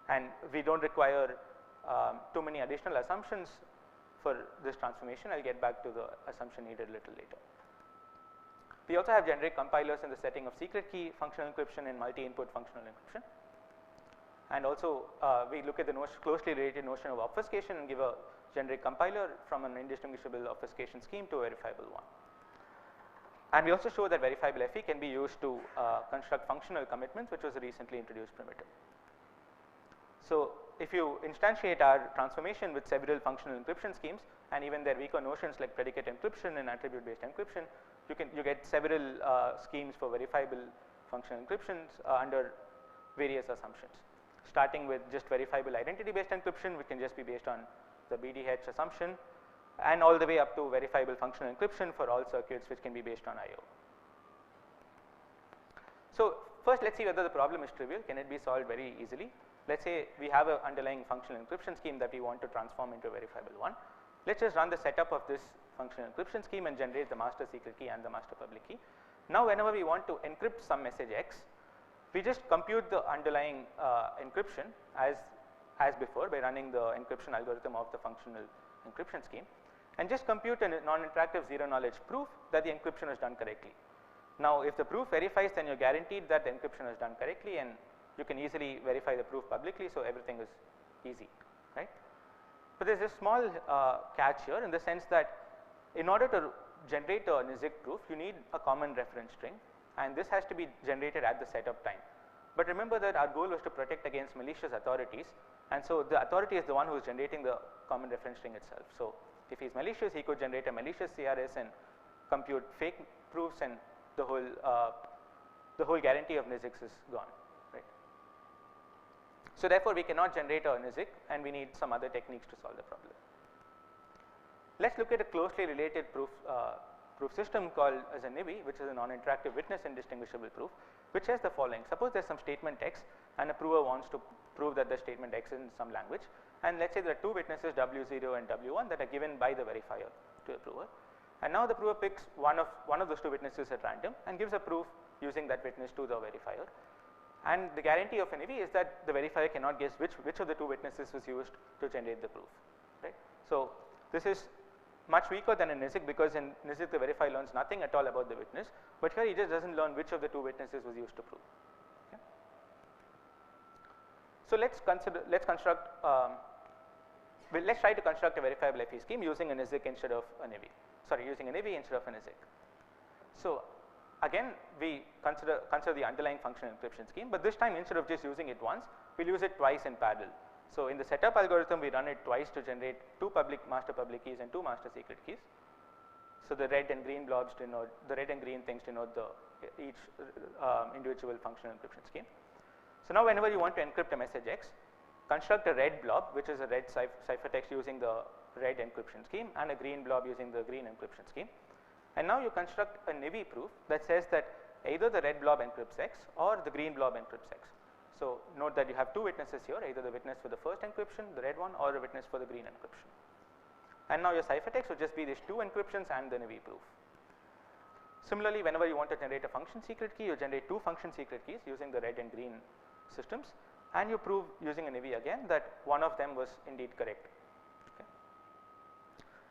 Speaker 13: And we don't require too many additional assumptions for this transformation. I'll get back to the assumption needed a little later. We also have generic compilers in the setting of secret key functional encryption and multi-input functional encryption. And also we look at the closely related notion of obfuscation and give a generic compiler from an indistinguishable obfuscation scheme to a verifiable one. And we also show that verifiable FE can be used to construct functional commitments, which was a recently introduced primitive. So if you instantiate our transformation with several functional encryption schemes, and even their weaker notions like predicate encryption and attribute based encryption, you get several schemes for verifiable functional encryptions under various assumptions. Starting with just verifiable identity based encryption, which can just be based on the BDH assumption, and all the way up to verifiable functional encryption for all circuits which can be based on I/O. So first let's see whether the problem is trivial. Can it be solved very easily? Let's say we have an underlying functional encryption scheme that we want to transform into a verifiable one. Let's just run the setup of this functional encryption scheme and generate the master secret key and the master public key. Now whenever we want to encrypt some message X, we just compute the underlying encryption as before by running the encryption algorithm of the functional encryption scheme, and just compute a non-interactive zero knowledge proof that the encryption is done correctly. Now if the proof verifies, then you're guaranteed that the encryption is done correctly, and you can easily verify the proof publicly, so everything is easy, right? But there's a small catch here, in the sense that in order to generate a NIZIC proof, you need a common reference string, and this has to be generated at the setup time. But remember that our goal was to protect against malicious authorities, and so the authority is the one who is generating the common reference string itself. So if he's malicious, he could generate a malicious CRS and compute fake proofs, and the whole guarantee of NIZICs is gone, right? So therefore we cannot generate a NIZIC, and we need some other techniques to solve the problem. Let's look at a closely related proof system called as a NIBI, which is a non-interactive witness indistinguishable proof, which has the following. Suppose there's some statement X, and a prover wants to prove that the statement X is in some language, and let's say there are two witnesses W0 and W1 that are given by the verifier to a prover, and now the prover picks one of those two witnesses at random and gives a proof using that witness to the verifier, and the guarantee of an NIBI is that the verifier cannot guess which of the two witnesses was used to generate the proof, right? So this is much weaker than a NIZIC, because in NIZIC the verifier learns nothing at all about the witness, but here he just doesn't learn which of the two witnesses was used to prove. Okay. So let's try to construct a verifiable FE scheme using a NIZIC instead of a NIBI. Sorry, using a NIBI instead of a NIZIC. So again we consider the underlying functional encryption scheme, but this time instead of just using it once, we'll use it twice in parallel. So in the setup algorithm, we run it twice to generate two master public keys and two master secret keys. So the red and green blobs denote, the red and green things denote each individual functional encryption scheme. So now whenever you want to encrypt a message X, construct a red blob, which is a red ciphertext using the red encryption scheme, and a green blob using the green encryption scheme. And now you construct a NIBI proof that says that either the red blob encrypts X or the green blob encrypts X. So note that you have two witnesses here, either the witness for the first encryption, the red one, or a witness for the green encryption. And now your ciphertext would just be these two encryptions and the NIBI proof. Similarly, whenever you want to generate a function secret key, you generate two function secret keys using the red and green systems, and you prove using a NIBI again that one of them was indeed correct. Okay.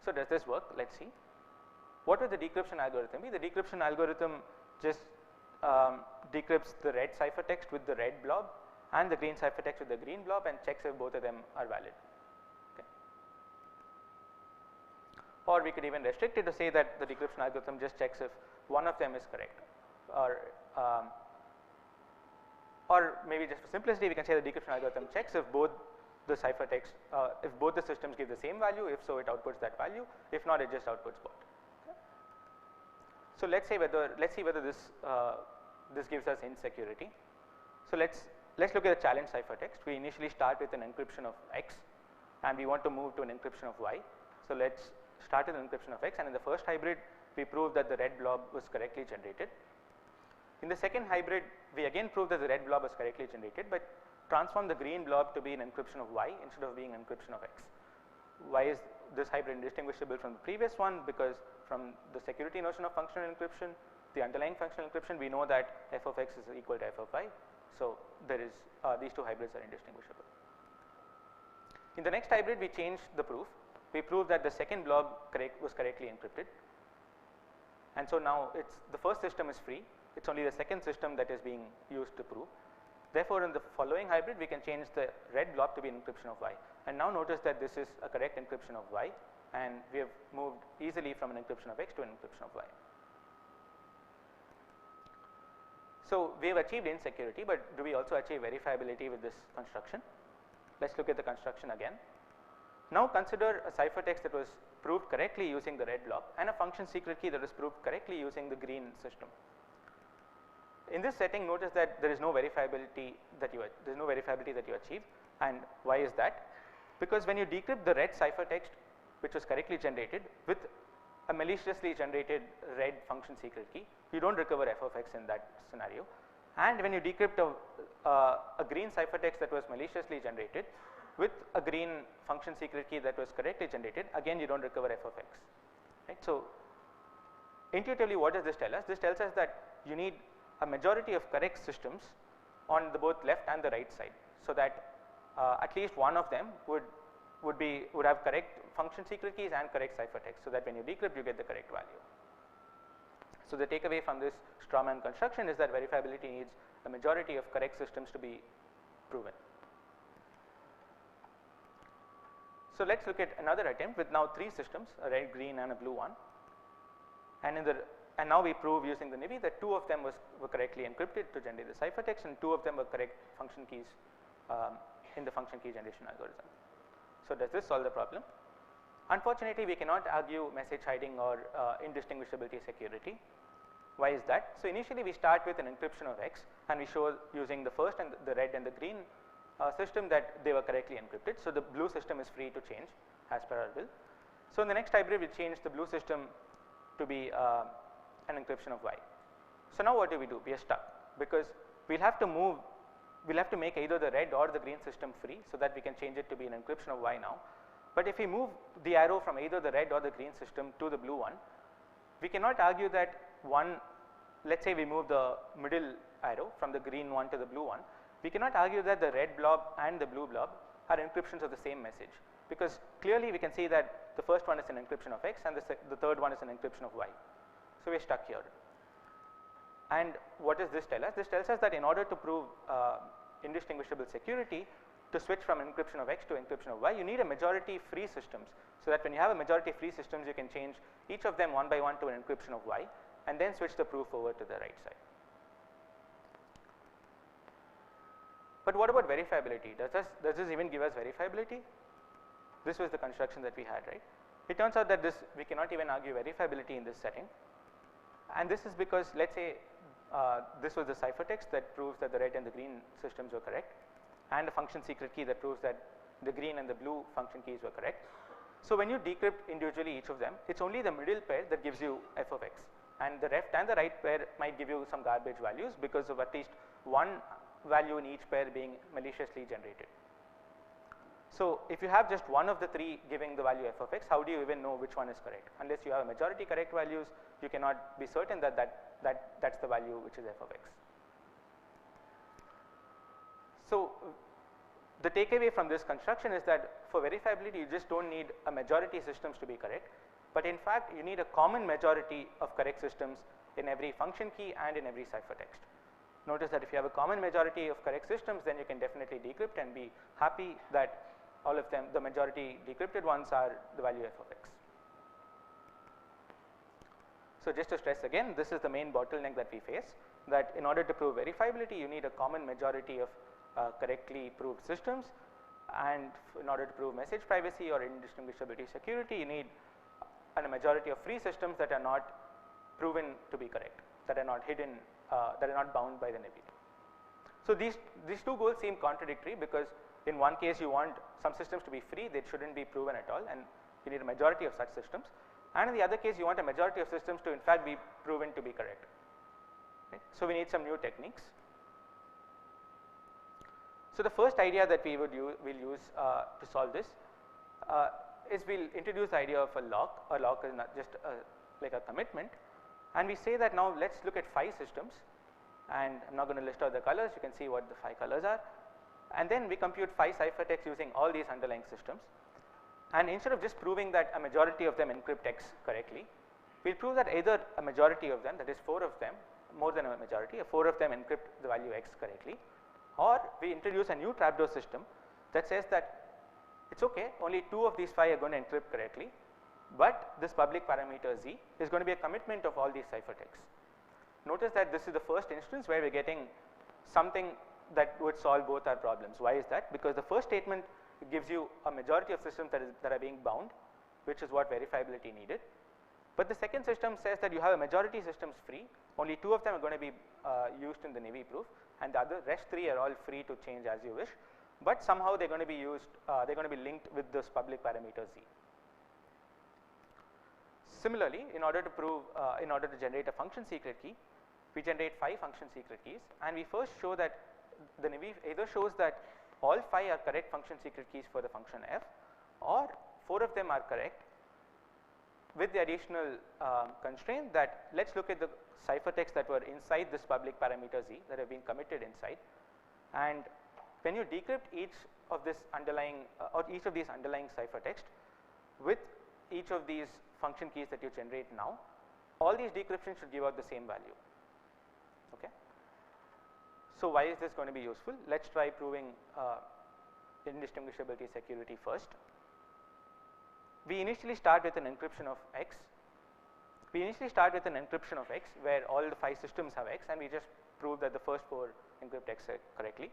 Speaker 13: So does this work? Let's see. What would the decryption algorithm be? The decryption algorithm just decrypts the red ciphertext with the red blob and the green ciphertext with the green blob, and checks if both of them are valid. Okay. Or we could even restrict it to say that the decryption algorithm just checks if one of them is correct, or maybe just for simplicity we can say the decryption algorithm checks if both the ciphertext, if both the systems give the same value. If so, it outputs that value. If not, it just outputs both. Okay. So let's see whether this gives us insecurity. So let's look at the challenge ciphertext. We initially start with an encryption of X, and we want to move to an encryption of Y. So let's start with an encryption of X, and in the first hybrid we prove that the red blob was correctly generated. In the second hybrid, we again prove that the red blob was correctly generated, but transform the green blob to be an encryption of Y instead of being an encryption of X. Why is this hybrid indistinguishable from the previous one? Because from the security notion of functional encryption, the underlying functional encryption, we know that f of X is equal to f of Y. So there is these two hybrids are indistinguishable. In the next hybrid, we changed the proof. We proved that the second blob was correctly encrypted, and so now the first system is free. It's only the second system that is being used to prove. Therefore, in the following hybrid, we can change the red blob to be an encryption of Y. And now notice that this is a correct encryption of Y, and we have moved easily from an encryption of X to an encryption of Y. So we have achieved insecurity, but do we also achieve verifiability with this construction? Let's look at the construction again. Now consider a ciphertext that was proved correctly using the red blob, and a function secret key that was proved correctly using the green system. In this setting, notice that there is no verifiability that you achieve. And why is that? Because when you decrypt the red ciphertext which was correctly generated, with a maliciously generated red function secret key, you don't recover f of x in that scenario. And when you decrypt a green ciphertext that was maliciously generated with a green function secret key that was correctly generated, again you don't recover f of x. Right? So intuitively, what does this tell us? This tells us that you need a majority of correct systems on the both left and the right side, so that at least one of them would have correct function secret keys and correct ciphertext, so that when you decrypt you get the correct value. So the takeaway from this strawman construction is that verifiability needs a majority of correct systems to be proven. So let's look at another attempt with now 3 systems, a red, green and a blue one. And now we prove using the NIVI that 2 of them were correctly encrypted to generate the ciphertext, and 2 of them were correct function keys in the function key generation algorithm. So does this solve the problem? Unfortunately, we cannot argue message hiding or indistinguishability security. Why is that? So initially we start with an encryption of x, and we show using the first and the red and the green system that they were correctly encrypted. So the blue system is free to change as per our will. So in the next hybrid we change the blue system to be an encryption of y. So now what do? We are stuck, because we'll have to make either the red or the green system free, so that we can change it to be an encryption of y now. But if we move the arrow from either the red or the green system to the blue one, we cannot argue that let's say we move the middle arrow from the green one to the blue one, we cannot argue that the red blob and the blue blob are encryptions of the same message, because clearly we can see that the first one is an encryption of x and the third one is an encryption of y. So we are stuck here. And what does this tell us? This tells us that in order to prove indistinguishable security, to switch from encryption of x to encryption of y, you need a majority free systems, so that when you have a majority free systems, you can change each of them one by one to an encryption of y, and then switch the proof over to the right side. But what about verifiability? Does this even give us verifiability? This was the construction that we had, right? It turns out that we cannot even argue verifiability in this setting, and this is because, let's say this was the ciphertext that proves that the red and the green systems were correct, and a function secret key that proves that the green and the blue function keys were correct. So when you decrypt individually each of them, it's only the middle pair that gives you f of x, and the left and the right pair might give you some garbage values because of at least one value in each pair being maliciously generated. So if you have just one of the 3 giving the value f of x, how do you even know which one is correct? Unless you have a majority correct values, you cannot be certain that that's the value which is f of x. So the takeaway from this construction is that for verifiability, you just don't need a majority systems to be correct, but in fact you need a common majority of correct systems in every function key and in every ciphertext. Notice that if you have a common majority of correct systems, then you can definitely decrypt and be happy that all of them, the majority decrypted ones, are the value f of x. So just to stress again, this is the main bottleneck that we face, that in order to prove verifiability, you need a common majority of correctly proved systems, and in order to prove message privacy or indistinguishability security, you need a majority of free systems that are not proven to be correct, that are not hidden, that are not bound by the NIVI. So these 2 goals seem contradictory, because in one case you want some systems to be free, they shouldn't be proven at all, and you need a majority of such systems, and in the other case you want a majority of systems to in fact be proven to be correct. Right? So we need some new techniques. So the first idea that we'll use to solve this is we'll introduce the idea of a lock. A lock is not just like a commitment, and we say that now let's look at 5 systems, and I'm not going to list out the colors, you can see what the 5 colors are, and then we compute 5 ciphertexts using all these underlying systems, and instead of just proving that a majority of them encrypt x correctly, we'll prove that either a majority of them, that is 4 of them, more than a majority, 4 of them encrypt the value x correctly, or we introduce a new trapdoor system that says that it's okay, only 2 of these 5 are going to encrypt correctly, but this public parameter z is going to be a commitment of all these ciphertexts. Notice that this is the first instance where we are getting something that would solve both our problems. Why is that? Because the first statement gives you a majority of systems that are being bound, which is what verifiability needed. But the second system says that you have a majority systems free, only 2 of them are going to be used in the NIVI proof, and the rest 3 are all free to change as you wish, but somehow they're going to be used, they're going to be linked with this public parameter z. similarly, in order to generate a function secret key, we generate 5 function secret keys, and we first show that the naive either shows that all 5 are correct function secret keys for the function f, or 4 of them are correct, with the additional constraint that let's look at the ciphertext that were inside this public parameter z that have been committed inside, and when you decrypt each of this underlying each of these underlying ciphertext with each of these function keys that you generate now, all these decryptions should give out the same value. Okay. So why is this going to be useful? Let's try proving indistinguishability security first. We initially start with an encryption of x. Where all the 5 systems have x, and we just prove that the first 4 encrypt x correctly.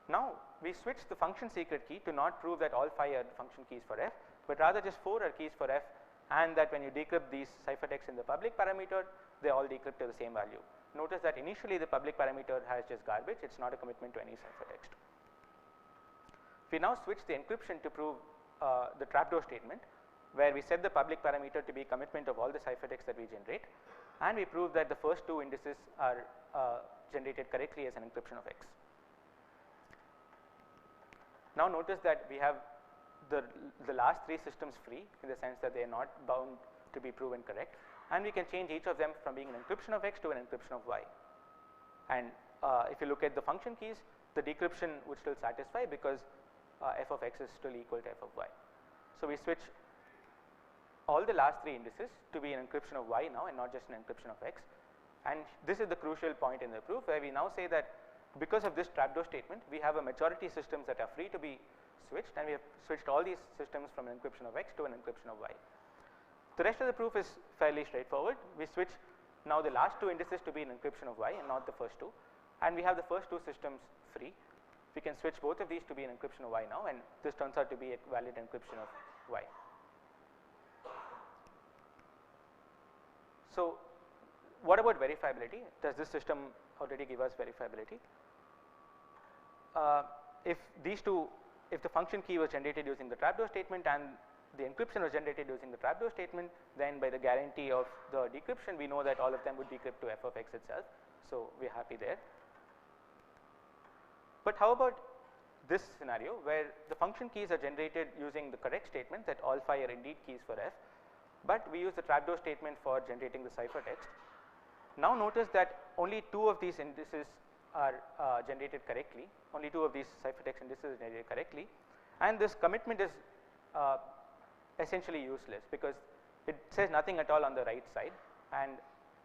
Speaker 13: Now we switch the function secret key to not prove that all 5 are function keys for f, but rather just 4 are keys for f, and that when you decrypt these ciphertexts in the public parameter, they all decrypt to the same value. Notice that initially the public parameter has just garbage, it is not a commitment to any ciphertext. We now switch the encryption to prove the trapdoor statement, where we set the public parameter to be commitment of all the ciphertext that we generate, and we prove that the first 2 indices are generated correctly as an encryption of x. Now notice that we have the last 3 systems free, in the sense that they are not bound to be proven correct, and we can change each of them from being an encryption of x to an encryption of y. And if you look at the function keys, the decryption would still satisfy because f of x is still equal to f of y. So we switch all the last 3 indices to be an encryption of y now, and not just an encryption of x. And this is the crucial point in the proof, where we now say that because of this trapdoor statement, we have a majority systems that are free to be switched, and we have switched all these systems from an encryption of x to an encryption of y. The rest of the proof is fairly straightforward. We switch now the last 2 indices to be an encryption of y and not the first 2, and we have the first 2 systems free. We can switch both of these to be an encryption of y now, and this turns out to be a valid encryption of y. So what about verifiability? Does this system already give us verifiability? If the function key was generated using the trapdoor statement and the encryption was generated using the trapdoor statement, then by the guarantee of the decryption, we know that all of them would decrypt to f of x itself. So we are happy there. But how about this scenario, where the function keys are generated using the correct statement that all 5 are indeed keys for f, but we use the trapdoor statement for generating the ciphertext. Now notice that only 2 of these indices are generated correctly, only 2 of these ciphertext indices are generated correctly, and this commitment is essentially useless because it says nothing at all on the right side, and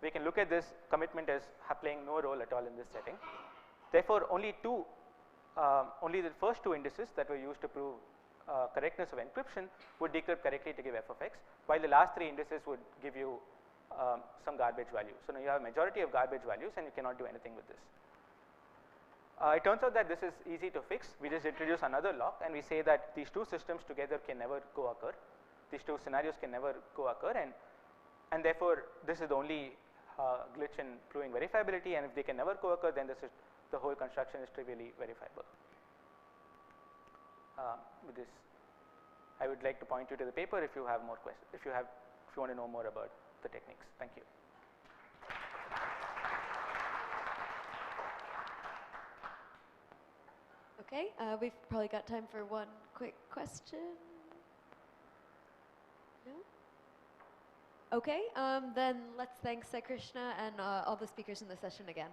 Speaker 13: we can look at this commitment as playing no role at all in this setting. Therefore, only the first 2 indices that were used to prove correctness of encryption would decrypt correctly to give f of x, while the last 3 indices would give you some garbage value. So now you have a majority of garbage values, and you cannot do anything with this. It turns out that this is easy to fix. We just introduce another lock, and we say that these 2 systems together can never co-occur. These 2 scenarios can never co-occur, and therefore this is the only glitch in proving verifiability, and if they can never co-occur, then the whole construction is trivially verifiable. With this, I would like to point you to the paper if you have more questions, if you want to know more about the techniques. Thank you.
Speaker 9: Okay, we've probably got time for one quick question. No? Okay, then let's thank Sai Krishna and all the speakers in the session again.